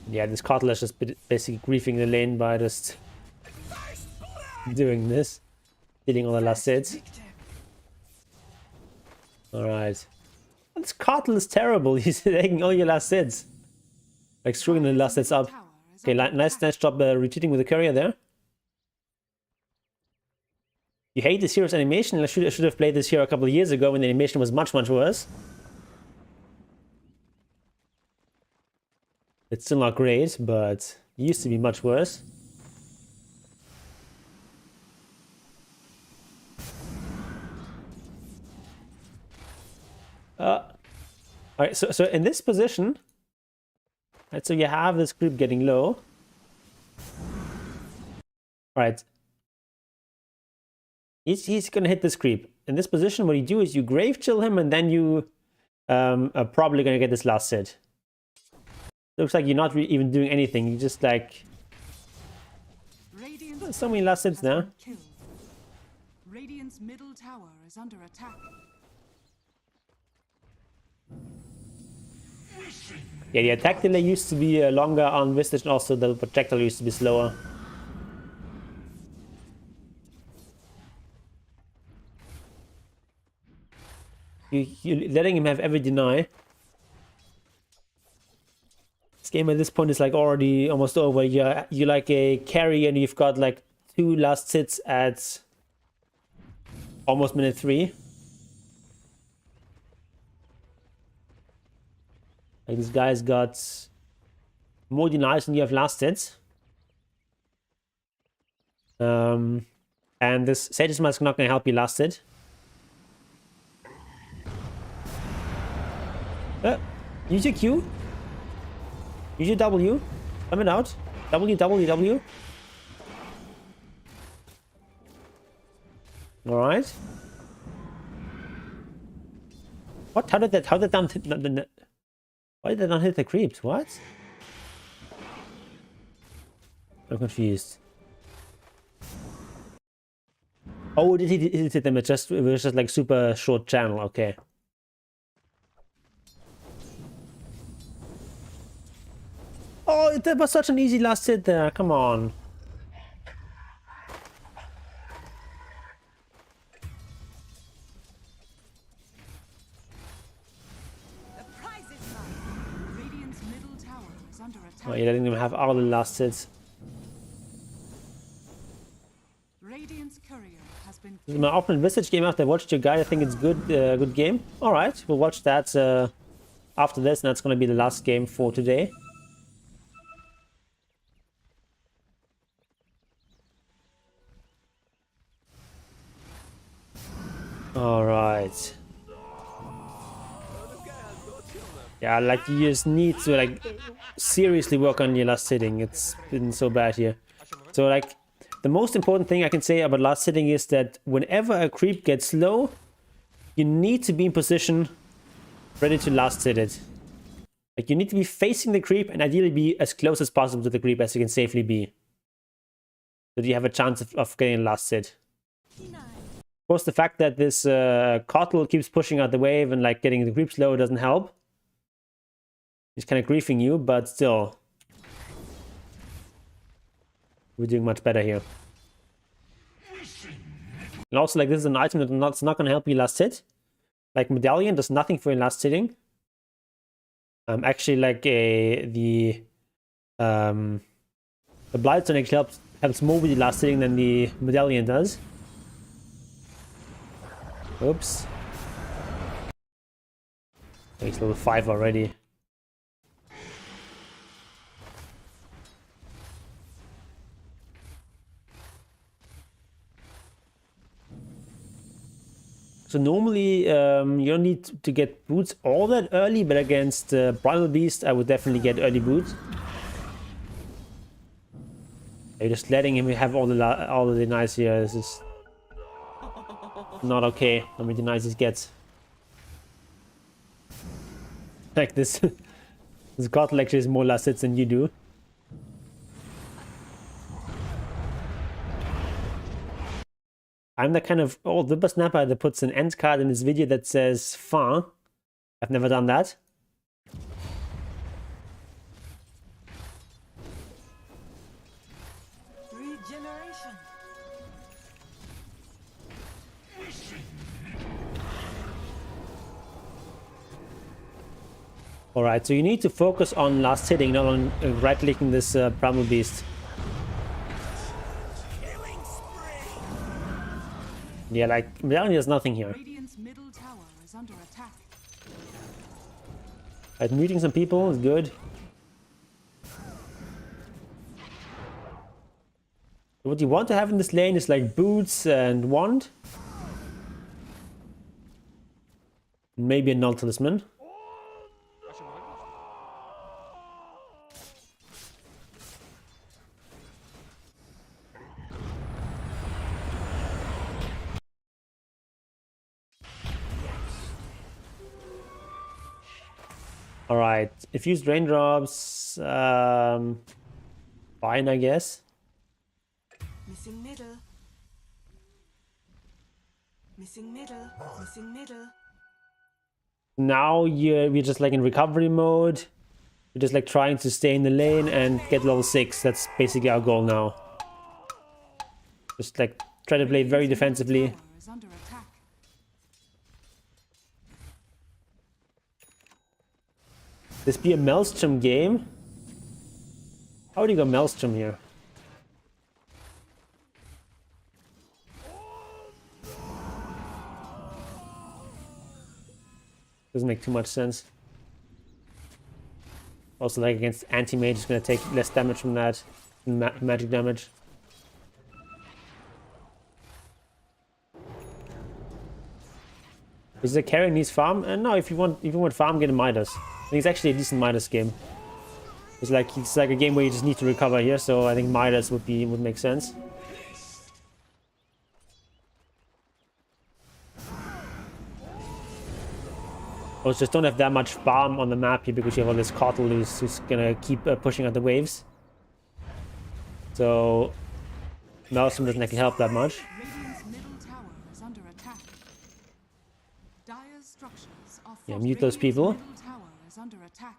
Yeah, this Cottle is just basically griefing the lane by just doing this. Hitting all the last hits. Alright. This Cottle is terrible. He's taking all your last hits. Like screwing the last hits up. Okay, nice job retreating with the courier there. You hate this hero's animation? I should have played this hero a couple of years ago when the animation was much, much worse. It's still not great, but it used to be much worse. Alright, so in this position, right, so you have this creep getting low. Alright. He's gonna hit this creep. In this position, what you do is you grave chill him, and then you are probably gonna get this last hit. Looks like you're not even doing anything. You just like so many last hits now. Radiant's middle tower is under attack. Yeah, the attack delay used to be longer on Vistage, and also the projectile used to be slower. You're letting him have every deny. This game at this point is like already almost over. You're like a carry and you've got like 2 last hits at almost minute 3. Like this guy's got more denies than you have last hits. And this Sage's Mask not gonna help you last hit. Use your Q. Use your W. Coming out. W, W, W. Alright. What? How did that not hit why did that not hit the creeps? What? I'm confused. Oh, did he hit them? It was just like super short channel, okay. Oh, that was such an easy last hit there. Come on. is under attack. Oh, you're letting them have all the last hits. Radiant's courier has been This is my opening Visage game after I watched your guide. I think it's good, good game. Alright, we'll watch that after this, and that's gonna be the last game for today. Alright. Yeah, like you just need to like seriously work on your last hitting. It's been so bad here. So like the most important thing I can say about last hitting is that whenever a creep gets low, you need to be in position ready to last hit it. Like you need to be facing the creep and ideally be as close as possible to the creep as you can safely be. So that you have a chance of getting a last hit. Of course, the fact that this Kotl keeps pushing out the wave and like getting the creeps low doesn't help. He's kind of griefing you, but still. We're doing much better here. And also, like, this is an item that's not going to help you last hit. Like, Medallion does nothing for your last hitting. Actually, like, the Blightstone actually helps more with the last hitting than the Medallion does. Oops. He's level 5 already. So normally you don't need to get boots all that early, but against Primal Beast I would definitely get early boots. You're just letting him have all the denies here. This is not okay. How many denies he gets? Like this, this god lecture is more last hits than you do. I'm the kind of old whippersnapper that puts an end card in this video that says "fin." I've never done that. Regeneration. Alright, so you need to focus on last hitting, not on right-clicking this Primal Beast. Yeah, like, Medallion has nothing here. Radiant's middle tower is under attack. Right, muting some people is good. What you want to have in this lane is like boots and wand. Maybe a null talisman. Alright, infused raindrops, fine I guess. Missing middle. Missing middle. Missing middle. Now we're just like in recovery mode. We're just like trying to stay in the lane and get level 6. That's basically our goal now. Just like try to play very defensively. Tower is under attack. This be a Maelstrom game? How do you go Maelstrom here? Doesn't make too much sense. Also, like against anti-mage, is going to take less damage from that magic damage. Is the carry needs farm? No, if you want farm, get a Midas. I think it's actually a decent Midas game. It's like a game where you just need to recover here, so I think Midas would make sense. Also, just don't have that much farm on the map here because you have all this Kotl who's gonna keep pushing out the waves. So Maelstrom doesn't actually help that much. Radiant's middle tower is under attack. Dire's structures are Yeah, fortified. mute those people. Radiant's middle tower is under attack.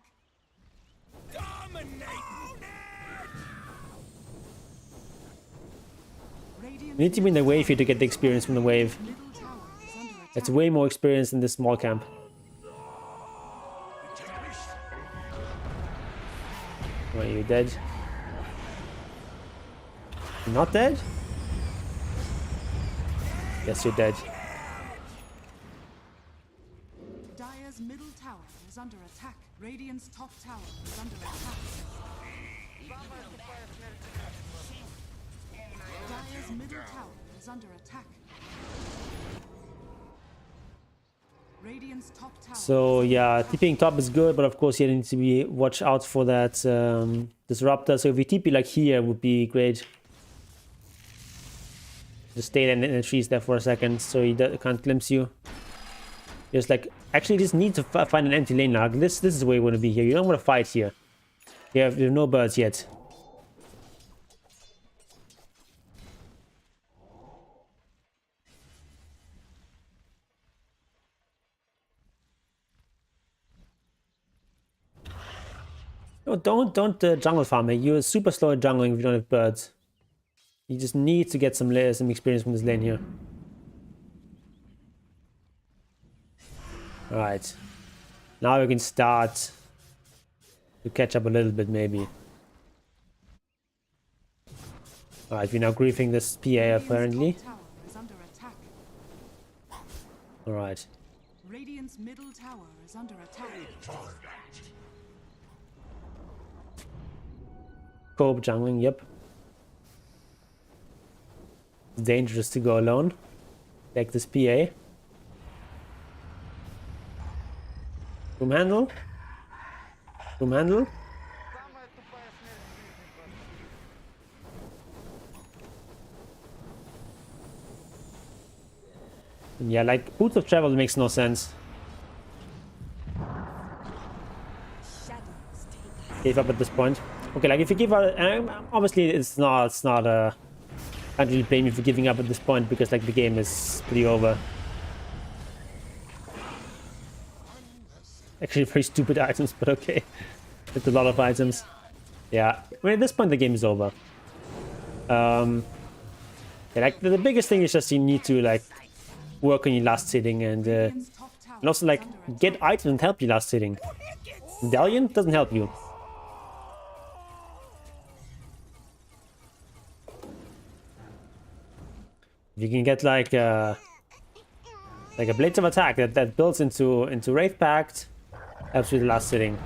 You need to be in the wave here to get the experience from the wave. Middle tower is under attack. It's way more experience than this small camp. Are you dead? You're not dead? Yes, you're dead. Dire's middle tower is under attack. Radiant's top tower is under attack. Dire's middle tower is under attack. Radiant's top tower. So yeah, TPing top is good, but of course you need to be watch out for that disruptor. So if we TP like here, would be great. Just stay in the trees there for a second, so he can't glimpse you. Just like actually just need to find an empty lane now. This is where you want to be here. You don't want to fight here. You have no birds yet. No, don't jungle farm it. You're super slow at jungling if you don't have birds. You just need to get some experience from this lane here. Alright. Now we can start to catch up a little bit maybe. Alright, we're now griefing this PA apparently. Top tower is under attack. Alright. Radiant's middle tower is under attack. Co-op jungling, yep. It's dangerous to go alone. Like this PA. Room handle. Room handle. Yeah, like boots of travel makes no sense. Gave up at this point. Okay, like if you give up, obviously it's not can't really blame you for giving up at this point because like the game is pretty over. Actually very stupid items, but okay. It's a lot of items. Yeah, I mean at this point the game is over. Yeah, like the biggest thing is just you need to like work on your last hitting and also like get items and help you last hitting. Medallion doesn't help you. You can get like a Blades of Attack that builds into Wraith Pact, helps with the last hitting.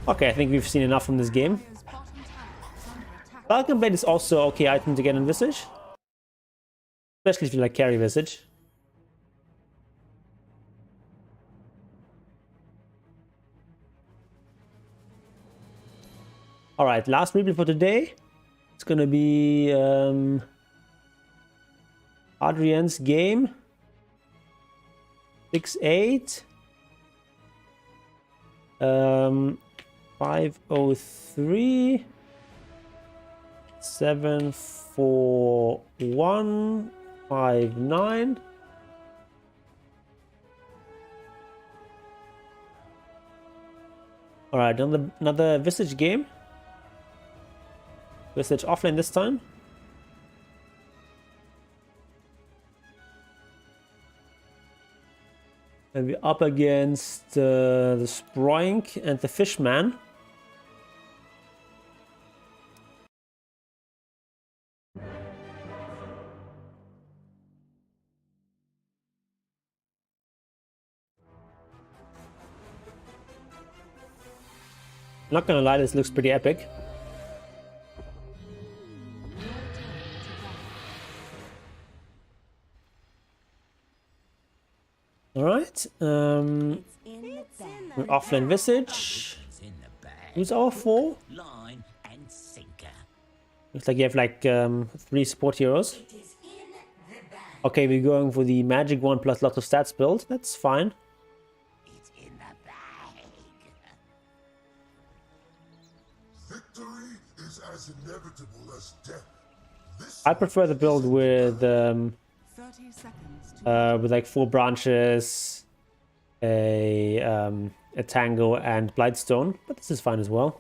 Okay, I think we've seen enough from this game. Dire's bottom tower is under attack. Falcon Blade is also okay item to get in Visage, especially if you like carry Visage. All right, last replay for today. It's gonna be Adrian's game. 6-8. 503. 741. 59. All right, another Visage game. Visage offline this time. And we're up against the Sproink and the Fishman. Not gonna lie, this looks pretty epic. Alright, we're offline Visage. Who's our 4? Line and sinker. Looks like you have like 3 support heroes. Okay, we're going for the magic one plus lots of stats build. That's fine. It's in the bag. Victory is as inevitable as death. This I prefer the build with 30 seconds to with like 4 branches, a tango and blightstone, but this is fine as well.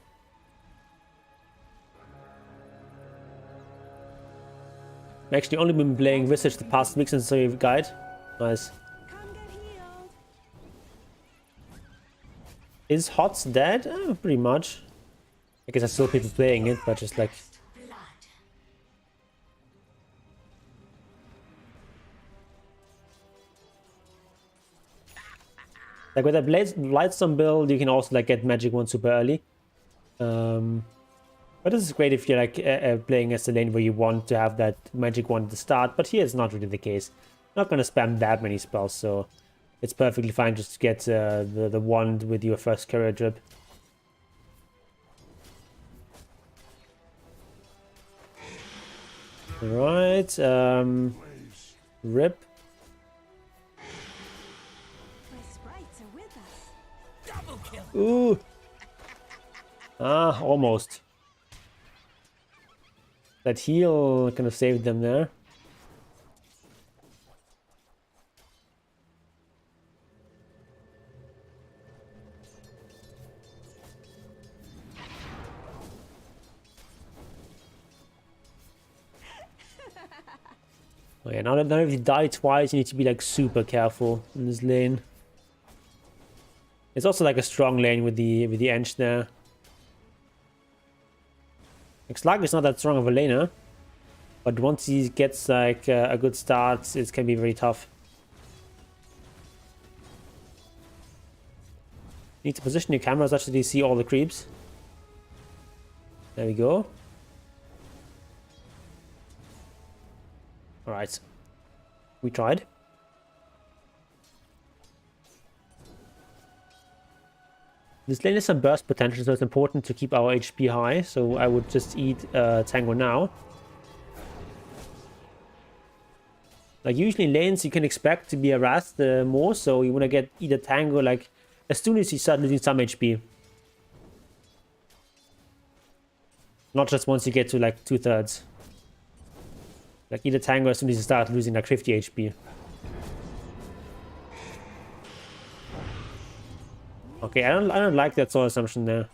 I've actually only been playing Visage the past week since the guide. Nice. Is HOTS dead? Pretty much. I guess there's still people playing it, but just like... Like with that Lightstone build, you can also like get Magic Wand super early. But this is great if you're like playing as a lane where you want to have that Magic Wand at the start, but here it's not really the case. Not gonna spam that many spells, so it's perfectly fine just to get the wand with your first Courier Drip. Alright, rip. Ooh. Ah, almost. That heal kind of saved them there. Oh yeah, now if you die twice, you need to be like super careful in this lane. It's also like a strong lane with the Ench there. Like Slug is not that strong of a laner, but once he gets like a good start, it can be very tough. You need to position your camera such that you see all the creeps. There we go. Alright. We tried. This lane has some burst potential, so it's important to keep our HP high, so I would just eat Tango now. Like usually in lanes you can expect to be harassed more, so you want to eat a Tango like as soon as you start losing some HP. Not just once you get to like 2/3. Like eat a Tango as soon as you start losing like 50 HP. Okay, I don't like that soul assumption there.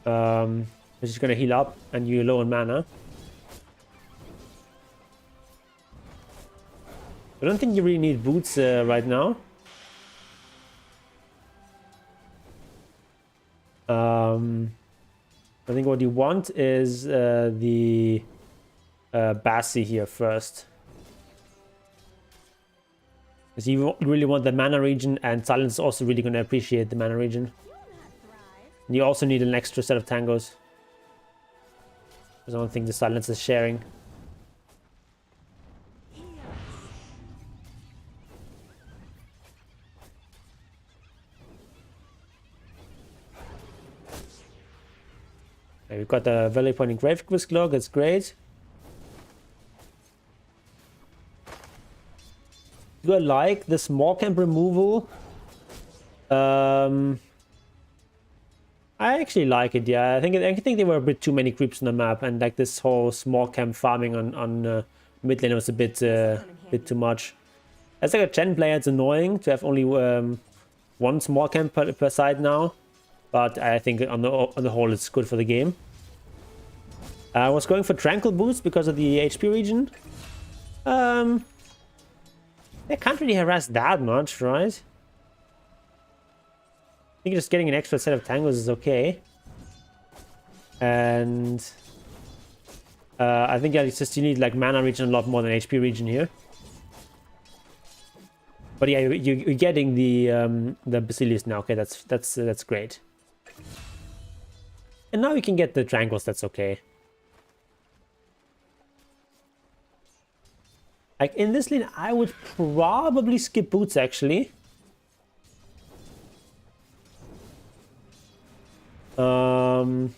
It's just gonna heal up and you're low on mana. I don't think you really need boots right now. I think what you want is the Bassi here first. Because you really want the mana regen, and Silence is also really going to appreciate the mana regen. And you also need an extra set of tangos. Because I don't think the Silence is sharing. Okay, we've got the Valley Pointing Grave Log, that's great. Do I like the small camp removal? I actually like it, yeah. I think there were a bit too many creeps on the map, and like this whole small camp farming on mid lane was a bit too much. As like a Chen player, it's annoying to have only one small camp per side now, but I think on the whole it's good for the game. I was going for Tranquil boost because of the HP regen. They can't really harass that much, right? I think just getting an extra set of tangos is okay. And I think yeah, it's just you need like mana regen a lot more than HP regen here. But yeah, you're getting the Basilius now. Okay, that's great. And now we can get the Tranquils. That's okay. Like in this lane, I would probably skip boots actually. And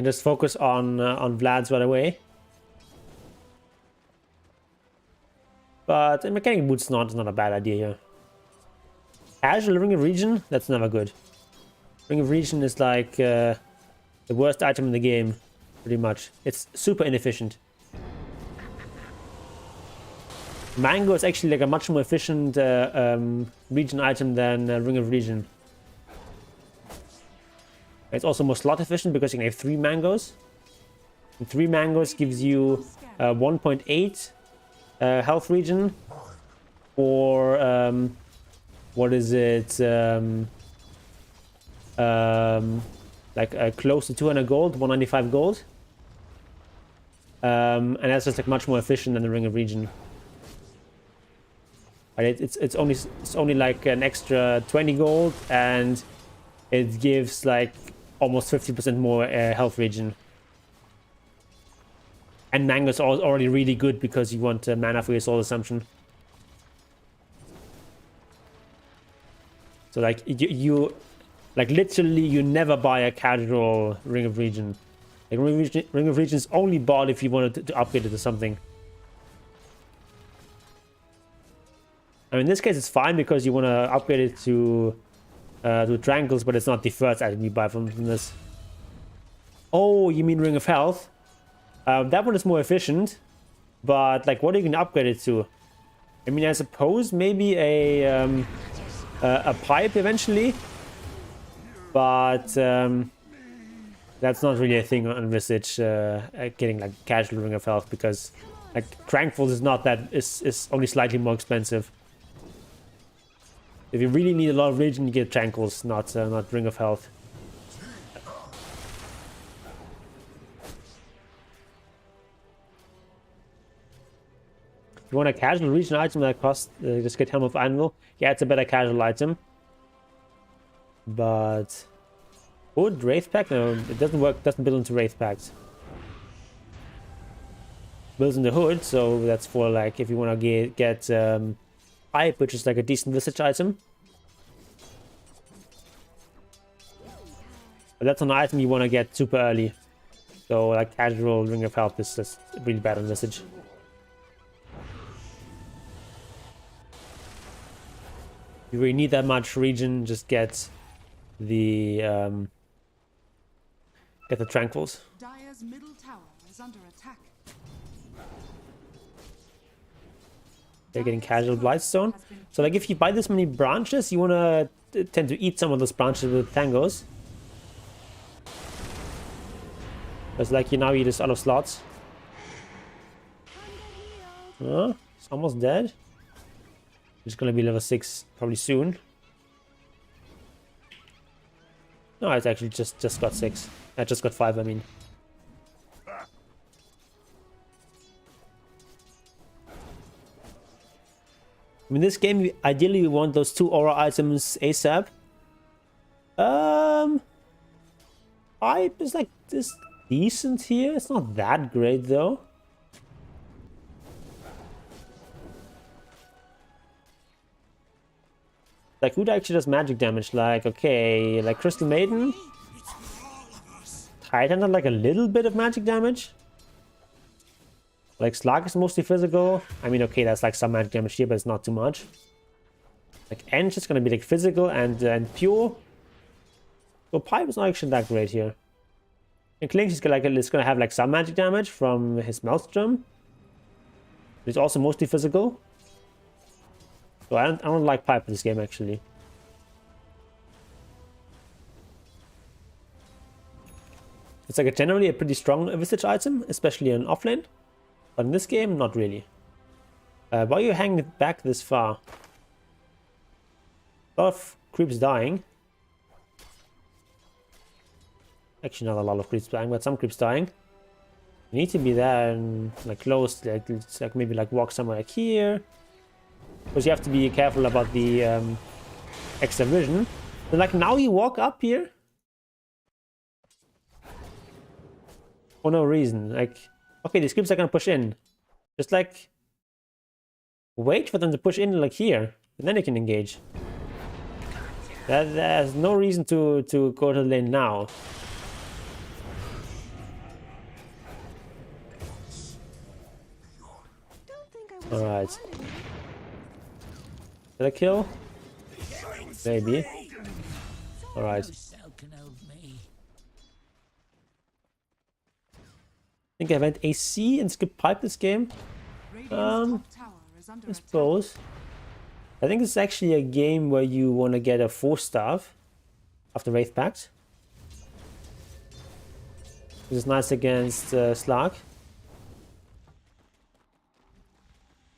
just focus on Vlad's right away. But mechanic boots not a bad idea here. Casual Ring of Regen, that's never good. Ring of Regen is like the worst item in the game, pretty much. It's super inefficient. Mango is actually like a much more efficient regen item than Ring of Regen. It's also more slot efficient because you can have 3 mangoes. And 3 mangoes gives you 1.8 health regen for what is it? Like close to 200 gold, 195 gold. And that's just like much more efficient than the Ring of Region. Right, it's only like an extra 20 gold, and it gives like almost 50% more health regen. And Mango's already really good because you want mana for your Soul Assumption. So like you like literally you never buy a casual Ring of Region. Like Ring of Region is only bought if you wanted to upgrade it to something. I mean, in this case, it's fine because you want to upgrade it to Triangles, but it's not the first item you buy from this. Oh, you mean Ring of Health? That one is more efficient, but like, what are you going to upgrade it to? I mean, I suppose maybe a pipe eventually, but that's not really a thing on Visage. Getting like casual Ring of Health, because like Tranquils is not that is only slightly more expensive. If you really need a lot of regen, you get Tranquils, not Ring of Health. If you want a casual regen item that costs just get Helm of Anvil, yeah, it's a better casual item. But would Wraith Pact? No, it doesn't work. Doesn't build into Wraith Pacts. Builds in the hood, so that's for like if you want to get Pipe, which is like a decent Visage item. But that's an item you want to get super early. So like casual Ring of Health is just really bad on Visage. You really need that much regen, just get the Tranquils. Dire's middle tower is under attack. They're getting casual Blightstone. So like if you buy this many branches, you want to tend to eat some of those branches with Tangos. Because like you now eat this out of slots. It's almost dead. It's gonna be level 6 probably soon. No, it's actually just got 6. I just got 5, I mean. In this game, ideally we want those 2 aura items ASAP. Pipe is like this decent here. It's not that great though. Like who actually does magic damage? Like okay, like Crystal Maiden. Titan had like a little bit of magic damage. Like Slug is mostly physical. I mean, okay, that's like some magic damage here, but it's not too much. Like Ench is gonna be like physical and pure. So Pipe is not actually that great here. And Klink is gonna have like some magic damage from his Maelstrom. But it's also mostly physical. So I don't like Pipe in this game actually. It's like generally a pretty strong Visage item, especially in offlane. But in this game, not really. Why are you hanging it back this far? A lot of creeps dying. Actually, not a lot of creeps dying, but some creeps dying. You need to be there and like close, like maybe like walk somewhere like here. Because you have to be careful about the extra vision. So like now you walk up here. For no reason. Like, okay, these creeps are gonna push in. Just like wait for them to push in like here. And then you can engage. There's no reason to go to the lane now. Alright. Did I kill? Maybe. Alright. I think I went AC and skipped Pipe this game. I suppose. I think it's actually a game where you want to get a 4-staff after Wraith Pact. This is nice against Slug.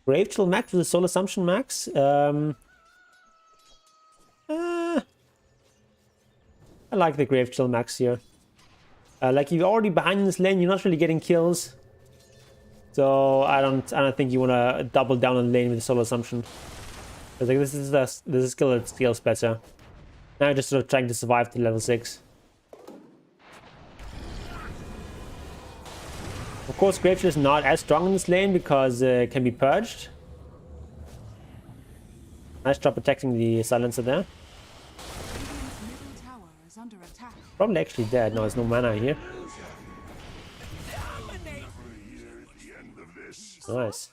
Grave Chill max with the Soul Assumption max. I like the Grave Chill max here. Like, you're already behind this lane, you're not really getting kills. So I don't think you want to double down on the lane with the solo assumption. But like, this is a skill that scales better. Now I'm just sort of trying to survive to level 6. Of course, Grave Chill is not as strong in this lane because it can be purged. Nice job protecting the silencer there. Radiant's middle tower is under attack. Probably actually dead. No, there's no mana here. Nice.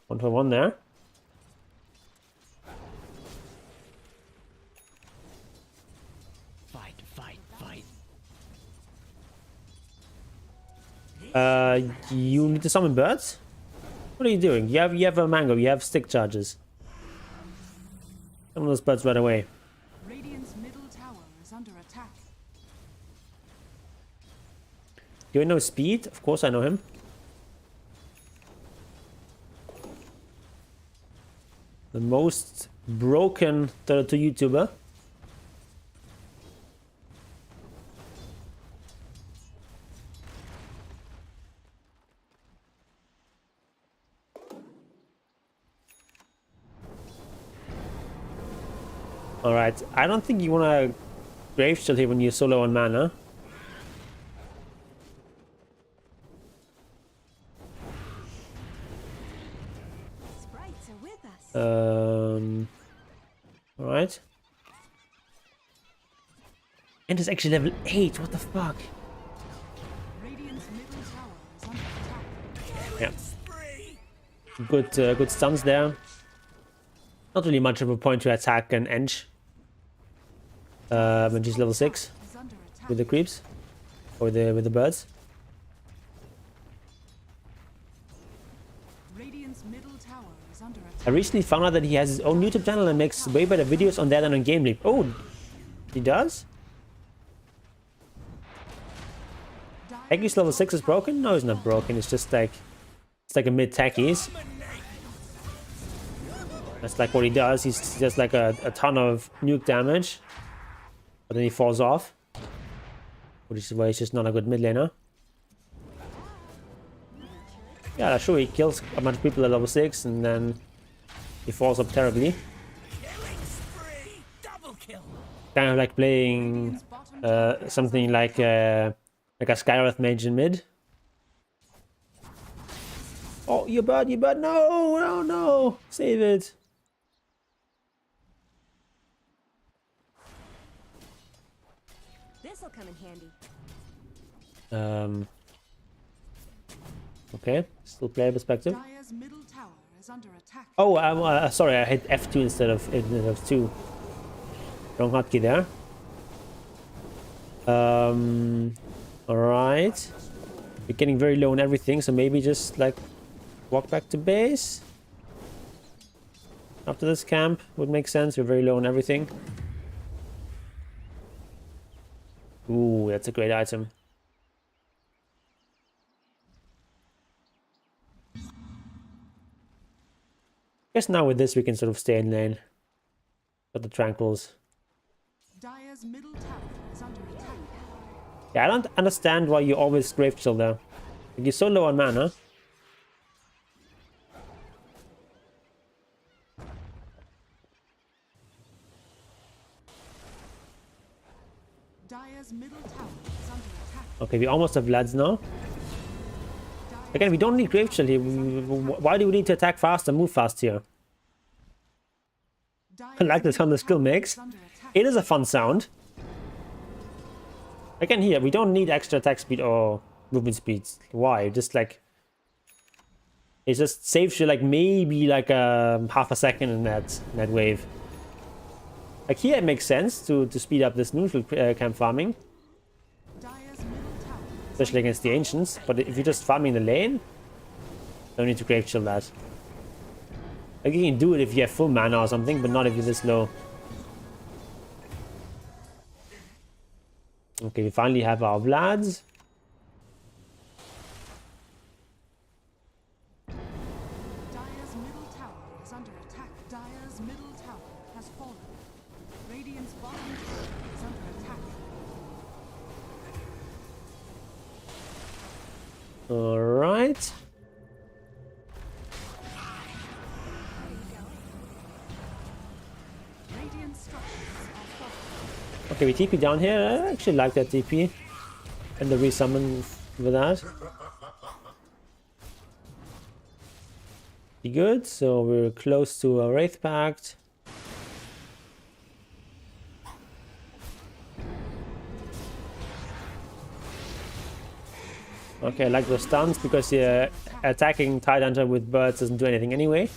1-for-1 there. Fight, fight, fight. You need to summon birds? What are you doing? You have a mango, you have stick charges. Summon those birds right away. Radiant's middle tower is under attack. Do you know Speed? Of course I know him. The most broken Dota 2 YouTuber. Alright, I don't think you want to Grave Shield here when you're so low on mana. Sprites are with us. Alright. And it's actually level 8, what the fuck? Radiant's middle tower is under attack. Yeah. Good stuns there. Not really much of a point to attack an Ench. When she's level 6 Is under attack. with the creeps. Or with the birds. Radiant's middle tower is under I attack. recently found out that he has his own YouTube channel and makes way better videos on there than on Game Leap. Oh, he does? Taki's level 6 is broken? No, it's not broken. It's just like, it's like a mid Taki's. That's like what he does. He does like a ton of nuke damage. But then he falls off. Which is why he's just not a good mid laner. Yeah, sure, he kills a bunch of people at level 6 and then he falls up terribly. Kind of like playing something like a Skywrath mage in mid. Oh, you bird, no, save it. This'll come in handy. Okay, still player perspective. Dire's middle tower is under attack. Oh, sorry, I hit F2 instead of 2. Wrong hotkey there. Alright. We're getting very low on everything, so maybe just like walk back to base. After this camp would make sense. We're very low on everything. Ooh, that's a great item. Guess now with this we can sort of stay in lane. Got the tranquils. Dire's middle tower is under attack. Yeah, I don't understand why you always Grave Chill there. Like, you're so low on mana. Dire's middle tower is under attack. Okay, we almost have lads now. Again, we don't need Grave Chill here. Why do we need to attack fast and move fast here? I like the sound the skill makes. It is a fun sound. Again, here, we don't need extra attack speed or movement speed. Why? Just like... It just saves you like maybe like half a second in that wave. Like here it makes sense to speed up this neutral camp farming. Dire's middle tower is Especially against the ancients. But if you're just farming the lane, don't need to Grave Chill that. Like you can do it if you have full mana or something, but not if you're this low. Okay, we finally have our Vlads. Dire's middle tower is under attack. Dire's middle tower has fallen. Radiant's bottom Okay, we TP down here. I actually like that TP. And the resummon with that. Be good. So we're close to a Wraith Pact. Okay, I like those stuns because attacking Tidehunter with birds doesn't do anything anyway.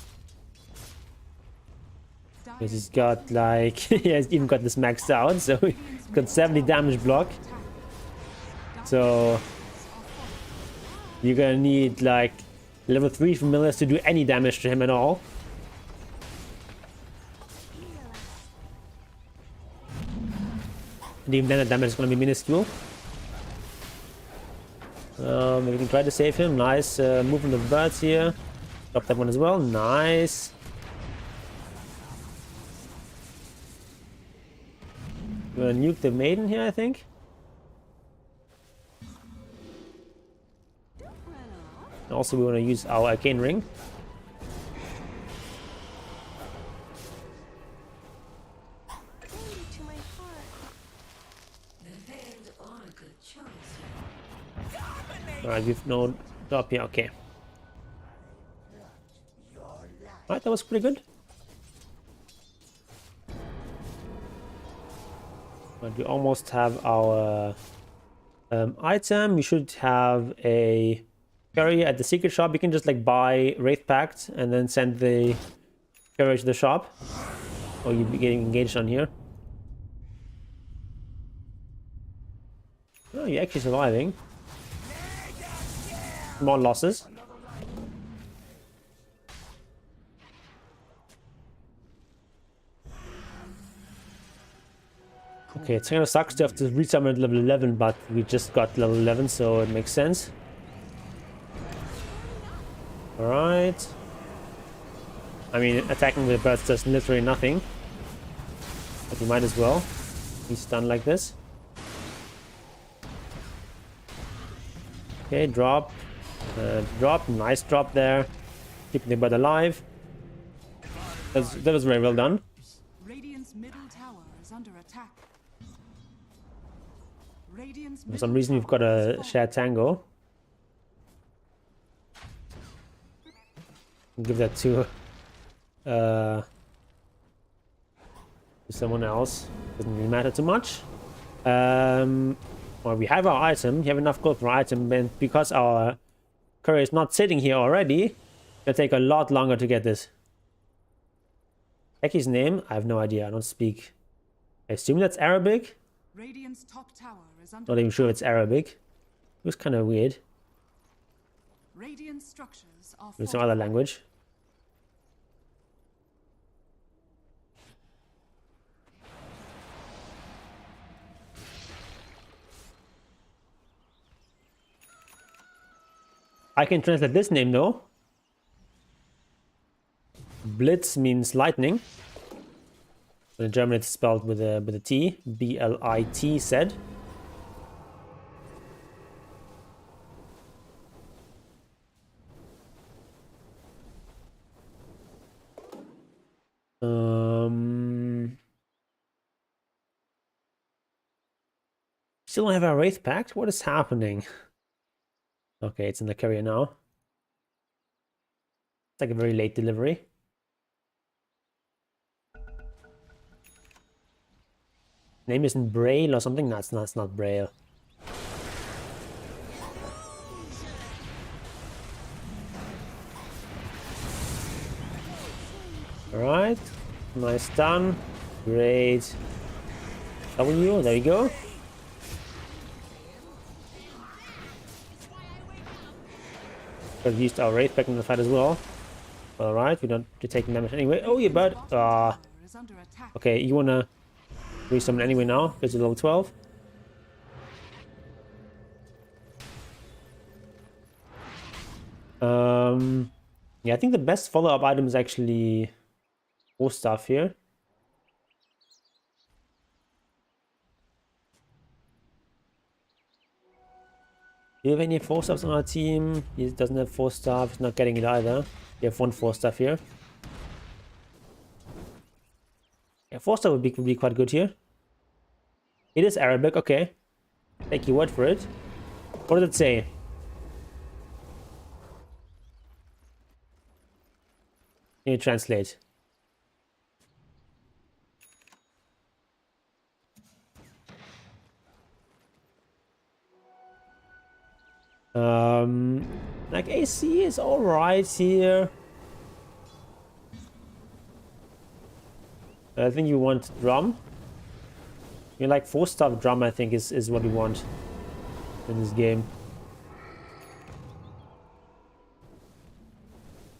Because he's got like, he has even got this maxed out, so he's got 70 damage block. So you're gonna need like level 3 familiars to do any damage to him at all. And even then the damage is gonna be minuscule. We can try to save him. Nice movement of birds here. Drop that one as well. Nice. We're gonna nuke the maiden here, I think. Also, we want to use our arcane ring. Alright, we've no drop here. Okay. Alright, that was pretty good. But we almost have our item. We should have a carrier at the secret shop. You can just like buy Wraith Pact and then send the carrier to the shop. Or you'll be getting engaged on here. Oh, you're actually surviving. More losses. Okay, it's kind of sucks to have to resummon at level 11, but we just got level 11, so it makes sense. Alright. I mean, attacking with birds does literally nothing. But you might as well. He's stunned like this. Okay, drop. Drop. Nice drop there. Keeping the bird alive. That was very well done. Radiant's middle tower is under attack. Radiant's For some reason, we've got a shared tango. Give that to someone else. Doesn't really matter too much. Well, we have our item. We have enough gold for our item, and because our courier is not sitting here already, it'll take a lot longer to get this. Check his name. I have no idea. I don't speak. I assume that's Arabic. Radiant's top tower is under Not even sure it's Arabic. It was kind of weird. Radiant structures are With some other language. I can translate this name though. Blitz means lightning. In German it's spelled with a T. B-L-I-T said. Still don't have a Wraith Pact? What is happening? Okay, it's in the carrier now. It's like a very late delivery. Name isn't Braille or something? No, it's not Braille. Alright. Nice stun. Great. W, there you go. We've used our Wraith back in the fight as well. Alright, we don't take damage anyway. Oh, yeah, but okay, you wanna resummon anyway now because you're level 12. Yeah, I think the best follow-up item is actually more stuff here. Do you have any 4-stars on our team? He doesn't have 4-star, he's not getting it either. We have 1 4-star here. Yeah, 4-star would be quite good here. It is Arabic, okay. Take your word for it. What does it say? Can you translate? Like AC is alright here. I think you want drum. You like 4-star drum, I think, is what you want in this game.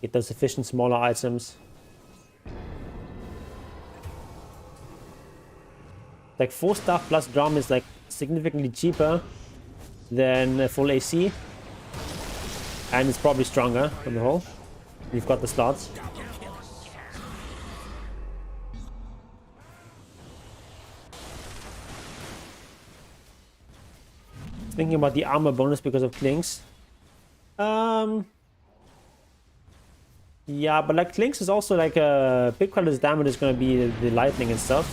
Get those efficient smaller items. Like 4-star plus drum is like significantly cheaper than a full AC. And it's probably stronger on the whole. You've got the slots. Thinking about the armor bonus because of Clinks. Yeah, but like Clinks is also like a big part of his damage is gonna be the lightning and stuff.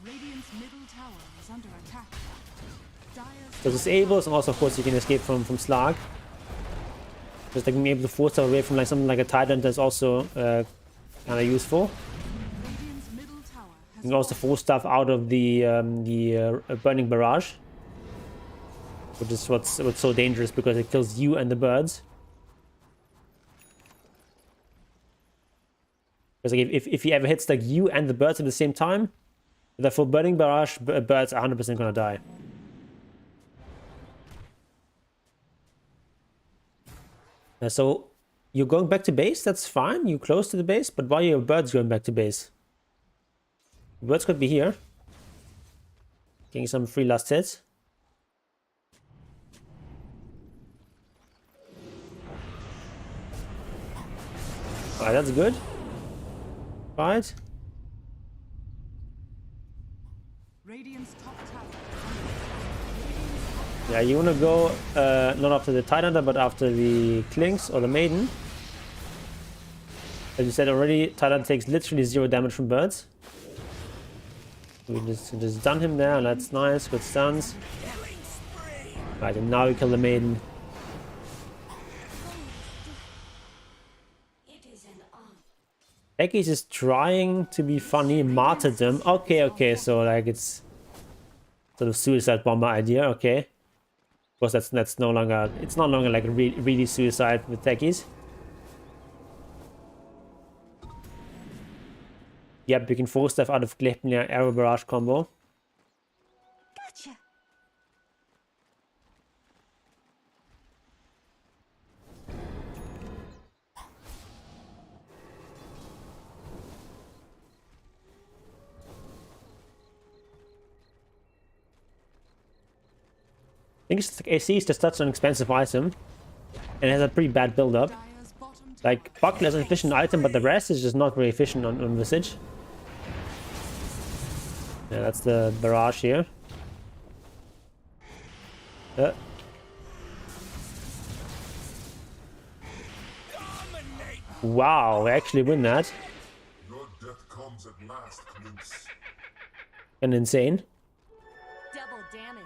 Radiant's middle tower is under attack. Dire's So disables, and also of course you can escape from Slag. Just like being able to force away from like something like a Titan that's also kind of useful. Radiant's middle tower has You can also force stuff out of the burning barrage, which is what's so dangerous because it kills you and the birds. Because like if he ever hits like you and the birds at the same time, with a full burning barrage, birds are 100% gonna die. So you're going back to base, that's fine. You're close to the base, but why are your birds going back to base? The birds could be here. Getting some free last hits. Alright, that's good. Right. Radiant's top tower. Yeah, you wanna go not after the Tidehunter, but after the Clinks or the Maiden. As you said already, Tidehunter takes literally 0 damage from birds. We just done him there, and that's nice. Good stuns. Right, and now we kill the Maiden. Becky's just trying to be funny. Martyrdom. Okay, so like it's sort of suicide bomber idea. Okay, of course that's no longer. It's no longer like really suicide with techies. Yep, you can force stuff out of Gleipnir arrow barrage combo. Gotcha. I think it's like AC is just such an expensive item, and it has a pretty bad build-up. Dire's bottom tower. Like Buckler is an efficient item, but the rest is just not very efficient on Visage. Yeah, that's the barrage here. Wow, we actually win that. Your death comes at last, Clinks. And insane. Double damage.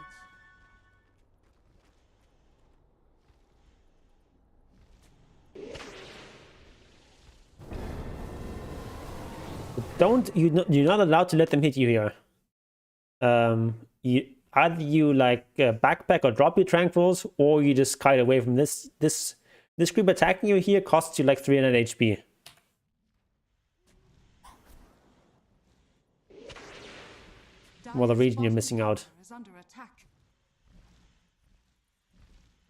You're not allowed to let them hit you here. Either you like backpack or drop your tranquils, or you just kite away from this group attacking you here costs you like 300 HP. Well, the region you're missing out. Is under attack.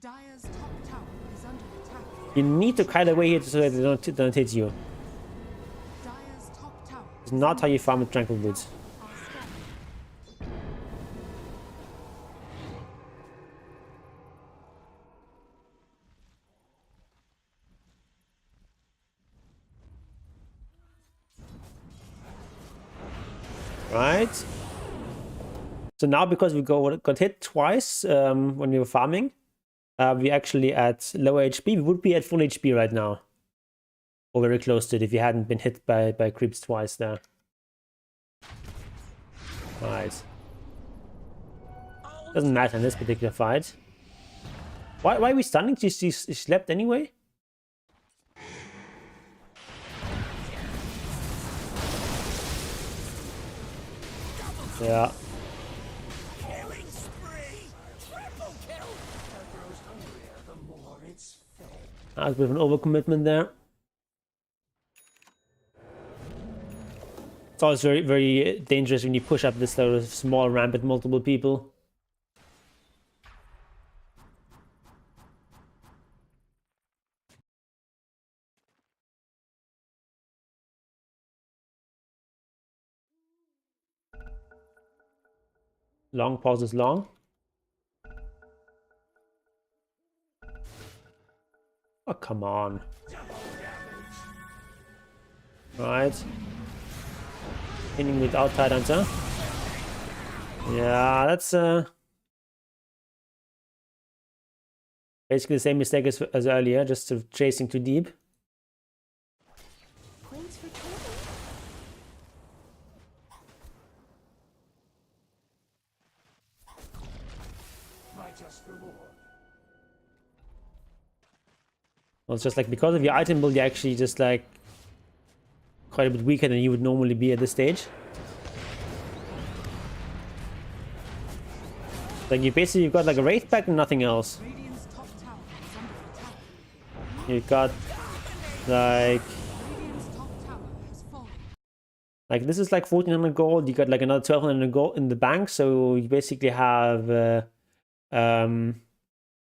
Dire's top tower is under attack. You need to kite away here so that they don't hit you. Dire's top tower It's not how you farm with tranquil boots. Right. So now because we got hit twice when we were farming, we actually at lower HP. We would be at full HP right now. Or very close to it if you hadn't been hit by creeps twice there. Right. Doesn't matter in this particular fight. Why are we stunning? She slept anyway? Yeah. That's a bit of an overcommitment there. It's always very, very dangerous when you push up this sort of small ramp with multiple people. Long pause is long. Oh, come on. Right. Hitting without Titans, huh? Yeah, that's basically the same mistake as earlier, just sort of chasing too deep. Points for total. Well, it's just like because of your item build, you're actually just like quite a bit weaker than you would normally be at this stage. Like you've got like a Wraith back and nothing else. Radiant's top tower is under attack. You've got like Radiant's top tower has fallen. this is like 1400 gold. You got like another 1200 gold in the bank, so you basically have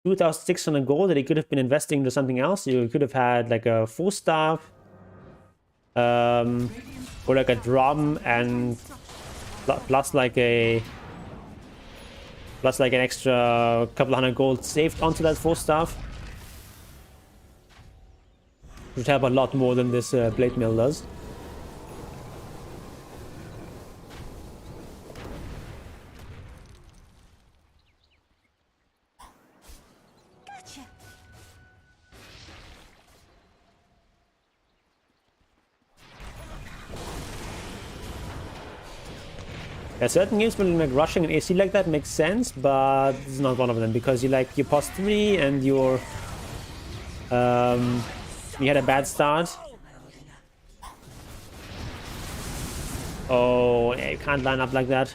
2600 gold that he could have been investing into something else. You could have had like a 4-staff, or like a drum, and plus like an extra couple hundred gold saved onto that 4-staff. Which would help a lot more than this blade mill does. Gotcha. Yeah, certain games when like rushing an AC like that makes sense, but this is not one of them because you like your pos 3 and your you had a bad start. Oh, yeah, you can't line up like that.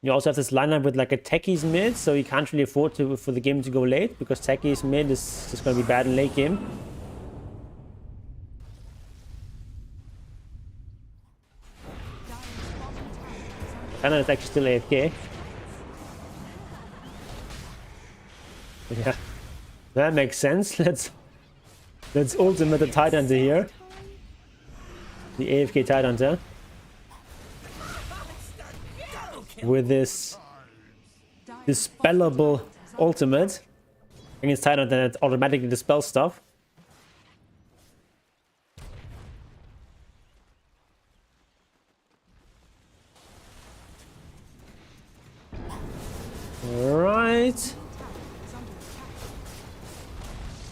You also have this lineup with like a techies mid, so you can't really afford for the game to go late because techies mid is just going to be bad in late game. And it's actually still AFK. Yeah, that makes sense. Let's ultimate the Tidehunter here. The AFK Tidehunter. With this dispellable ultimate against Tidehunter that automatically dispels stuff. Right.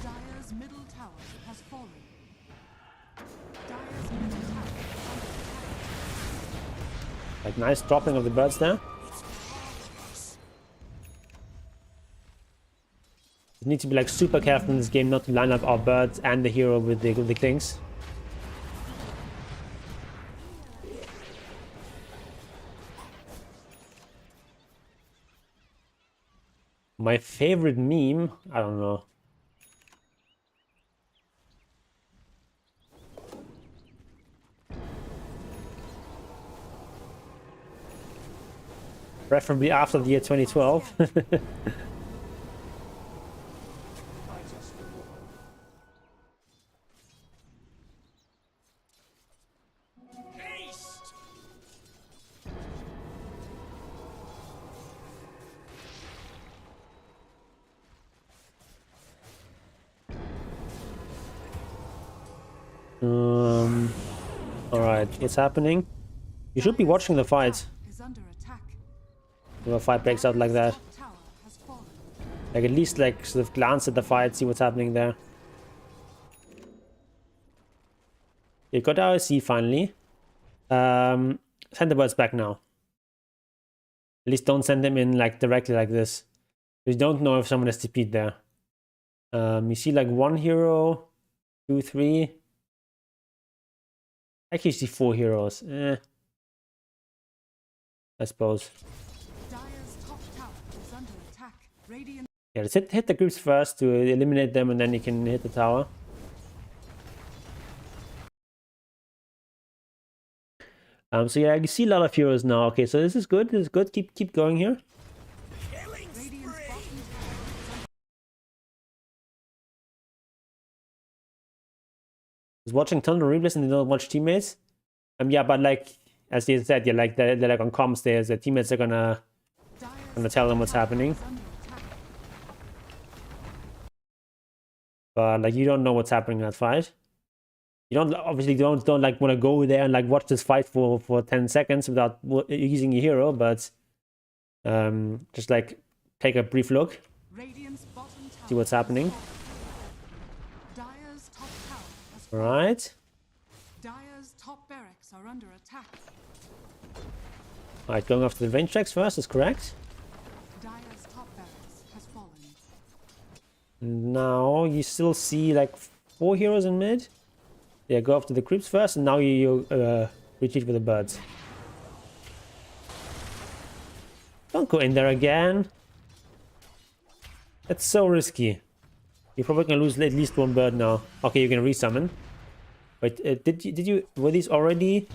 Dire's middle tower has fallen. Dire's middle tower is under attack. Like nice dropping of the birds there. We need to be like super careful in this game not to line up our birds and the hero with the klings. My favorite meme? I don't know. Preferably after the year 2012. Alright, what's happening? You should be watching the fight. Is under attack. If a fight breaks out like that. Top tower Like, at least, like, sort of glance at the fight, see what's happening there. You got our C finally. Send the birds back now. At least don't send them in, like, directly like this. We don't know if someone has TP'd there. You see, like, 1 hero, 2, 3. Actually, you see 4 heroes. I suppose. Dire's top tower is under attack. Radiant Yeah, let's hit the groups first to eliminate them, and then you can hit the tower. So yeah, you see a lot of heroes now. Okay, so this is good. This is good. Keep going here. Radiant's bottom tower I was watching tons of replays and they don't watch teammates. Yeah, but like as you said, yeah, like they're like on comms. There's the teammates are gonna tell them what's happening. is under attack. But like you don't know what's happening in that fight. You obviously don't like want to go there and like watch this fight for 10 seconds without using your hero, but just like take a brief look, Radiant's bottom tower see what's happening. Dire's top tower has All fallen. right, Dire's top barracks are under attack. all right, going after the range checks first is correct. Dire's top barracks has fallen. Now you still see like 4 heroes in mid. Yeah, go after the creeps first, and now you retreat with the birds. Don't go in there again. That's so risky. You're probably gonna lose at least 1 bird now. Okay, you can resummon. Wait, were these already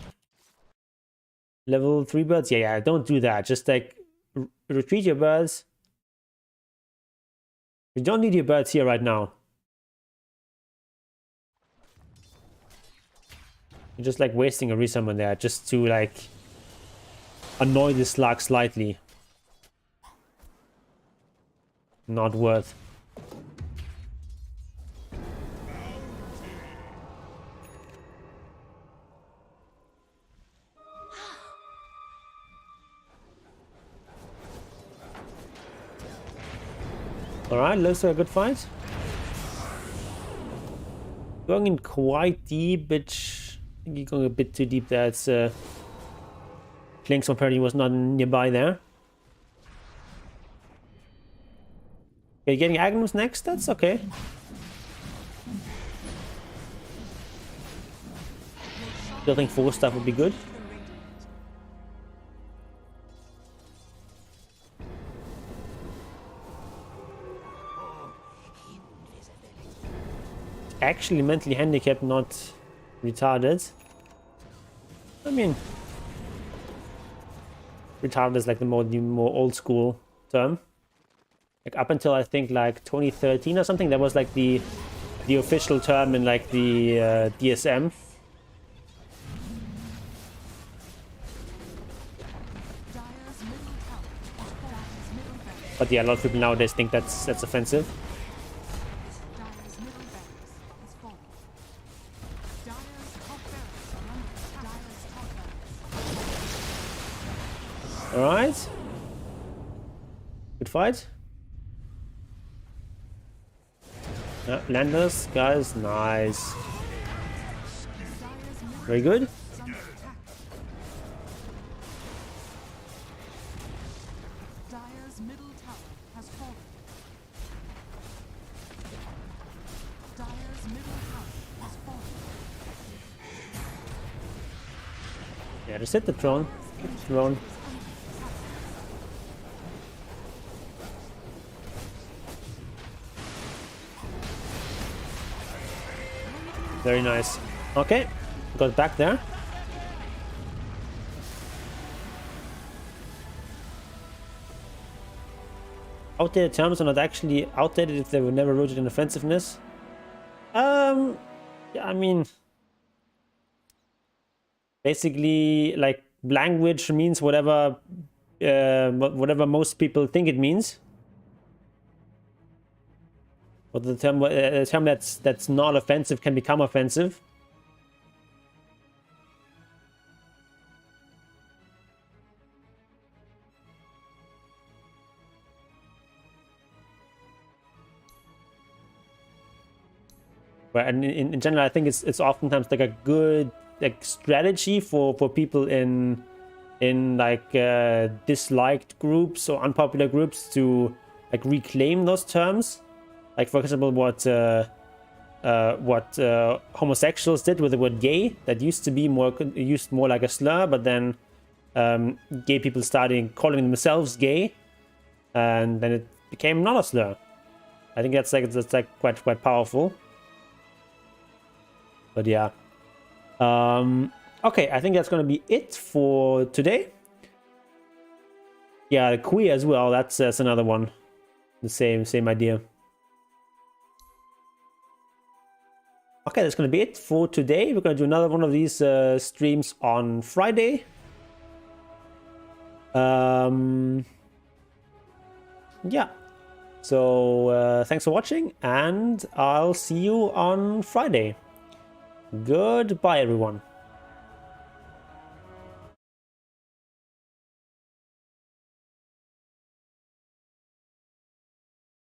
level 3 birds? Yeah, don't do that. Just like retreat your birds. You don't need your birds here right now. You're just like wasting a resummon there just to like annoy the slug slightly. Not worth. Alright, looks like a good fight. Going in quite deep, which I think you're going a bit too deep there. It's Klingsman apparently was not nearby there. Okay, getting Agnums next, that's okay. Still think 4 stuff would be good. Actually mentally handicapped, not retarded. I mean, retarded is like the more old school term. Like up until I think like 2013 or something, that was like the official term in like the DSM. Dire's middle tower has fallen. Dire's middle barracks. But yeah, a lot of people nowadays think that's offensive. Dire's middle barracks has fallen. Dire's top barracks are under attack. Dire's top barracks. All right, good fight. Landers, guys, nice. Dire's middle Very good. is under attack. Dire's middle tower has fallen. Dire's middle tower has fallen. Yeah, just hit the throne. Hit the throne. Very nice. Okay, got back there. Outdated terms are not actually outdated if they were never rooted in offensiveness. Yeah, I mean, basically, like language means whatever most people think it means. But the term, a term that's not offensive can become offensive. But and in general, I think it's oftentimes like a good like strategy for people in like disliked groups or unpopular groups to like reclaim those terms. Like for example, what homosexuals did with the word gay. That used to be used more like a slur, but then gay people started calling themselves gay, and then it became not a slur. I think that's quite powerful. But yeah. Okay, I think that's gonna be it for today. Yeah, the queer as well. That's another one. The same idea. Okay, that's gonna be it for today. We're gonna do another one of these streams on Friday. Yeah. So thanks for watching, and I'll see you on Friday. Goodbye, everyone.